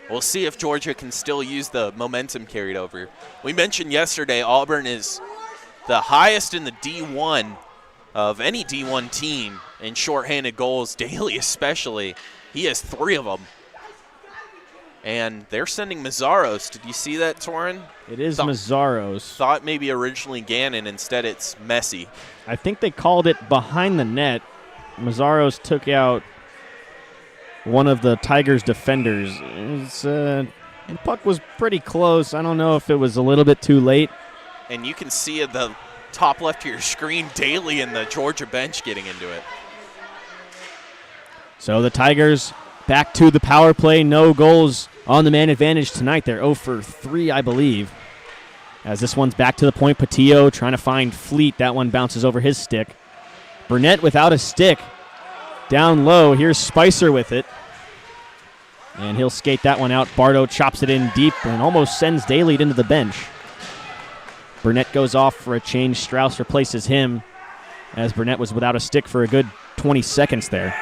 We'll see if Georgia can still use the momentum carried over. We mentioned yesterday Auburn is the highest in the D1 of any D1 team in shorthanded goals, daily especially. He has 3 of them. And they're sending Mazzaros. Did you see that, Torin? It is Mazzaros. Thought maybe originally Gannon. Instead, it's Messi. I think they called it behind the net. Mazzaros took out one of the Tigers' defenders. The puck was pretty close. I don't know if it was a little bit too late. And you can see at the top left of your screen Daly and the Georgia bench getting into it. So the Tigers back to the power play. No goals on the man advantage tonight. They're 0 for 3, I believe. As this one's back to the point. Patillo trying to find Fleet. That one bounces over his stick. Burnett without a stick. Down low. Here's Spicer with it. And he'll skate that one out. Bardo chops it in deep and almost sends Daly into the bench. Burnett goes off for a change. Strauss replaces him as Burnett was without a stick for a good 20 seconds there.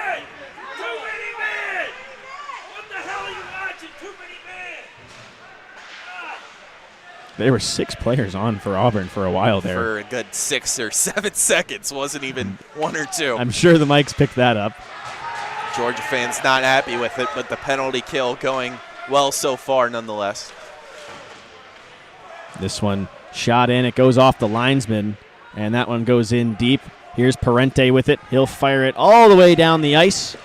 There were 6 players on for Auburn for a while there. For a good 6 or 7 seconds. Wasn't even 1 or 2. I'm sure the mics picked that up. Georgia fans not happy with it, but the penalty kill going well so far nonetheless. This one shot in. It goes off the linesman, and that one goes in deep. Here's Parente with it. He'll fire it all the way down the ice.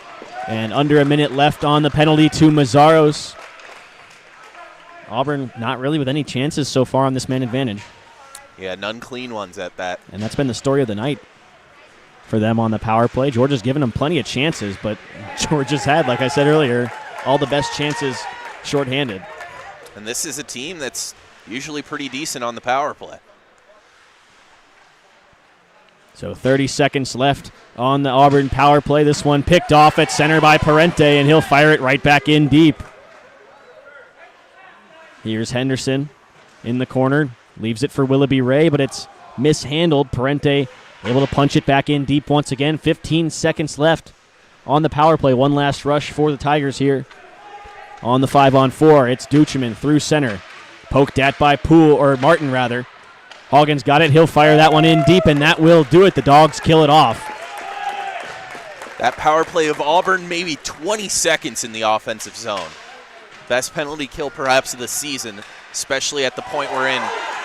And under a minute left on the penalty to Mazzaros. Auburn not really with any chances so far on this man advantage. Yeah, none clean ones at that. And that's been the story of the night for them on the power play. Georgia's given them plenty of chances, but Georgia's had, like I said earlier, all the best chances shorthanded. And this is a team that's usually pretty decent on the power play. So 30 seconds left on the Auburn power play. This one picked off at center by Parente, and he'll fire it right back in deep. Here's Henderson in the corner. Leaves it for Willoughby Ray, but it's mishandled. Parente able to punch it back in deep once again. 15 seconds left on the power play. One last rush for the Tigers here on the 5-on-4. It's Duchemin through center. Poked at by Martin rather. Hoggins got it. He'll fire that one in deep, and that will do it. The Dogs kill it off. That power play of Auburn, maybe 20 seconds in the offensive zone. Best penalty kill perhaps of the season, especially at the point we're in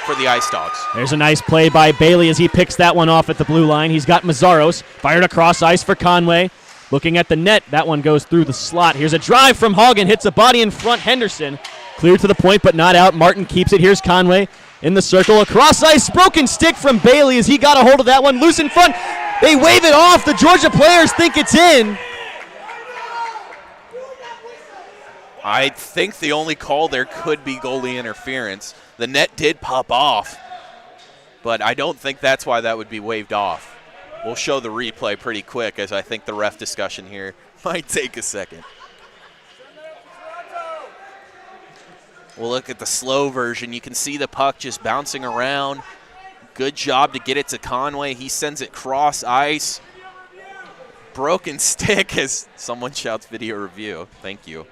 for the Ice Dawgs. There's a nice play by Bailey as he picks that one off at the blue line. He's got Mazzaros fired across ice for Conway. Looking at the net, that one goes through the slot. Here's a drive from Hagen, hits a body in front. Henderson cleared to the point but not out. Martin keeps it. Here's Conway in the circle. Across ice, broken stick from Bailey as he got a hold of that one. Loose in front. They wave it off. The Georgia players think it's in. I think the only call there could be goalie interference. The net did pop off, but I don't think that's why that would be waved off. We'll show the replay pretty quick, as I think the ref discussion here might take a second. We'll look at the slow version. You can see the puck just bouncing around. Good job to get it to Conway. He sends it cross ice. Broken stick as someone shouts video review. Thank you.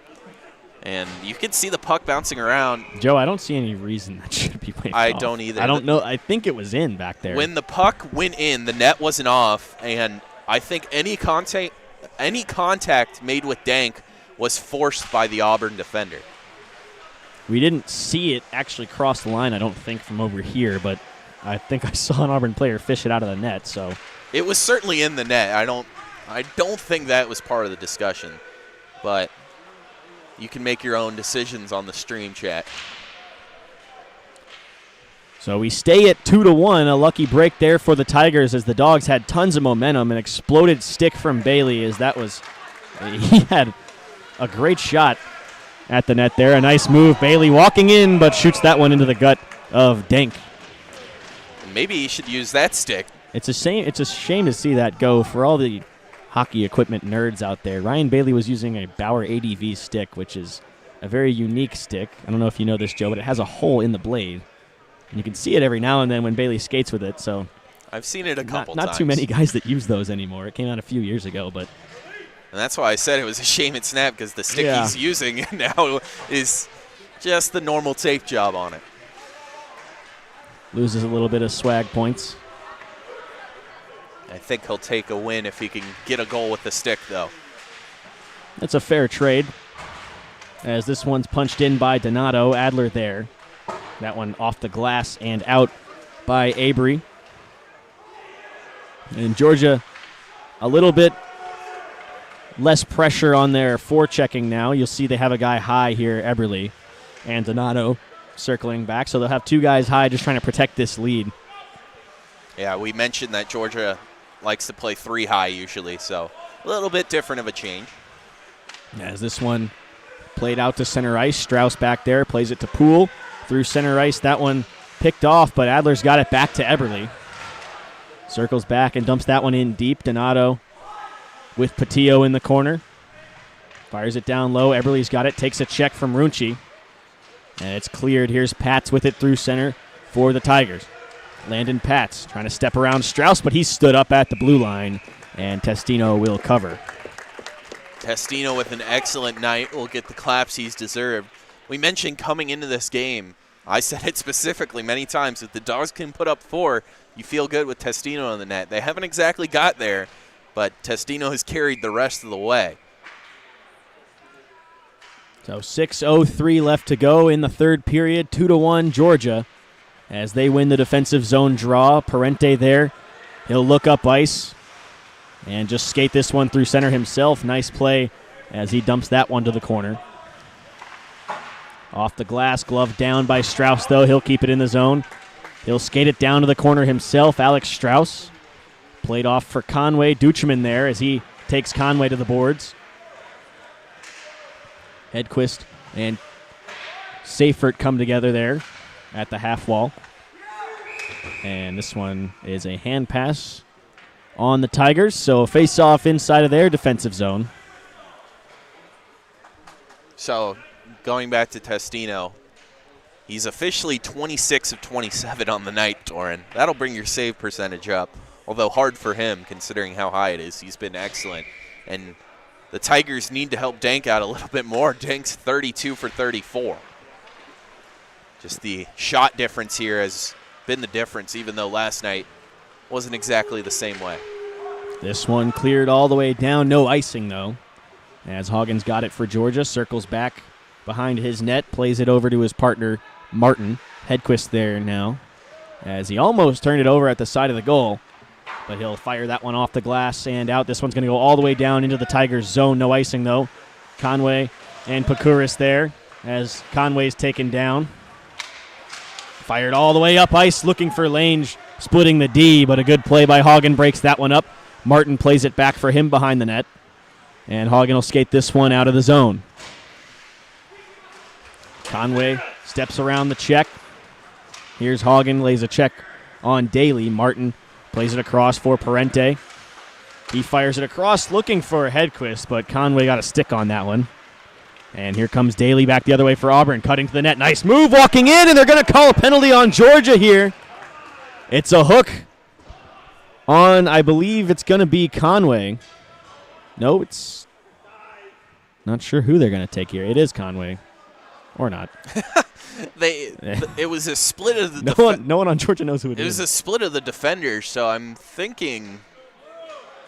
And you can see the puck bouncing around. Joe, I don't see any reason that should be waved I off. don't either. I don't know. I think it was in back there. When the puck went in, the net wasn't off, and I think any contact made with Dank was forced by the Auburn defender. We didn't see it actually cross the line, I don't think, from over here, but I think I saw an Auburn player fish it out of the net. So it was certainly in the net. I don't think that was part of the discussion, but you can make your own decisions on the stream chat. So we stay at 2-1. A lucky break there for the Tigers as the Dogs had tons of momentum. An exploded stick from Bailey as he had a great shot at the net there. A nice move. Bailey walking in, but shoots that one into the gut of Dank. Maybe he should use that stick. It's a shame to see that go for all the hockey equipment nerds out there. Ryan Bailey was using a Bauer ADV stick, which is a very unique stick. I don't know if you know this, Joe, but it has a hole in the blade. And you can see it every now and then when Bailey skates with it. So I've seen it a couple times. Not too many guys that use those anymore. It came out a few years ago, but And that's why I said it was a shame it snapped, because the stick he's using now is just the normal tape job on it. Loses a little bit of swag points. I think he'll take a win if he can get a goal with the stick, though. That's a fair trade, as this one's punched in by Donato. Adler there. That one off the glass and out by Avery. And Georgia, a little bit less pressure on their forechecking now. You'll see they have a guy high here, Eberle, and Donato circling back. So they'll have two guys high just trying to protect this lead. Yeah, we mentioned that Georgia likes to play 3 high usually, so a little bit different of a change. As this one played out to center ice, Strauss back there plays it to Poole through center ice. That one picked off, but Adler's got it back to Eberle. Circles back and dumps that one in deep. Donato with Patillo in the corner. Fires it down low. Eberle's got it. Takes a check from Runchi. And it's cleared. Here's Pats with it through center for the Tigers. Landon Pats trying to step around Strauss, but he stood up at the blue line, and Testino will cover. Testino with an excellent night will get the claps he's deserved. We mentioned coming into this game, I said it specifically many times, if the Dogs can put up 4, you feel good with Testino on the net. They haven't exactly got there, but Testino has carried the rest of the way. So 6:03 left to go in the third period. 2-1 Georgia as they win the defensive zone draw. Parente there. He'll look up ice and just skate this one through center himself. Nice play as he dumps that one to the corner. Off the glass, glove down by Strauss, though. He'll keep it in the zone. He'll skate it down to the corner himself. Alex Strauss played off for Conway. Duchemin there as he takes Conway to the boards. Hedquist and Seifert come together there at the half wall. And this one is a hand pass on the Tigers, so a face-off inside of their defensive zone. So going back to Testino, he's officially 26 of 27 on the night, Torin. That'll bring your save percentage up, although hard for him considering how high it is. He's been excellent. And the Tigers need to help Dank out a little bit more. Dank's 32 for 34. Just the shot difference here has been the difference, even though last night wasn't exactly the same way. This one cleared all the way down. No icing, though, as Hoggins got it for Georgia. Circles back behind his net, plays it over to his partner, Martin. Hedquist there now, as he almost turned it over at the side of the goal, but he'll fire that one off the glass and out. This one's going to go all the way down into the Tigers' zone. No icing, though. Conway and Pakuris there as Conway's taken down. Fired all the way up ice, looking for Lange, splitting the D, but a good play by Hagen breaks that one up. Martin plays it back for him behind the net, and Hagen will skate this one out of the zone. Conway steps around the check. Here's Hagen, lays a check on Daly. Martin plays it across for Parente. He fires it across, looking for Hedquist, but Conway got a stick on that one. And here comes Daly back the other way for Auburn, cutting to the net. Nice move, walking in, and they're going to call a penalty on Georgia here. It's a hook on, I believe it's going to be Conway. No, it's not sure who they're going to take here. It is Conway, or not. It was a split of the no one on Georgia knows who it is. It was a split of the defenders, so I'm thinking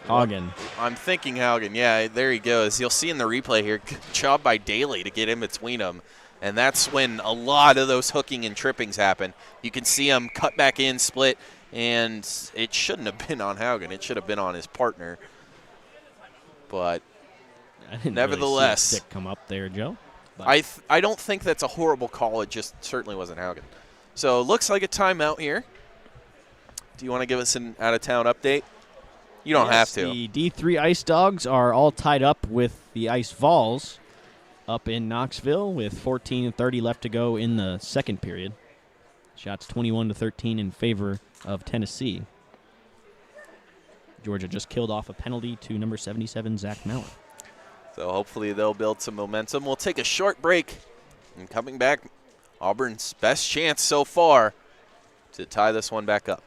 Hagen. I'm thinking Hagen. Yeah, there he goes. You'll see in the replay here, good job by Daly to get in between them. And that's when a lot of those hooking and trippings happen. You can see him cut back in, split, and it shouldn't have been on Hagen. It should have been on his partner. But I didn't nevertheless, really see a stick come up there, Joe. I don't think that's a horrible call. It just certainly wasn't Hagen. So it looks like a timeout here. Do you want to give us an out-of-town update? You don't have to. The D3 Ice Dogs are all tied up with the Ice Vols up in Knoxville with 14:30 left to go in the second period. Shots 21-13 in favor of Tennessee. Georgia just killed off a penalty to number 77, Zach Mallett. So hopefully they'll build some momentum. We'll take a short break. And coming back, Auburn's best chance so far to tie this one back up.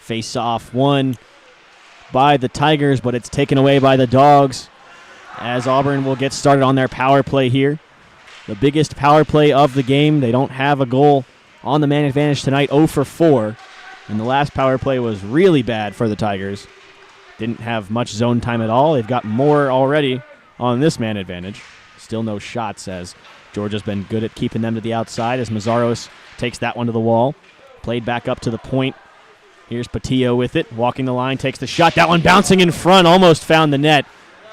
Face-off won by the Tigers, but it's taken away by the Dogs as Auburn will get started on their power play here. The biggest power play of the game. They don't have a goal on the man advantage tonight, 0 for 4. And the last power play was really bad for the Tigers. Didn't have much zone time at all. They've got more already on this man advantage. Still no shots as Georgia's been good at keeping them to the outside as Mazzaros takes that one to the wall. Played back up to the point. Here's Patillo with it. Walking the line, takes the shot. That one bouncing in front, almost found the net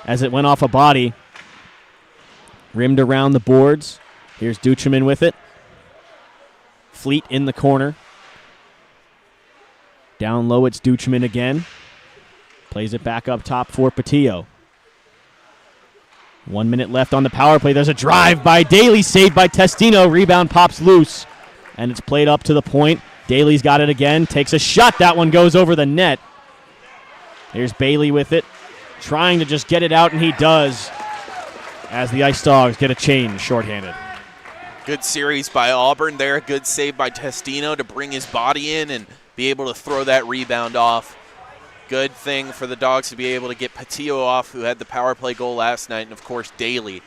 as it went off a body. Rimmed around the boards. Here's Duchemin with it. Fleet in the corner. Down low, it's Duchemin again. Plays it back up top for Patillo. 1 minute left on the power play. There's a drive by Daly, saved by Testino. Rebound pops loose, and it's played up to the point. Daly's got it again. Takes a shot. That one goes over the net. Here's Bailey with it. Trying to just get it out, and he does, as the Ice Dawgs get a change shorthanded. Good series by Auburn there. Good save by Testino to bring his body in and be able to throw that rebound off. Good thing for the Dogs to be able to get Patillo off, who had the power play goal last night, and, of course, Daly.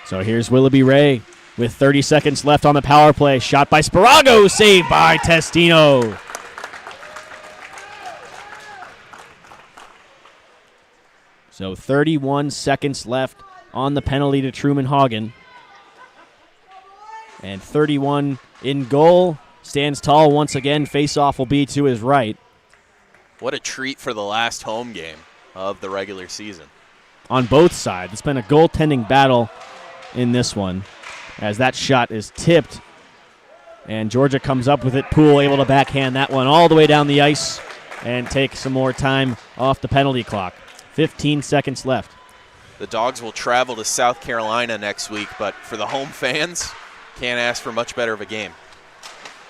So here's Willoughby Ray with 30 seconds left on the power play. Shot by Sparago, saved by Testino. So 31 seconds left on the penalty to Truman Hagen. And 31 in goal. Stands tall once again. Face-off will be to his right. What a treat for the last home game of the regular season. On both sides. It's been a goaltending battle in this one, as that shot is tipped. And Georgia comes up with it. Poole able to backhand that one all the way down the ice and take some more time off the penalty clock. 15 seconds left. The Dogs will travel to South Carolina next week, but for the home fans, can't ask for much better of a game.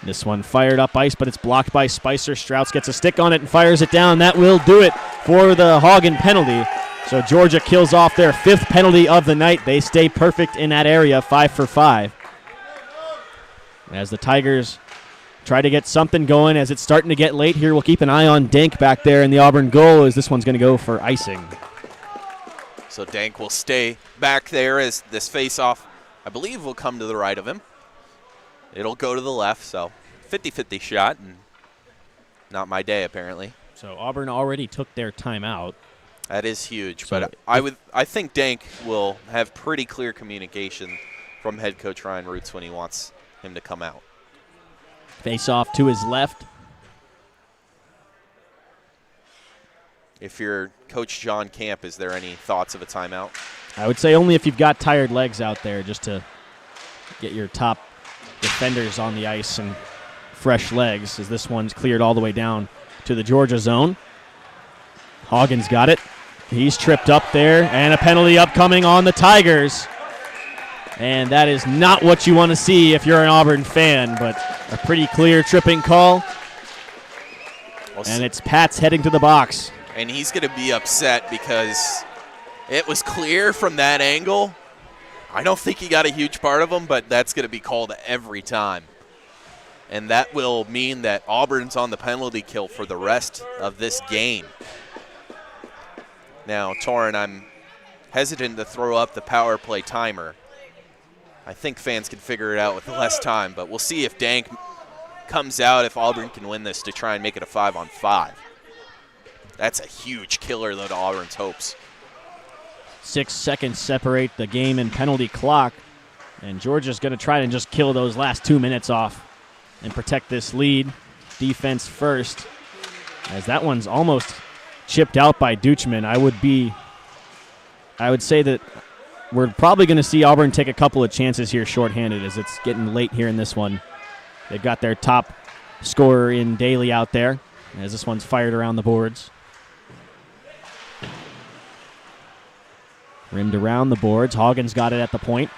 This one fired up ice, but it's blocked by Spicer. Strauss gets a stick on it and fires it down. That will do it for the Hagen penalty. So Georgia kills off their 5th penalty of the night. They stay perfect in that area, 5 for 5. As the Tigers try to get something going as it's starting to get late here. We'll keep an eye on Dank back there in the Auburn goal as this one's going to go for icing. So Dank will stay back there as this face-off, I believe, will come to the right of him. It'll go to the left, so 50-50 shot, and not my day, apparently. So Auburn already took their timeout. That is huge, So but I think Dank will have pretty clear communication from head coach Ryan Roots when he wants him to come out. Face off to his left. If you're Coach John Camp, is there any thoughts of a timeout? I would say only if you've got tired legs out there, just to get your top defenders on the ice and fresh legs, as this one's cleared all the way down to the Georgia zone. Hagen's got it. He's tripped up there, and a penalty upcoming on the Tigers. And that is not what you want to see if you're an Auburn fan, but a pretty clear tripping call. And it's Pats heading to the box. And he's going to be upset because it was clear from that angle. I don't think he got a huge part of them, but that's going to be called every time. And that will mean that Auburn's on the penalty kill for the rest of this game. Now, Torin, I'm hesitant to throw up the power play timer. I think fans can figure it out with less time, but we'll see if Dank comes out, if Auburn can win this, to try and make it a 5-on-5. That's a huge killer, though, to Auburn's hopes. 6 seconds separate the game and penalty clock, and Georgia's going to try to just kill those last 2 minutes off and protect this lead. Defense first, as that one's almost chipped out by Duchemin. I would say that we're probably going to see Auburn take a couple of chances here shorthanded, as it's getting late here in this one. They've got their top scorer in Daly out there, as this one's fired around the boards. Rimmed around the boards. Hagen's got it at the point.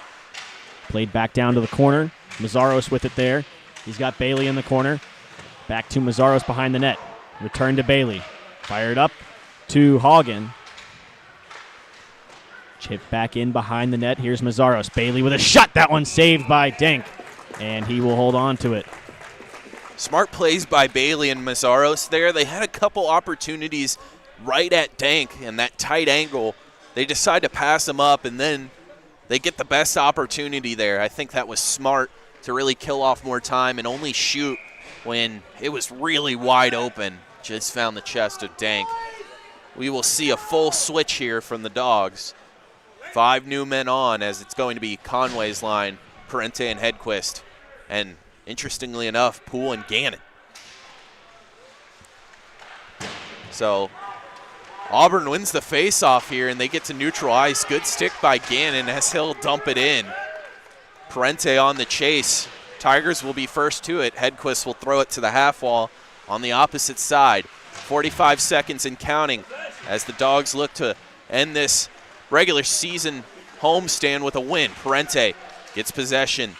Played back down to the corner. Mazzaros with it there. He's got Bailey in the corner. Back to Mazzaros behind the net. Return to Bailey. Fired up to Hagen. Chip back in behind the net. Here's Mazzaros. Bailey with a shot. That one saved by Dank, and he will hold on to it. Smart plays by Bailey and Mazzaros there. They had a couple opportunities right at Dank and that tight angle. They decide to pass him up, and then they get the best opportunity there. I think that was smart to really kill off more time and only shoot when it was really wide open. Just found the chest of Dank. We will see a full switch here from the Dogs. 5 new men on, as it's going to be Conway's line, Parente and Hedquist. And interestingly enough, Poole and Gannon. So Auburn wins the face-off here, and they get to neutral ice. Good stick by Gannon as he'll dump it in. Parente on the chase. Tigers will be first to it. Hedquist will throw it to the half wall on the opposite side. 45 seconds and counting as the Dogs look to end this regular season homestand with a win. Parente gets possession.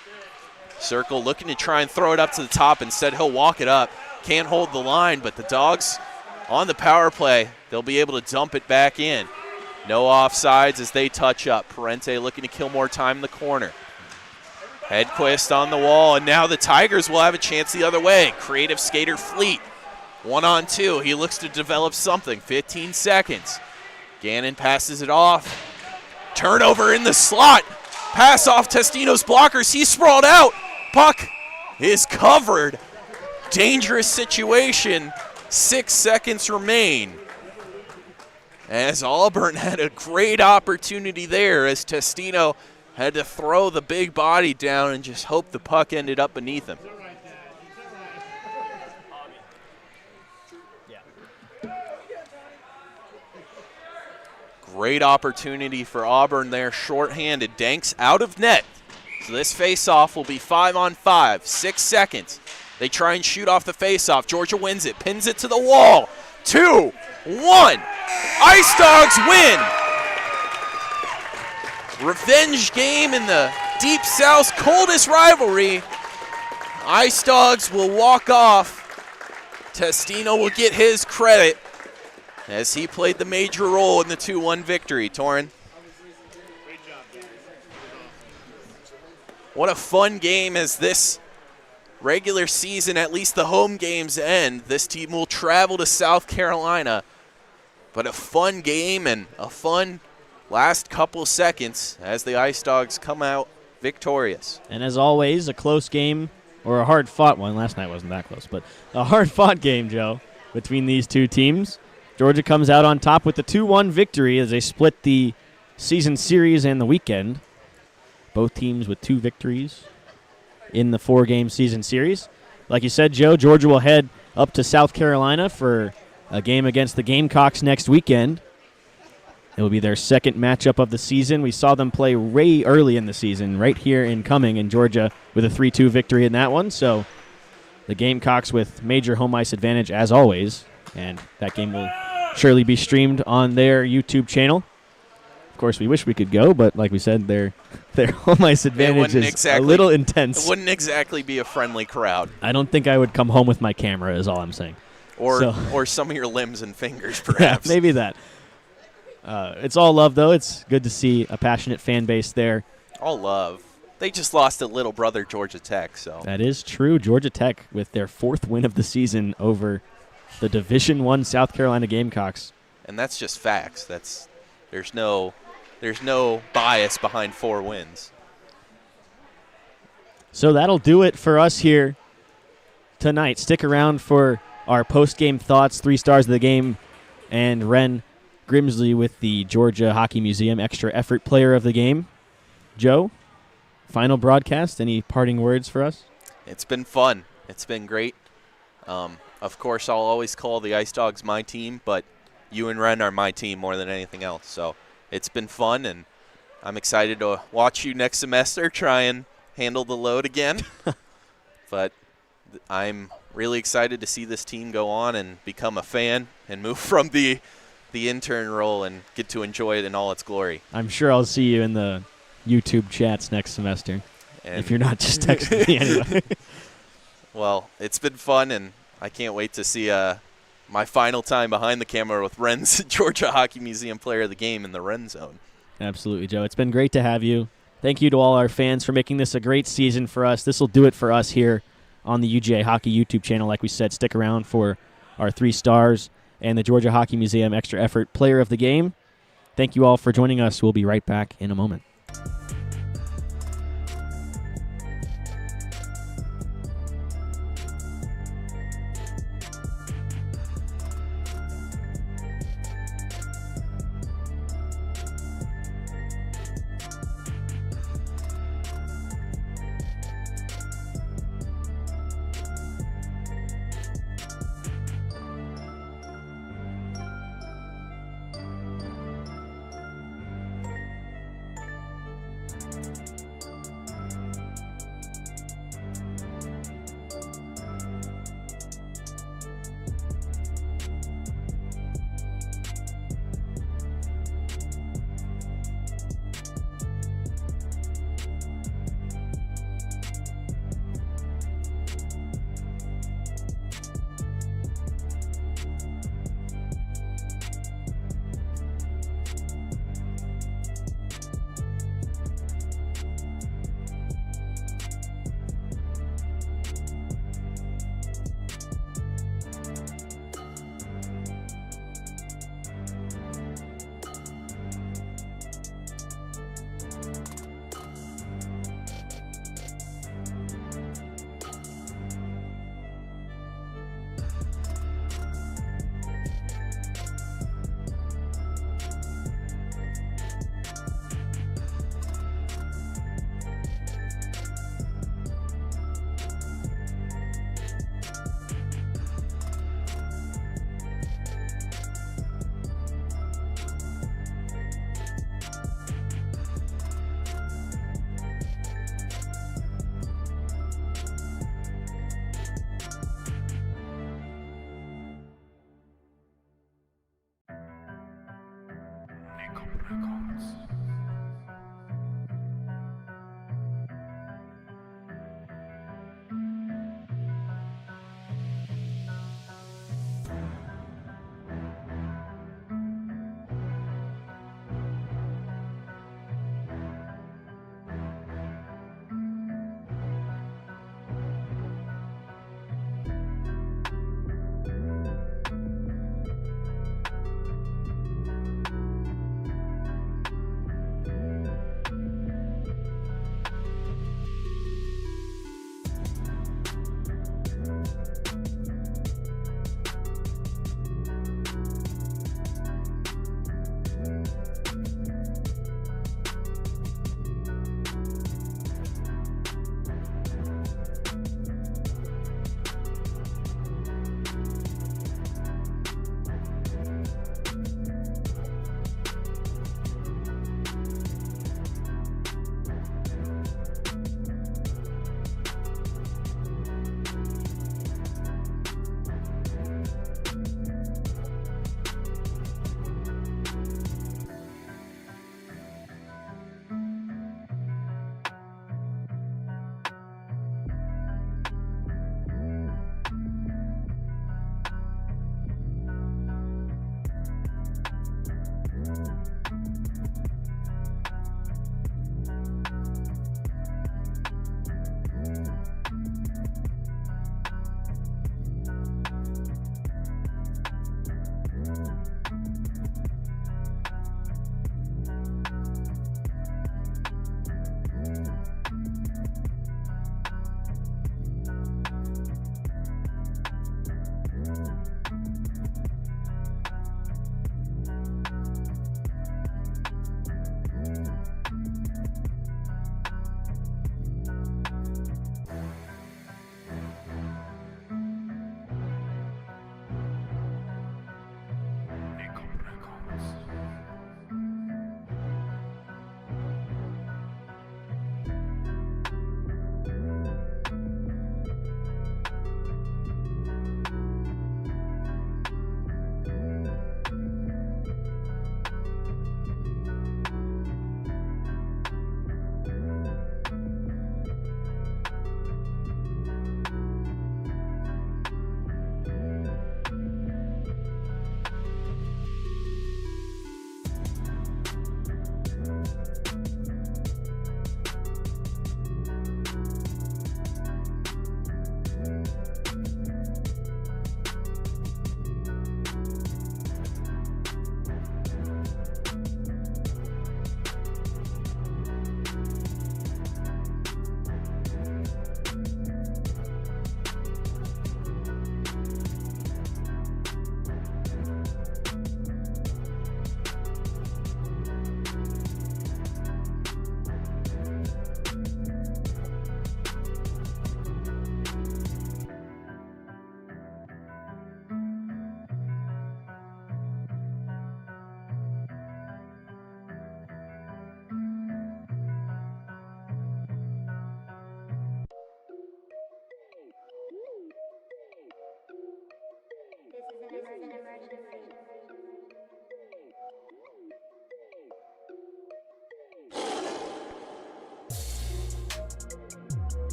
Circle looking to try and throw it up to the top. Instead, he'll walk it up. Can't hold the line, but the Dogs on the power play, they'll be able to dump it back in. No offsides as they touch up. Parente looking to kill more time in the corner. Hedquist on the wall, and now the Tigers will have a chance the other way. Creative skater Fleet, 1-on-2. He looks to develop something. 15 seconds. Gannon passes it off. Turnover in the slot. Pass off Testino's blockers. He's sprawled out. Puck is covered. Dangerous situation. 6 seconds remain. As Auburn had a great opportunity there, as Testino had to throw the big body down and just hope the puck ended up beneath him. Great opportunity for Auburn there, shorthanded. Danks out of net. So this face-off will be 5-on-5, 6 seconds. They try and shoot off the face-off. Georgia wins it, pins it to the wall. 2-1. Ice Dawgs win. Revenge game in the Deep South's coldest rivalry. Ice Dawgs will walk off. Testino will get his credit as he played the major role in the 2-1 victory. Torin. What a fun game as this regular season, at least the home games end. This team will travel to South Carolina. But a fun game and a fun last couple seconds as the Ice Dawgs come out victorious. And as always, a close game, or a hard-fought one. Last night wasn't that close, but a hard-fought game, Joe, between these two teams. Georgia comes out on top with the 2-1 victory as they split the season series and the weekend. Both teams with 2 victories in the 4-game season series. Like you said, Joe, Georgia will head up to South Carolina for a game against the Gamecocks next weekend. It will be their second matchup of the season. We saw them play way early in the season right here in Cumming in Georgia with a 3-2 victory in that one. So the Gamecocks with major home ice advantage as always, and that game will surely be streamed on their YouTube channel. Of course, we wish we could go, but like we said, their home ice advantage is a little intense. It wouldn't exactly be a friendly crowd. I don't think I would come home with my camera is all I'm saying. Or some of your limbs and fingers, perhaps. Yeah, maybe that. It's all love, though. It's good to see a passionate fan base there. All love. They just lost a little brother, Georgia Tech. So that is true. Georgia Tech with their 4th win of the season over the Division I South Carolina Gamecocks. And that's just facts. There's no bias behind 4 wins. So that'll do it for us here tonight. Stick around for our post-game thoughts, 3 stars of the game, and Ren Grimsley with the Georgia Hockey Museum Extra Effort Player of the Game. Joe, final broadcast, any parting words for us? It's been fun. It's been great. Of course, I'll always call the Ice Dawgs my team, but you and Ren are my team more than anything else. So it's been fun, and I'm excited to watch you next semester try and handle the load again. But I'm really excited to see this team go on and become a fan and move from the intern role and get to enjoy it in all its glory. I'm sure I'll see you in the YouTube chats next semester, if you're not just texting me anyway. Well, it's been fun, and I can't wait to see my final time behind the camera with Ren's Georgia Hockey Museum Player of the Game in the Ren Zone. Absolutely, Joe. It's been great to have you. Thank you to all our fans for making this a great season for us. This will do it for us here on the UGA Hockey YouTube channel. Like we said, stick around for our 3 stars and the Georgia Hockey Museum Extra Effort Player of the Game. Thank you all for joining us. We'll be right back in a moment.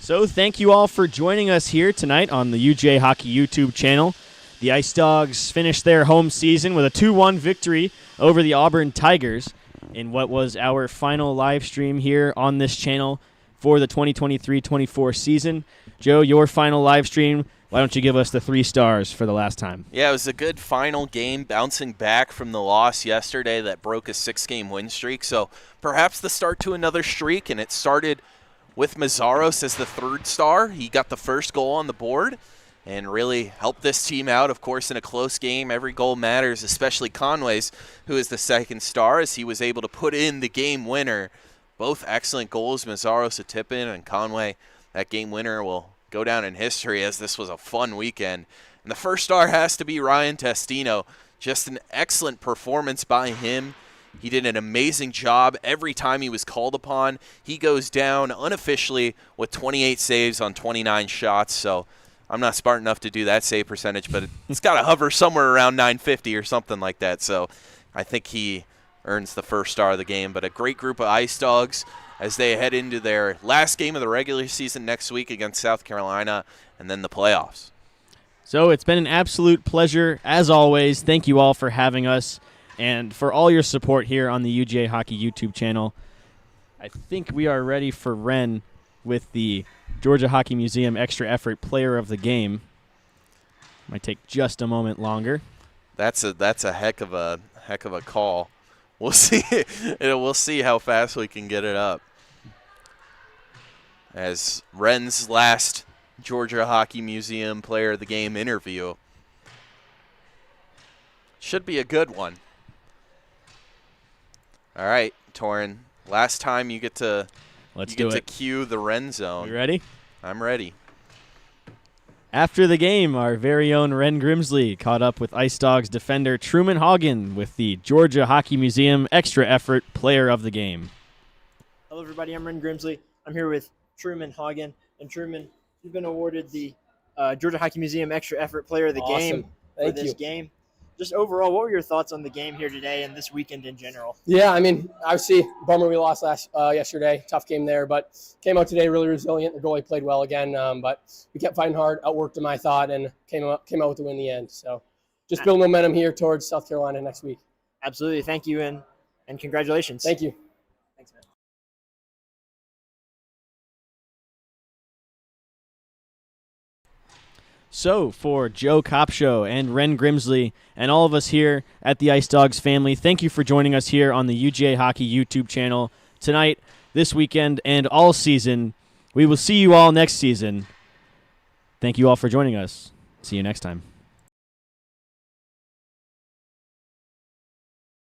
So thank you all for joining us here tonight on the UGA Hockey YouTube channel. The Ice Dawgs finished their home season with a 2-1 victory over the Auburn Tigers in what was our final live stream here on this channel for the 2023-24 season. Joe, your final live stream, why don't you give us the 3 stars for the last time? Yeah, it was a good final game, bouncing back from the loss yesterday that broke a 6-game win streak. So perhaps the start to another streak, and it started with Mazzaros as the 3rd star. He got the first goal on the board and really helped this team out. Of course, in a close game, every goal matters, especially Conway's, who is the 2nd star, as he was able to put in the game winner. Both excellent goals, Mazzaros a tip-in, and Conway, that game winner, will go down in history as this was a fun weekend. And the 1st star has to be Ryan Testino. Just an excellent performance by him. He did an amazing job every time he was called upon. He goes down unofficially with 28 saves on 29 shots. So I'm not smart enough to do that save percentage, but it's got to hover somewhere around 950 or something like that. So I think he earns the 1st star of the game. But a great group of Ice Dawgs as they head into their last game of the regular season next week against South Carolina and then the playoffs. So it's been an absolute pleasure, as always. Thank you all for having us and for all your support here on the UGA Hockey YouTube channel. I think we are ready for Ren with the Georgia Hockey Museum Extra Effort Player of the Game. Might take just a moment longer. That's a heck of a call. We'll see. We'll see how fast we can get it up. As Ren's last Georgia Hockey Museum Player of the Game interview. Should be a good one. All right, Torin. Last time you get to cue the Ren zone. You ready? I'm ready. After the game, our very own Ren Grimsley caught up with Ice Dawgs defender Truman Hagen with the Georgia Hockey Museum Extra Effort Player of the Game. Hello, everybody. I'm Ren Grimsley. I'm here with Truman Hagen. And Truman, you've been awarded the Georgia Hockey Museum Extra Effort Player of the Game for this game. Just overall, what were your thoughts on the game here today and this weekend in general? Yeah, I mean, obviously, bummer we lost yesterday. Tough game there, but came out today really resilient. The goalie played well again, but we kept fighting hard, outworked him, I thought, and came out with the win in the end. So just build momentum here towards South Carolina next week. Absolutely. Thank you, and congratulations. Thank you. Thanks, man. So, for Joe Kopsho and Ren Grimsley and all of us here at the Ice Dawgs family, thank you for joining us here on the UGA Hockey YouTube channel tonight, this weekend, and all season. We will see you all next season. Thank you all for joining us. See you next time.